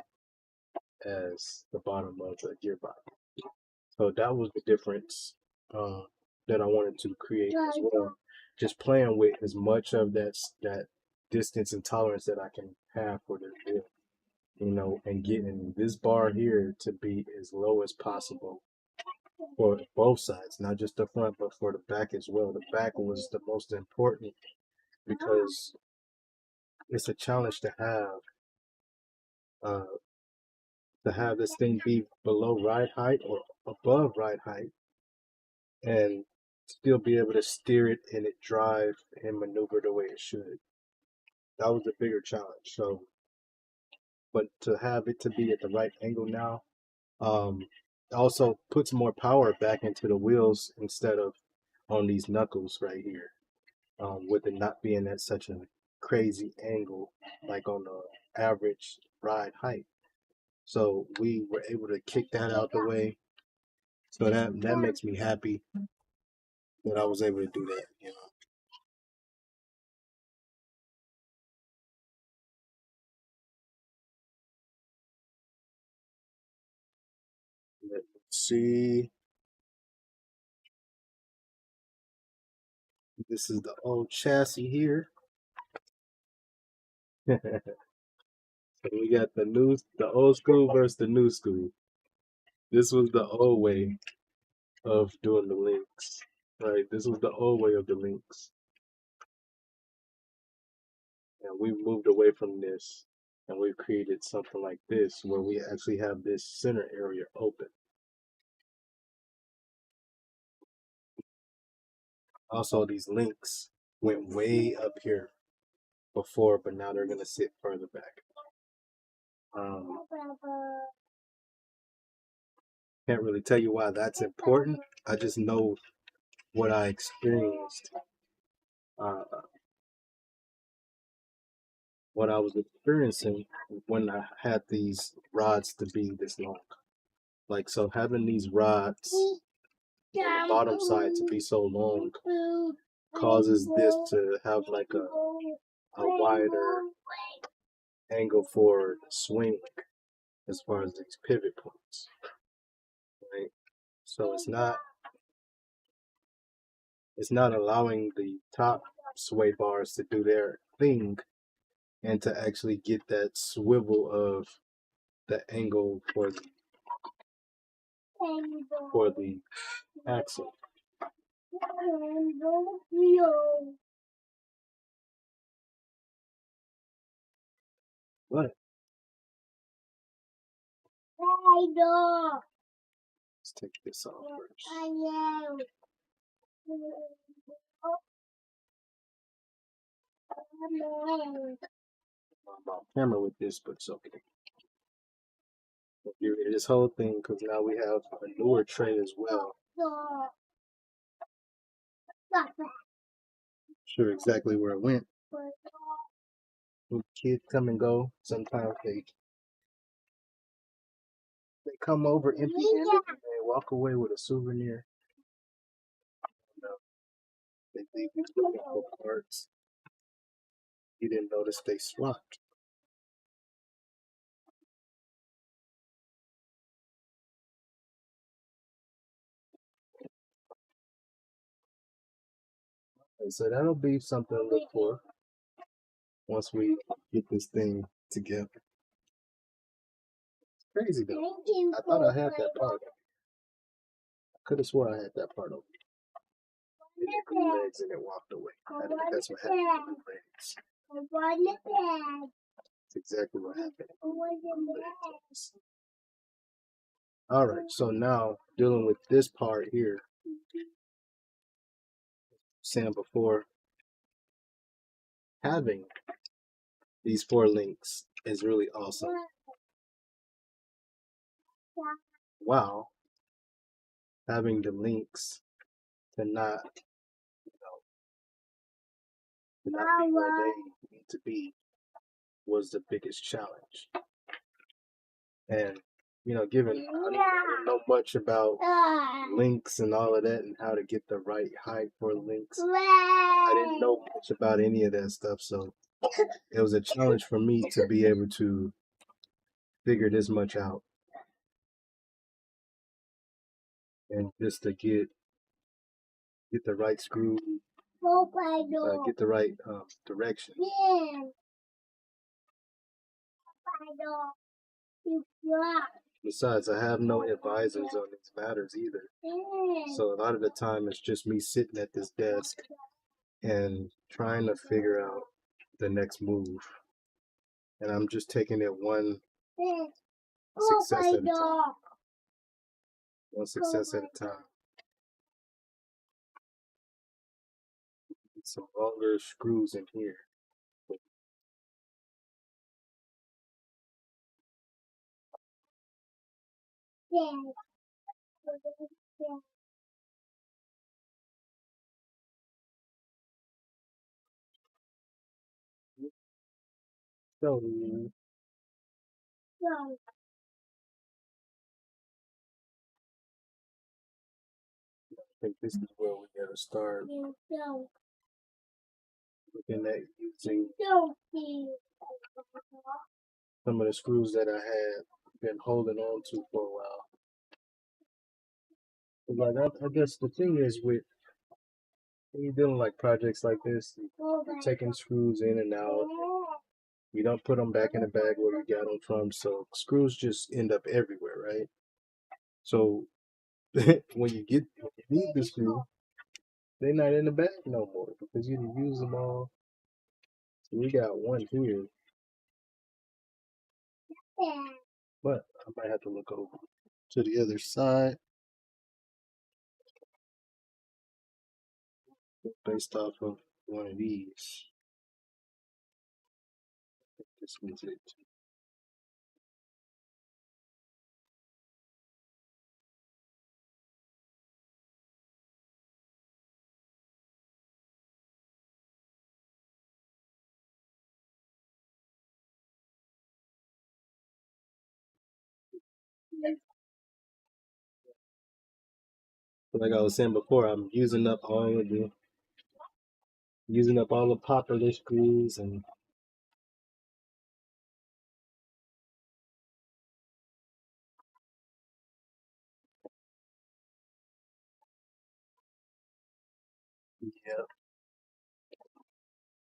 as the bottom of the gearbox. So that was the difference that I wanted to create as well. Just playing with as much of that distance and tolerance that I can have for the wheel, you know, and getting this bar here to be as low as possible for both sides, not just the front, but for the back as well. The back was the most important because it's a challenge uh, to have this thing be below ride height or above ride height and still be able to steer it and it drive and maneuver the way it should. That was the bigger challenge. So, but to have it to be at the right angle now, also puts more power back into the wheels instead of on these knuckles right here, with it not being at such a crazy angle like on the average ride height. So we were able to kick that out the way. So that makes me happy that I was able to do that, you know. Let's see. This is the old chassis here. So we got the old school versus the new school. This was the old way of doing the links, right? This was the old way of the links. And we moved away from this and we've created something like this where we actually have this center area open. Also, these links went way up here before, but now they're going to sit further back. Can't really tell you why that's important. I just know what I experienced, uh, what I was experiencing when I had these rods to be this long. Like, so having these rods on the bottom side to be so long causes this to have like a wider angle for the swing as far as these pivot points, right? So it's not allowing the top sway bars to do their thing and to actually get that swivel of the angle for the axle. But let's take this off first. I'm off camera with this, but it's okay. Get rid of this whole thing because now we have a newer tray as well. Sure exactly where it went. When kids come and go, sometimes they come over empty-handed and they walk away with a souvenir. You know, they leave these looking for parts. You didn't notice they swapped. And so that'll be something to look for once we get this thing together. It's crazy though. I thought I had that part. I could have swore I had that part over. And it grew legs and it walked away. That's what happened with the legs. That's exactly what happened. Alright, so now dealing with this part here. Saying before, having these 4 links is really awesome. Wow. Having the links to not, to not be where they need to be was the biggest challenge. And given I didn't know much about links and all of that and how to get the right height for links, I didn't know much about any of that stuff. So it was a challenge for me to be able to figure this much out and just to get the right screw, get the right direction. Besides, I have no advisors on these matters either. So a lot of the time it's just me sitting at this desk and trying to figure out the next move. And I'm just taking it one success at a time. One success at a time. Some longer screws in here. So, I think this is where we gotta start looking at using some of the screws that I had been holding on to for a while. Like I guess the thing is with when you're doing like projects like this, you're taking screws in and out. You don't put them back in the bag where you got them from, so screws just end up everywhere, right? So when you need the screw, they're not in the bag no more because you use them all. So we got one here, but I might have to look over to the other side based off of one of these. This one's it. Like I was saying before, I'm using up all the popular screws and yeah,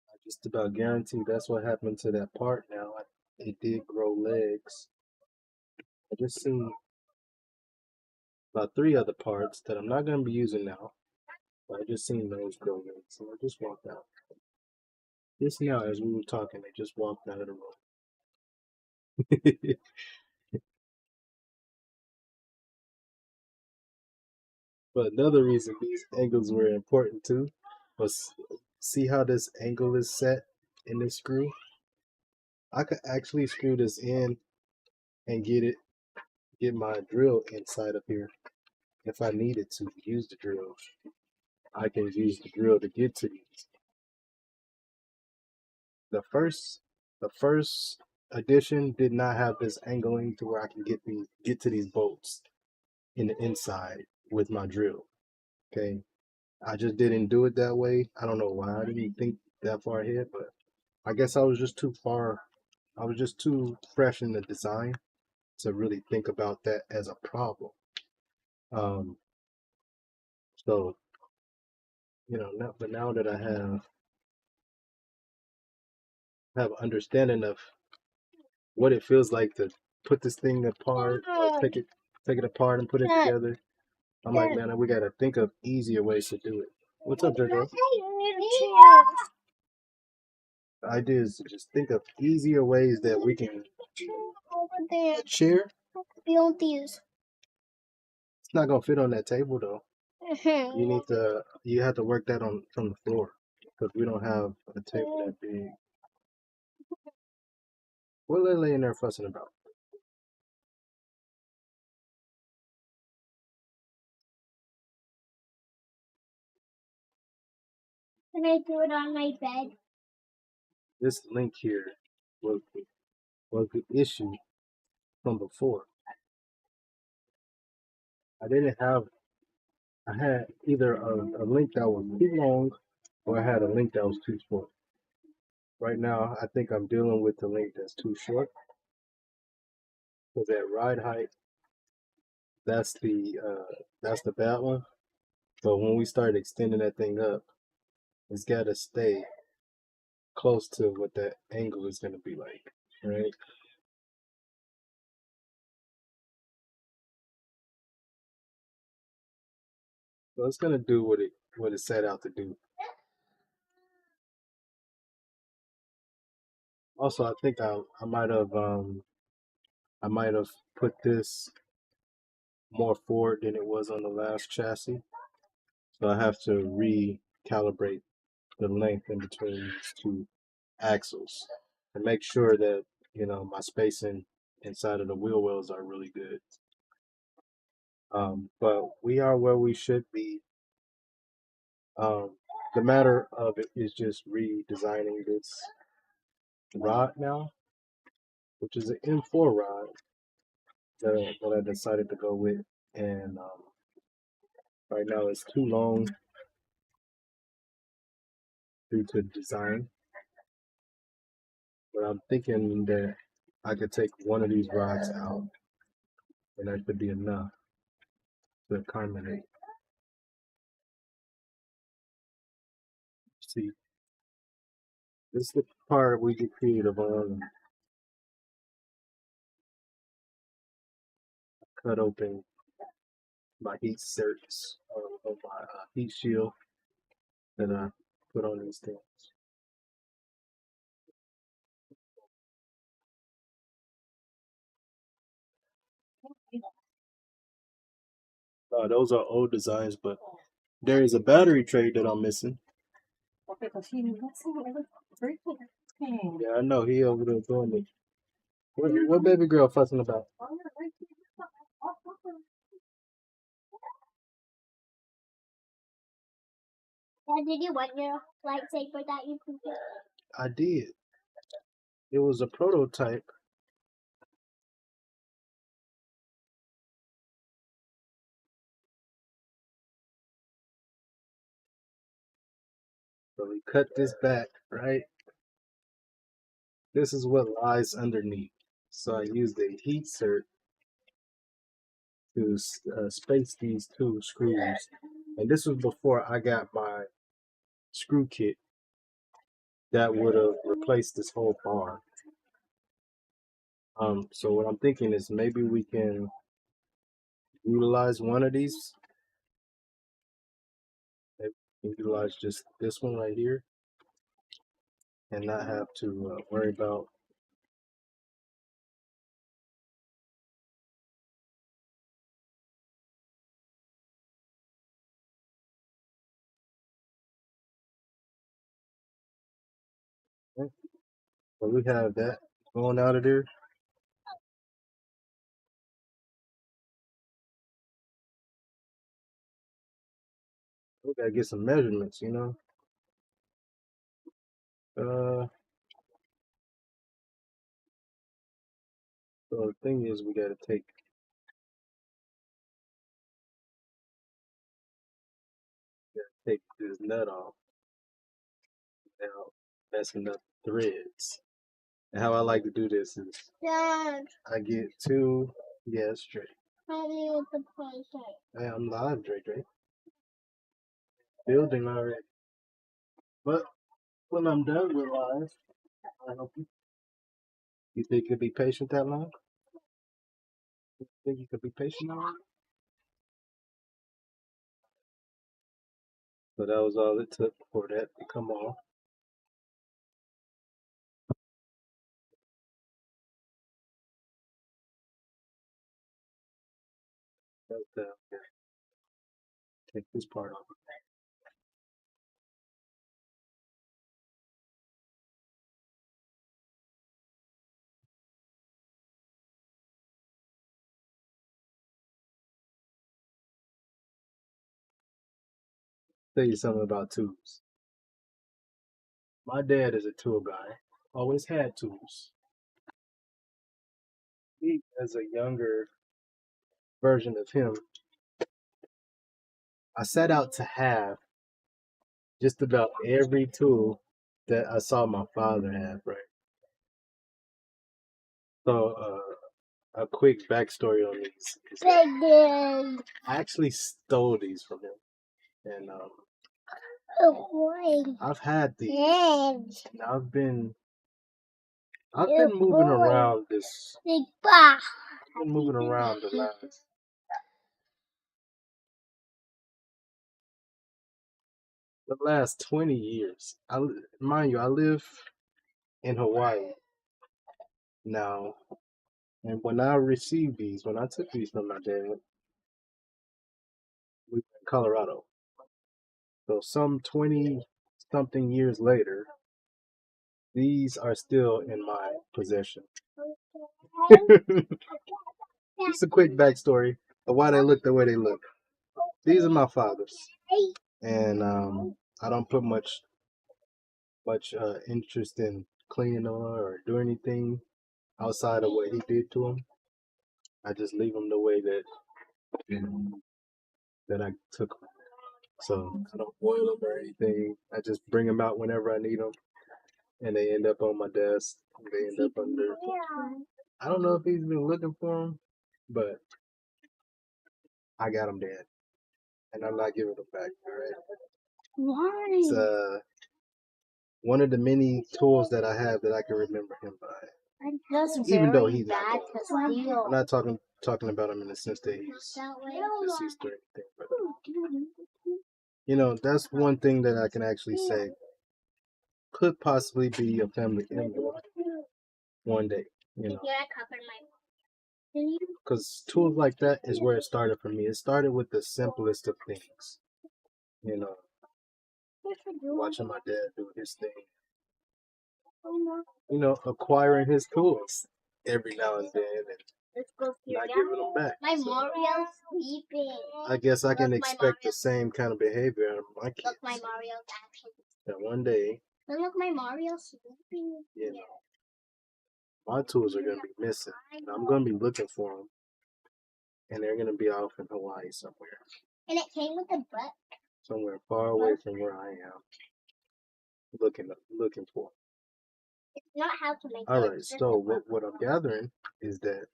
I just about guarantee that's what happened to that part now. It did grow legs. I just seen about 3 other parts that I'm not going to be using now. But I just seen those grow legs, so I just walked out. Just now, as we were talking, they just walked out of the room. But another reason these angles were important too was see how this angle is set in this screw? I could actually screw this in and get my drill inside of here. If I needed to use the drill, I can use the drill to get to these. The first edition did not have this angling to where I can get to these bolts in the inside with my drill. Okay. I just didn't do it that way. I don't know why I didn't think that far ahead, but I guess I was just too far. I was just too fresh in the design to really think about that as a problem. Um, so but now that I have understanding of what it feels like to put this thing apart, or take it apart and put it together, I'm like, man, we gotta think of easier ways to do it. What's up, Jojo? The idea is to just think of easier ways that we can share. Build these. It's not gonna fit on that table though. You have to work that on from the floor because we don't have a table that big. What are they laying there fussing about? Can I do it on my bed? This link here was the issue from before. I didn't have. I had either a link that was too long or I had a link that was too short. Right now, I think I'm dealing with the link that's too short because at ride height, that's the bad one. But when we start extending that thing up, it's got to stay close to what that angle is going to be like, right? So it's going to do what it set out to do. Also, I think I might have put this more forward than it was on the last chassis. So I have to recalibrate the length in between these two axles and make sure that, my spacing inside of the wheel wells are really good. But we are where we should be. The matter of it is just redesigning this rod now, which is an M4 rod that I decided to go with. And right now it's too long due to design. But I'm thinking that I could take one of these rods out and that should be enough to accommodate. See, this is the part we get creative on. Cut open my heat certs of my heat shield that I put on these things. Those are old designs, but there is a battery tray that I'm missing. Okay, because he looks very interesting. Yeah, I know he over there doing it. What baby girl fussing about? Dad, did you want your lightsaber that you can get? I did. It was a prototype. So we cut this back, right? This is what lies underneath. So I used a heat cert to space these two screws. And this was before I got my screw kit that would have replaced this whole bar. So what I'm thinking is maybe we can utilize one of these. Maybe we can utilize just this one right here and not have to worry about. Okay. So we have that going out of there. We gotta get some measurements, Uh, so the thing is, we gotta take this nut off without messing up threads. And how I like to do this is Dad, I get two, yeah, straight. help me with the project. Hey, I'm live, Dre. Building already. But when I'm done with live, I'll help you. You think you could be patient that long? You think you could be patient that long? So that was all it took for that to come off. But, yeah, take this part off. Tell you something about tools. My dad is a tool guy. Always had tools. Me, as a younger version of him, I set out to have just about every tool that I saw my father have, right? So, a quick backstory on these is that I actually stole these from him. And I've had these. And I've been moving around this. I've been moving around the last 20 years. Mind you, I live in Hawaii now. And when I received these, when I took these from my dad, we were in Colorado. So some 20 something years later, these are still in my possession. Just a quick backstory of why they look the way they look. These are my father's, and I don't put much interest in cleaning them or do anything outside of what he did to them. I just leave them the way that I took them. So I don't boil them or anything. I just bring them out whenever I need them, and they end up on my desk. They end up under. I don't know if he's been looking for them, but I got them dead, and I'm not giving them back. All right. Why? It's one of the many tools that I have that I can remember him by. That's Even though very he's not bad to steal. I'm not talking about him in the sense that he's deceased or anything, but you know, that's one thing that I can actually say could possibly be a family emblem one day. You know, because tools like that is where it started for me. It started with the simplest of things. You know, watching my dad do his thing. You know, acquiring his tools every now and then and not giving them back. My Mario's sleeping. I guess I can expect the same kind of behavior out of my kids. Look, my Mario's actually. That one day, Look, my Mario's sleeping. you know, my tools are going to be missing. And I'm going to be looking for them. And they're going to be off in Hawaii somewhere. And it came with a book. Somewhere far away from where I am. Looking for them. It's not how to make it. All right, so what I'm gathering is that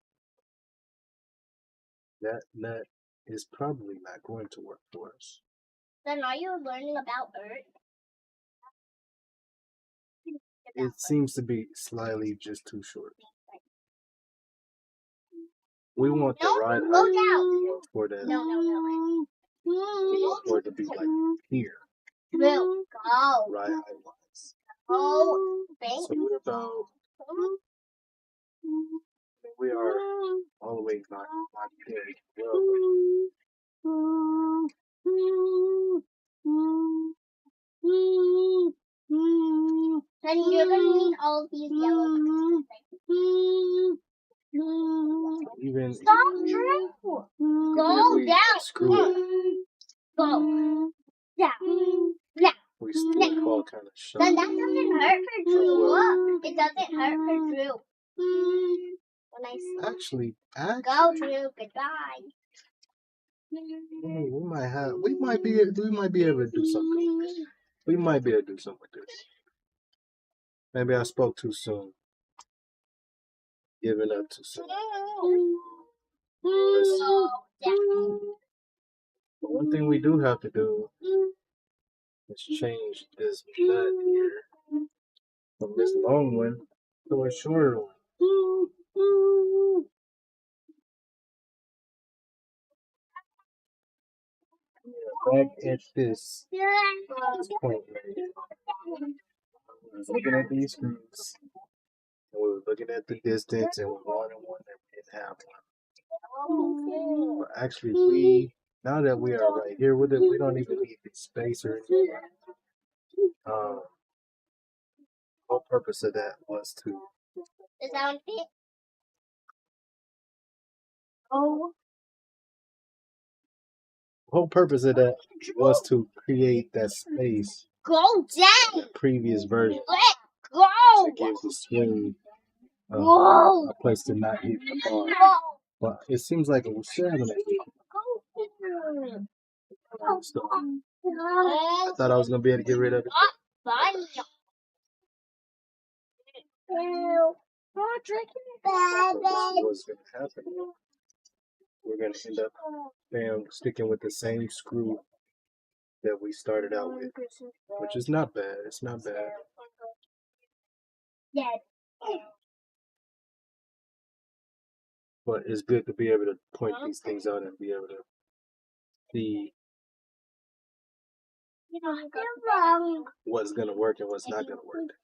is probably not going to work for us. Then are you learning about Earth? It seems to be slightly just too short. We want the right height for that. No. We want for it to be like here. Will go. Right height wise. Oh, So we're about. We are all the way not there. Then you're gonna need all of these yellow. Even Stop, Drew. Go down. Screw it. Go down. Now. We still fall kind of sharp. Then that doesn't hurt for Drew. Look, it doesn't hurt for Drew. When I say Actually, go, Drew. Goodbye. We might be able to do something. We might be able to do something with this. Maybe I spoke too soon. Giving up too soon. But one thing we do have to do is change this nut here from this long one to a shorter one. Back at this point right here. I was looking at these screws, and we were looking at the distance, and we wanted one that we didn't have one. But actually, now that we are right here with it, we don't even need the space or anything. Whole purpose of that was to create that space. Go down. The previous version Go. to give the swing a place to not hit the bar. But it seems like it was seven. I thought I was gonna be able to get rid of it. What's gonna happen? We're gonna end up sticking with the same screw that we started out with, which is not bad. It's not bad. But it's good to be able to point these things out and be able to see what's gonna work and what's not gonna work.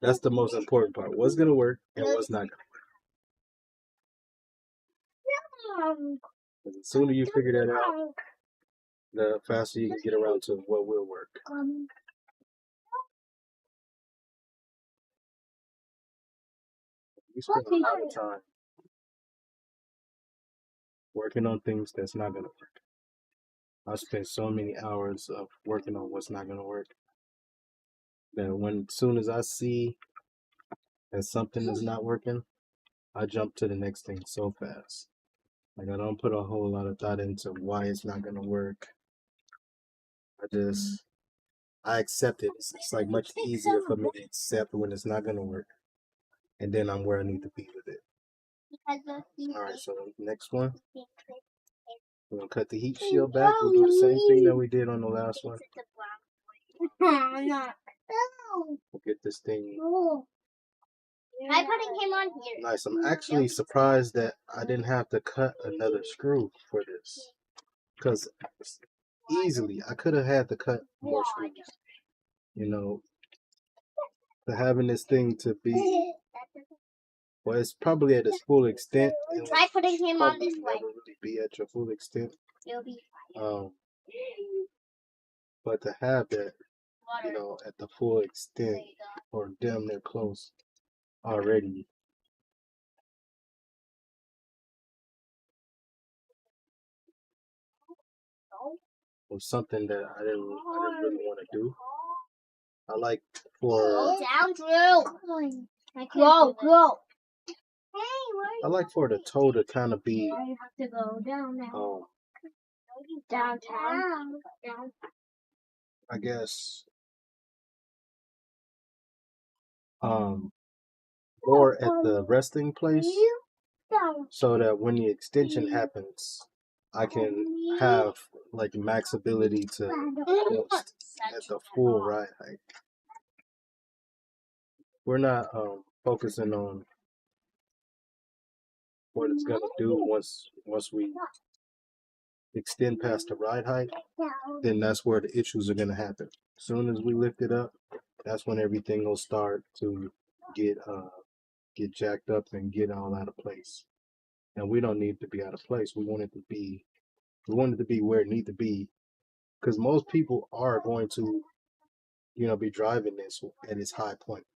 That's the most important part. What's gonna work and what's not gonna work. As soon as you figure that out, the faster you can get around to what will work. We spend a lot of time working on things that's not gonna work. I spent so many hours of working on what's not gonna work that as soon as I see that something is not working, I jump to the next thing so fast. Like I don't put a whole lot of thought into why it's not gonna work. I accept it. It's like much easier for me to accept when it's not gonna work, and then I'm where I need to be with it. All right, so next one, we're gonna cut the heat shield back. We'll do the same thing that we did on the last one. We'll get this thing. I'm putting him on here. Nice. I'm actually surprised that I didn't have to cut another screw for this, because easily I could have had to cut more screws. You know, to having this thing to be, well, it's probably at its full extent. Try putting him on this way. Never really be at your full extent. You'll be But to have that, you know, at the full extent or damn near close already. Was something that I didn't really want to do. I like for down, Drew. Go. I like for the toe to kind of be. You have to go down now. Downtown. I guess more at the resting place, so that when the extension happens, I can have like max ability to adjust at the full ride height. We're not focusing on what it's gonna do once we extend past the ride height. Then that's where the issues are gonna happen. As soon as we lift it up, that's when everything will start to get jacked up and get all out of place. And we don't need to be out of place. We want it to be where it needs to be, because most people are going to, you know, be driving this at its high point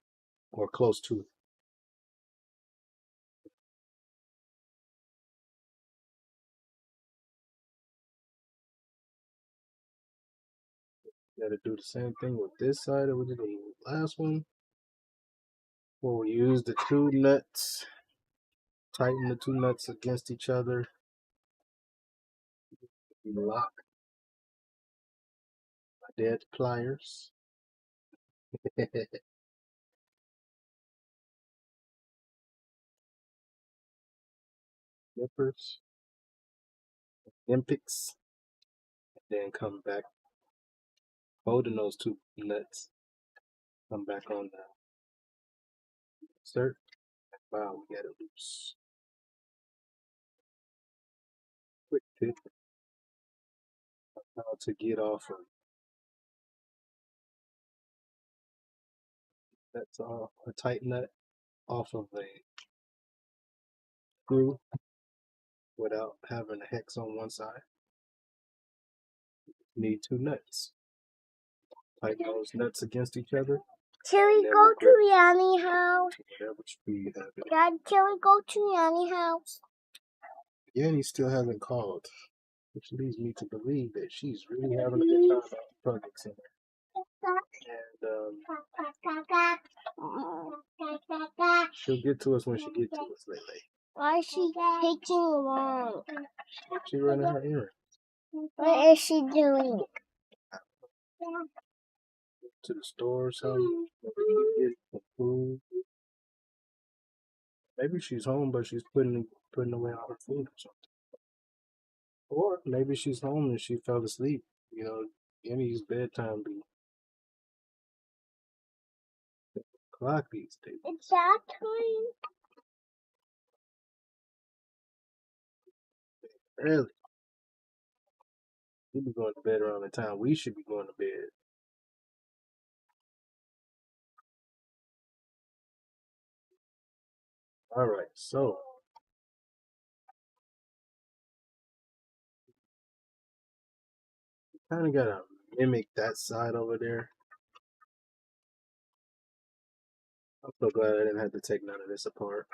or close to it. Got to do the same thing with this side that we did on the last one, where we use the two nuts, tighten the two nuts against each other, lock my dad's pliers. nippers, impics, and then come back holding those two nuts. Come back on the insert. Wow, we got it loose. Quick tip on how to get off of that's off a tight nut off of a screw without having a hex on one side. You need two nuts. Tighten those nuts against each other. Shall we go to Yanni's house? Whatever speed you have it. Dad, shall we go to Yanni's house? Yanni still hasn't called, which leads me to believe that she's really having a good time at the project center. And she'll get to us when she gets to us lately. Why is she taking long? She's running her errand. What is she doing? To the store or something. Maybe get some food. Maybe she's home, but she's putting away all her food or something. Or maybe she's home and she fell asleep. You know, Yanni's bedtime be clock these days. It's that time. Early. We be going to bed around the time we should be going to bed. All right, so kind of gotta mimic that side over there. I'm so glad I didn't have to take none of this apart.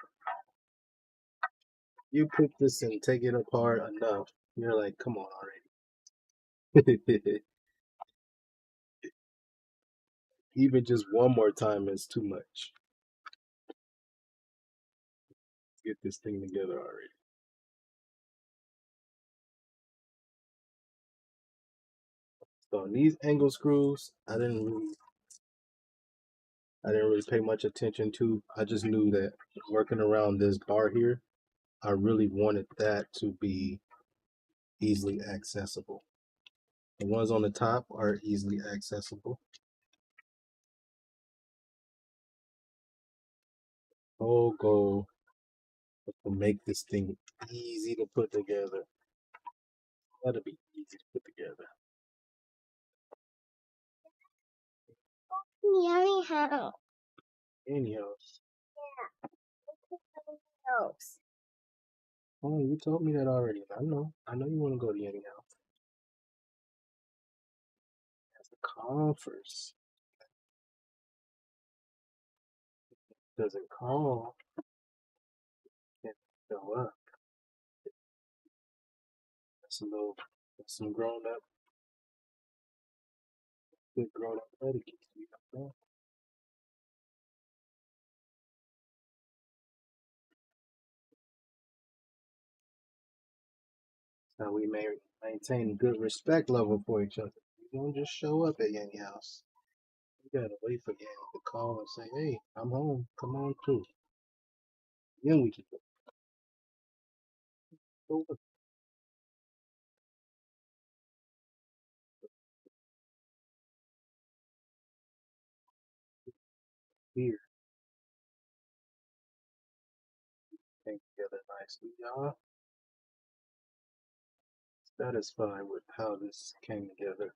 You put this and take it apart enough, you're like, come on already. Even just one more time is too much. Get this thing together already. So on these angle screws, I didn't really pay much attention to. I just knew that working around this bar here, I really wanted that to be easily accessible. The ones on the top are easily accessible. Whole goal is to make this thing easy to put together. That'll be easy to put together. Yanni's house. Anyhow, House. oh, you told me that already. I know you want to go to Yanni house. That's the conference. Doesn't call. Can't show up. That's some grown up, good grown up etiquette. You know? That's how we maintain good respect level for each other. You don't just show up at Yanni house. You gotta wait for Yanni to call and say, "Hey, I'm home. Come on through." Then we can go here. Came together nicely, y'all. Satisfied with how this came together.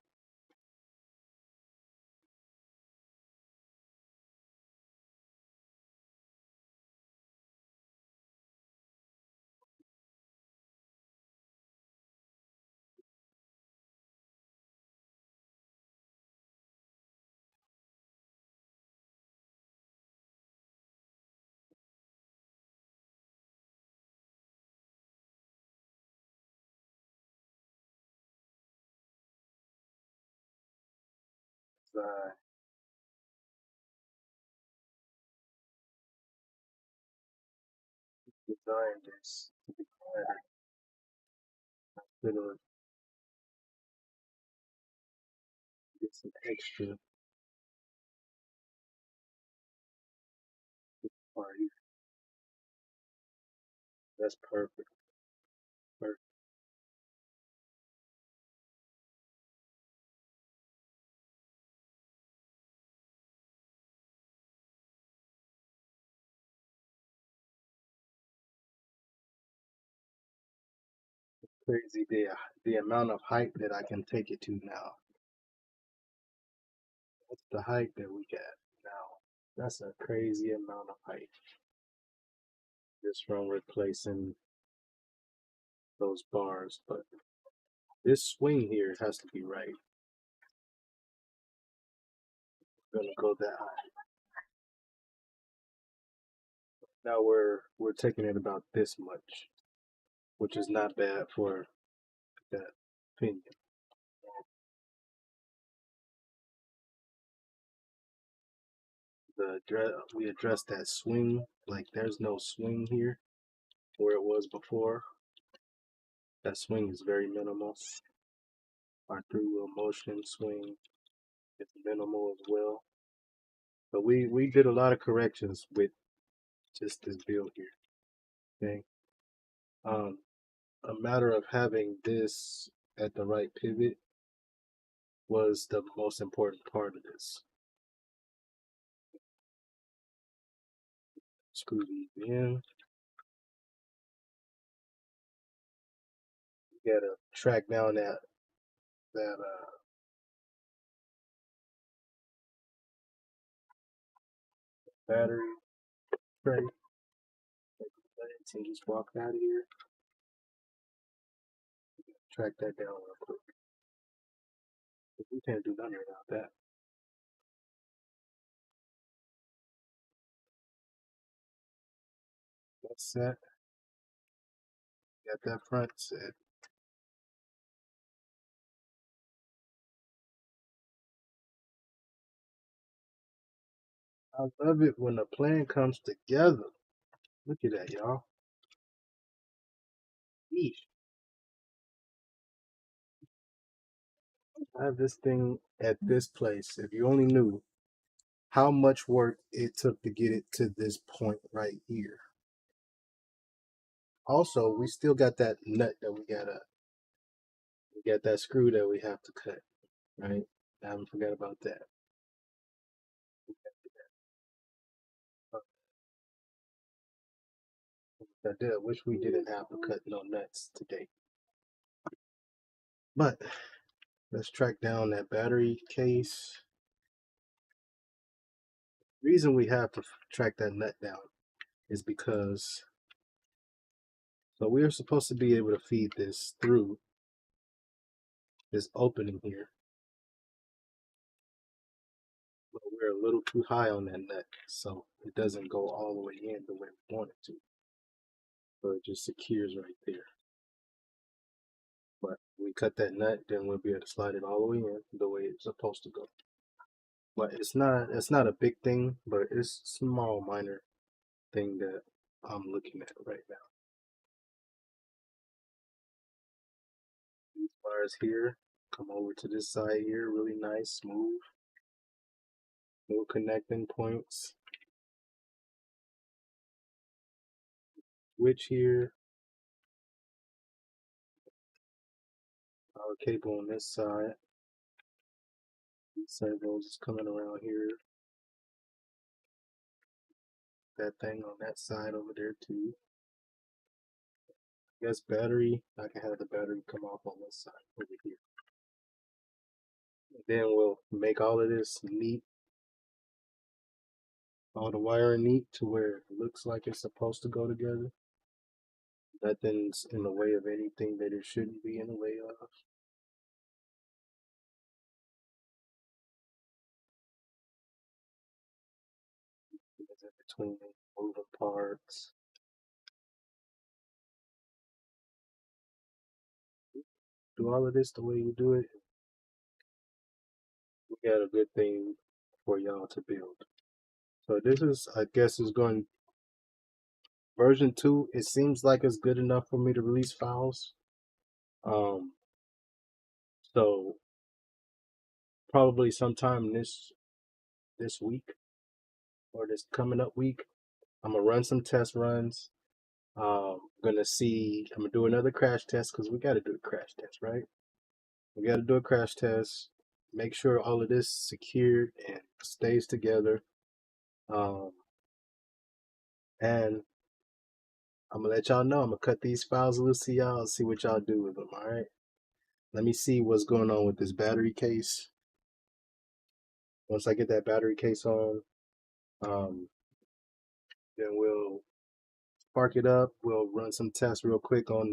I designed this to be quieter. I could have get some extra party. That's perfect. Crazy the amount of height that I can take it to now. What's the height that we got now? That's a crazy amount of height. Just from replacing those bars, but this swing here has to be right. We're gonna go that high. Now we're taking it about this much, which is not bad for that pinion. We addressed that swing, like there's no swing here where it was before. That swing is very minimal. Our three-wheel motion swing is minimal as well. But we did a lot of corrections with just this build here. Okay. A matter of having this at the right pivot was the most important part of this. Screw these in. You gotta track down that battery tray. And just walk out of here. Track that down real quick. We can't do nothing without that. That's set. Got that front set. I love it when a plan comes together. Look at that, y'all. Yeesh. I have this thing at this place. If you only knew how much work it took to get it to this point right here. Also, we still got that nut that we got that screw that we have to cut, right? I haven't forgot about that. I wish we didn't have to cut no nuts today. But let's track down that battery case. The reason we have to track that nut down is because so we're supposed to be able to feed this through this opening here. But we're a little too high on that nut, so it doesn't go all the way in the way we want it to. So it just secures right there. But we cut that nut, then we'll be able to slide it all the way in the way it's supposed to go. But it's not a big thing, but it's a small minor thing that I'm looking at right now. These bars here come over to this side here, really nice, smooth. No connecting points. Switch here. Power cable on this side. These servos is coming around here. That thing on that side over there too. I guess battery, I can have the battery come off on this side over here. And then we'll make all of this neat, all the wiring neat to where it looks like it's supposed to go together. Nothing's in the way of anything that it shouldn't be in the way of. It's in between moving parts. Do all of this the way you do it. We got a good thing for y'all to build. So this is, I guess, is going version 2. It seems like it's good enough for me to release files. So probably sometime this week or this coming up week, I'm gonna run some test runs. I'm gonna do another crash test because we got to do a crash test, right? We got to do a crash test, make sure all of this secured and stays together. And I'm gonna let y'all know. I'm gonna cut these files loose to y'all and see what y'all do with them. All right. Let me see what's going on with this battery case. Once I get that battery case on, then we'll spark it up. We'll run some tests real quick on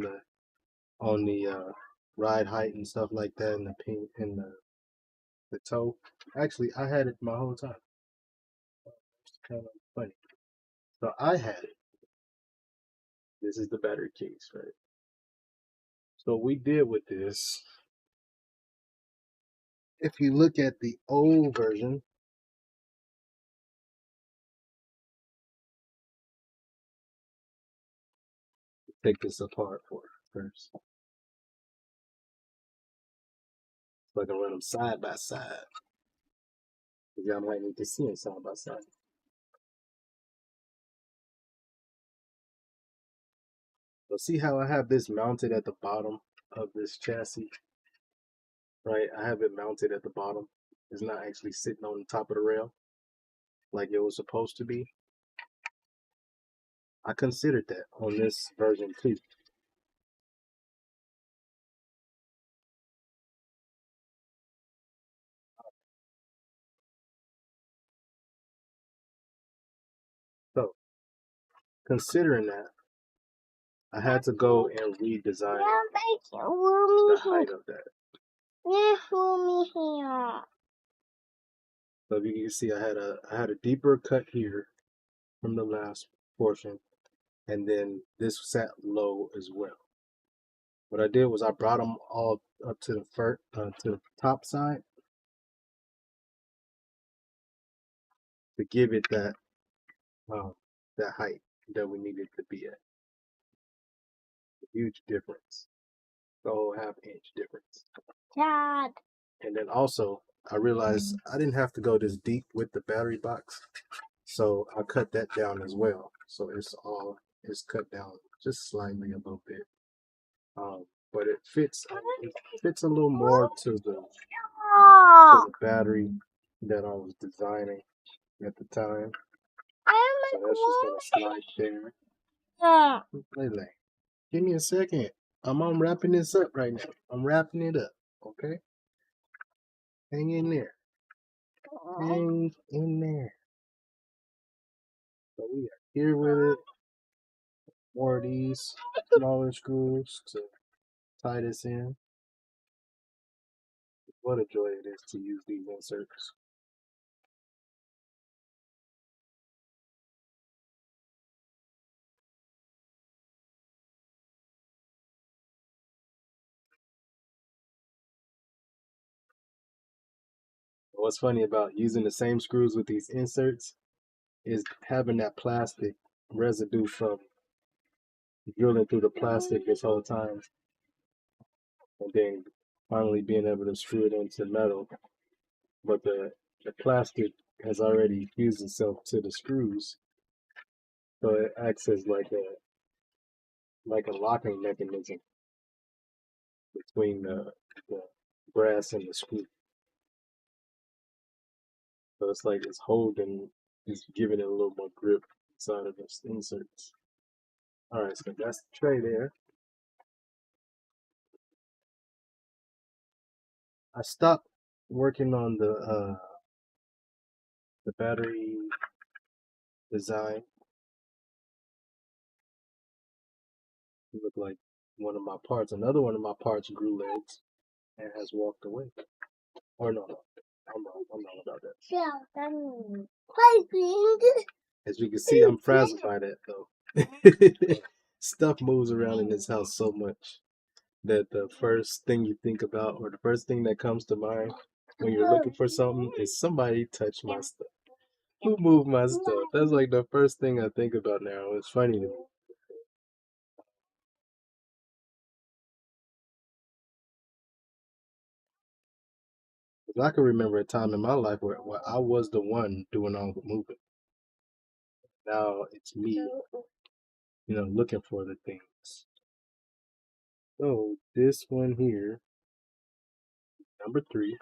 the ride height and stuff like that, and the pin and the toe. Actually, I had it my whole time. It's kind of funny. So I had it. This is the battery case, right? So what we did with this, if you look at the old version, take this apart for first. So I can run them side by side. Y'all might need to see them side by side. So see how I have this mounted at the bottom of this chassis, right? I have it mounted at the bottom. It's not actually sitting on the top of the rail like it was supposed to be. I considered that on this version too. So considering that, I had to go and redesign the height of that. So if you can see, I had a deeper cut here from the last portion, and then this sat low as well. What I did was I brought them all up to the top side to give it that height that we needed to be at. A huge difference, the whole half-inch difference. Dad. And then also, I realized I didn't have to go this deep with the battery box, so I cut that down as well. So it's cut down just slightly a little bit, but it fits a little more to the battery that I was designing at the time. So that's just gonna slide there. Lele, give me a second. I'm wrapping this up right now. I'm wrapping it up. Okay, hang in there. Hang in there. So we are here with it. More of these smaller screws to tie this in. What a joy it is to use these inserts. What's funny about using the same screws with these inserts is having that plastic residue from drilling through the plastic this whole time, and then finally being able to screw it into metal. But the plastic has already fused itself to the screws, so it acts as like a locking mechanism between the brass and the screw. So it's like it's holding, it's giving it a little more grip inside of the inserts. All right, so that's the tray there. I stopped working on the battery design. It looked like another one of my parts grew legs and has walked away. Or no, I'm wrong about that. As you can see, I'm frazzled by that though. Stuff moves around in this house so much that the first thing you think about, or the first thing that comes to mind when you're looking for something, is somebody touched my stuff. Who moved my stuff? That's like the first thing I think about now. It's funny to me. I can remember a time in my life where I was the one doing all the moving. Now it's me, looking for the things. So this one here, number 3.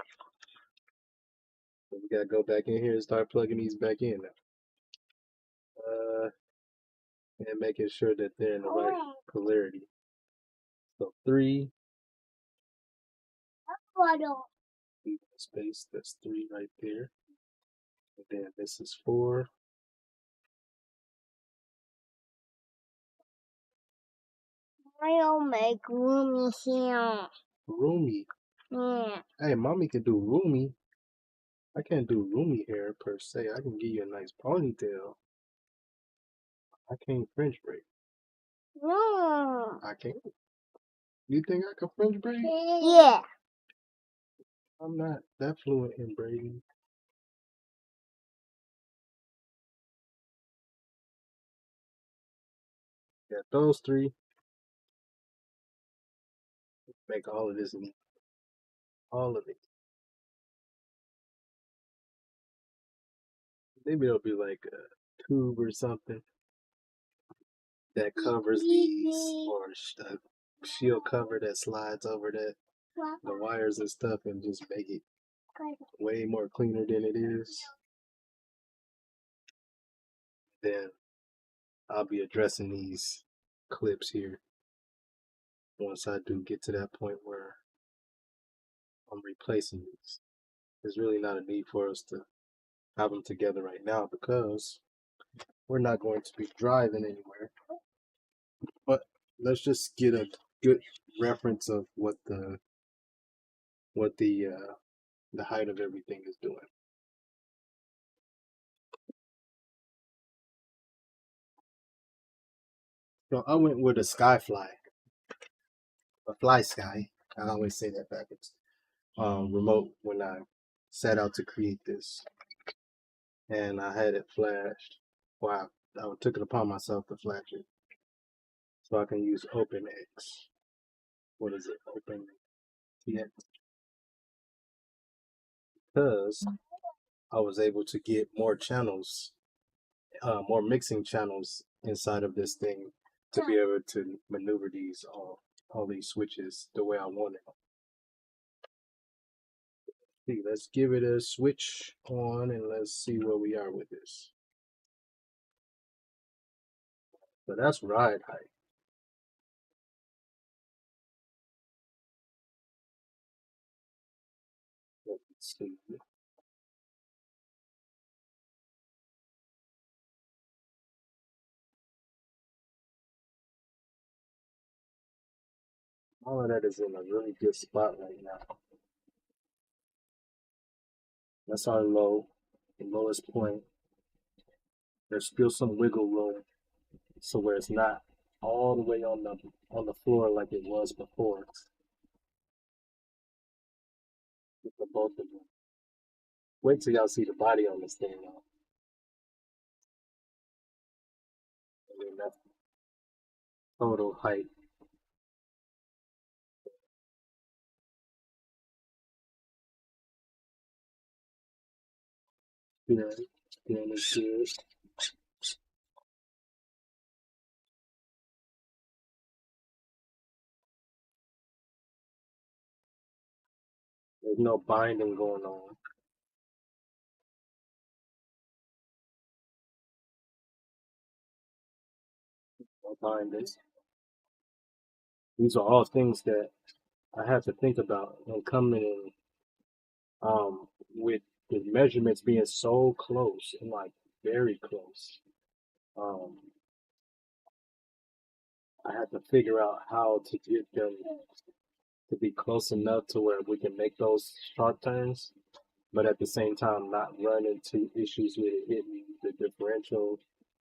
So we gotta go back in here and start plugging these back in now. and making sure that they're in the right polarity. So 3, leave the space, that's 3 right there. And then this is 4. I'll make roomy here. Roomy. Yeah. Hey, mommy can do roomy. I can't do roomy hair per se. I can give you a nice ponytail. I can't French braid. No. I can't. You think I can French braid? Yeah. I'm not that fluent in braiding. Yeah, those 3 make all of this neat. All of it. Maybe it'll be like a tube or something that covers these, or a shield cover that slides over the wires and stuff, and just make it way more cleaner than it is. Then I'll be addressing these clips here once I do get to that point where I'm replacing these. There's really not a need for us to have them together right now because we're not going to be driving anywhere. But let's just get a good reference of what the height of everything is doing. So I went with a Skyfly, a Fly Sky. I always say that backwards. Remote when I set out to create this, and I had it flashed. Wow, I took it upon myself to flash it, so I can use OpenX. What is it? OpenTX. Because I was able to get more channels, more mixing channels inside of this thing to be able to maneuver these all these switches the way I wanted. See, let's give it a switch on and let's see where we are with this. So that's ride height. Let's see. All of that is in a really good spot right now. That's our low, the lowest point. There's still some wiggle room, so where it's not all the way on the floor like it was before. With the both of them. Wait till y'all see the body on this thing now. And then that's total height. Good. Then it's good. There's no binding going on. No binding. These are all things that I have to think about when coming in with the measurements being so close and like very close. Um, I have to figure out how to get them to be close enough to where we can make those sharp turns, but at the same time not run into issues with it hitting the differential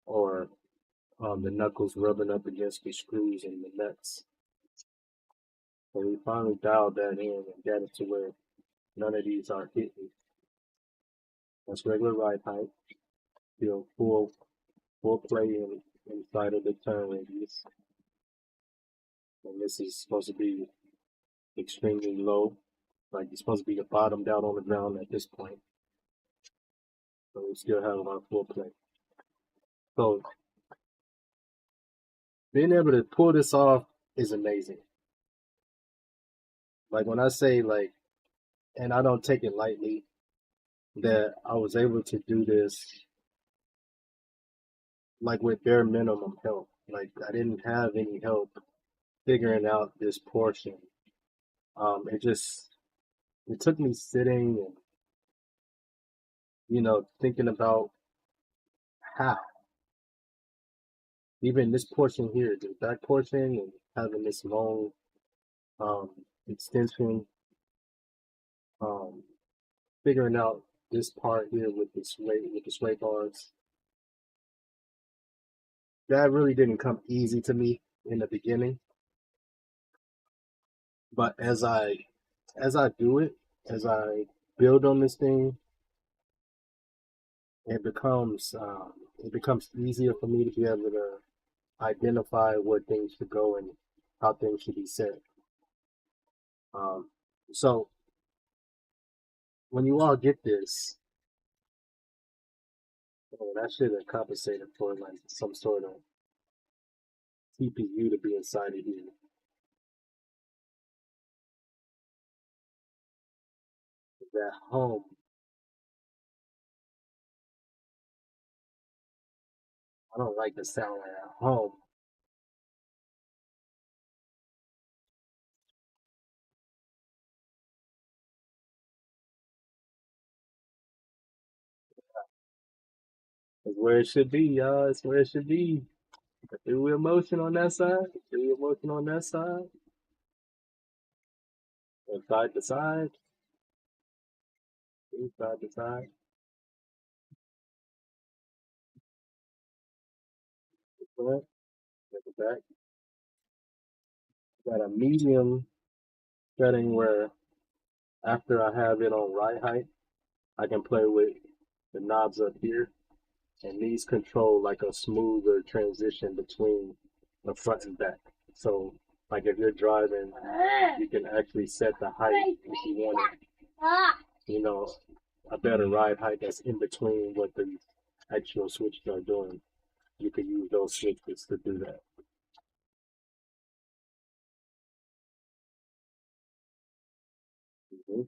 or the knuckles rubbing up against the screws and the nuts. So we finally dialed that in and got it to where none of these are hitting. That's regular ride height. Still full play inside of the turn radius. And this is supposed to be extremely low. Like it's supposed to be bottomed out on the ground at this point. So we still have our full play. So being able to pull this off is amazing. Like when I say like, and I don't take it lightly, that I was able to do this like with bare minimum help. Like I didn't have any help figuring out this portion. It took me sitting and thinking about how even this portion here, the back portion, and having this long um, extension, um, figuring out this part here with the sway bars. That really didn't come easy to me in the beginning, but as I do it, as I build on this thing, it becomes easier for me to be able to identify where things should go and how things should be set. Um, so when you all get this, that should have compensated for like some sort of TPU to be inside of here. That home, I don't like the sound at home. It's where it should be, y'all. It's where it should be. Feel the emotion on that side. Feel the emotion on that side. And side to side. Side to side. Front. At the back. Got a medium setting where after I have it on ride height, I can play with the knobs up here. And these control like a smoother transition between the front and back. So like if you're driving, you can actually set the height if you want it, you know, a better ride height that's in between what the actual switches are doing. You can use those switches to do that. Mhm.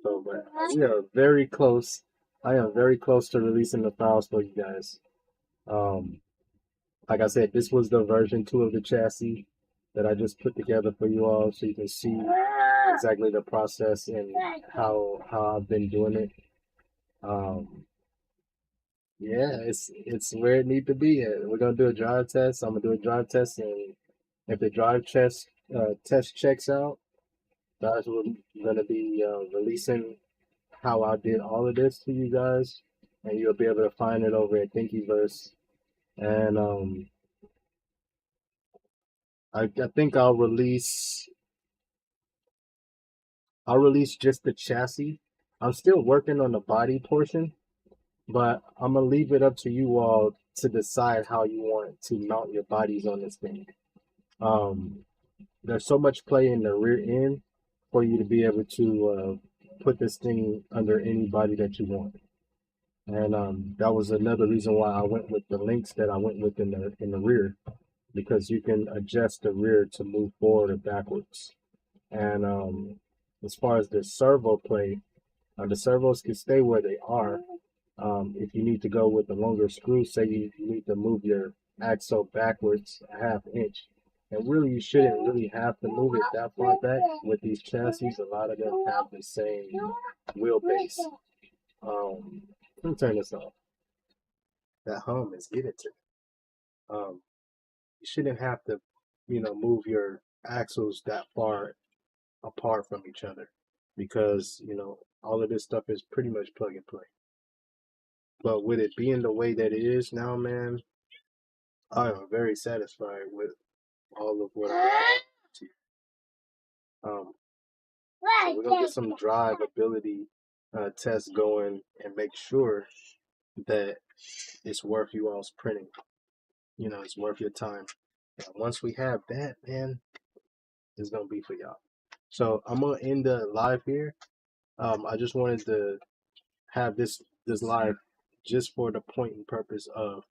So, but we are very close. I am very close to releasing the files for you guys. Um, like I said, this was the version 2 of the chassis that I just put together for you all, so you can see exactly the process and how I've been doing it. Um, yeah, it's where it need to be at. We're gonna do a drive test. I'm gonna do a drive test, and if the drive test checks out, guys, we're gonna be releasing how I did all of this to you guys, and you'll be able to find it over at Thinkiverse. And I think I'll release just the chassis. I'm still working on the body portion, but I'm gonna leave it up to you all to decide how you want to mount your bodies on this thing. Um, there's so much play in the rear end for you to be able to put this thing under any body that you want. And that was another reason why I went with the links that I went with in the rear, because you can adjust the rear to move forward or backwards. And as far as the servo play, the servos can stay where they are. If you need to go with the longer screw, say you need to move your axle backwards a half inch, and really you shouldn't really have to move it that far back with these chassis. A lot of them have the same wheelbase. Let me turn this off. That hum is getting to me. You shouldn't have to, move your axles that far apart from each other, because all of this stuff is pretty much plug and play. But with it being the way that it is now, man, I am very satisfied with all of what I to. So we're gonna get some drive ability tests going and make sure that it's worth you all's printing. It's worth your time. And once we have that, man, it's gonna be for y'all. So I'm gonna end the live here. I just wanted to have this live just for the point and purpose of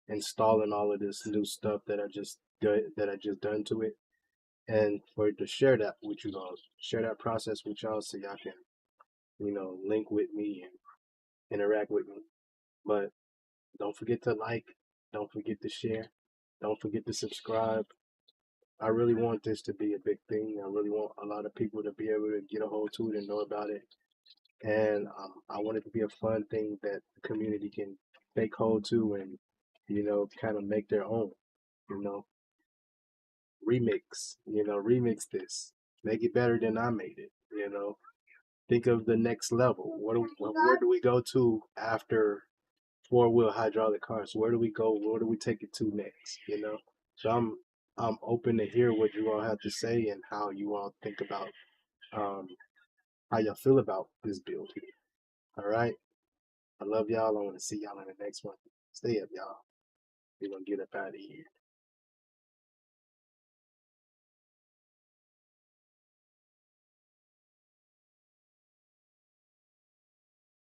installing all of this new stuff that I just done to it, and for to share that with you all, share that process with y'all, so y'all can link with me and interact with me. But don't forget to like, don't forget to share, don't forget to subscribe. I really want this to be a big thing. I really want a lot of people to be able to get a hold to it and know about it. And I want it to be a fun thing that the community can take hold to and, kind of make their own, you know, remix this, make it better than I made it. Think of the next level. Where do we go to after four-wheel hydraulic cars? Where do we go? Where do we take it to next? So I'm open to hear what you all have to say and how you all think about um how y'all feel about this build here. All right. I love y'all. I want to see y'all in the next one. Stay up, y'all. We're gonna get up out of here.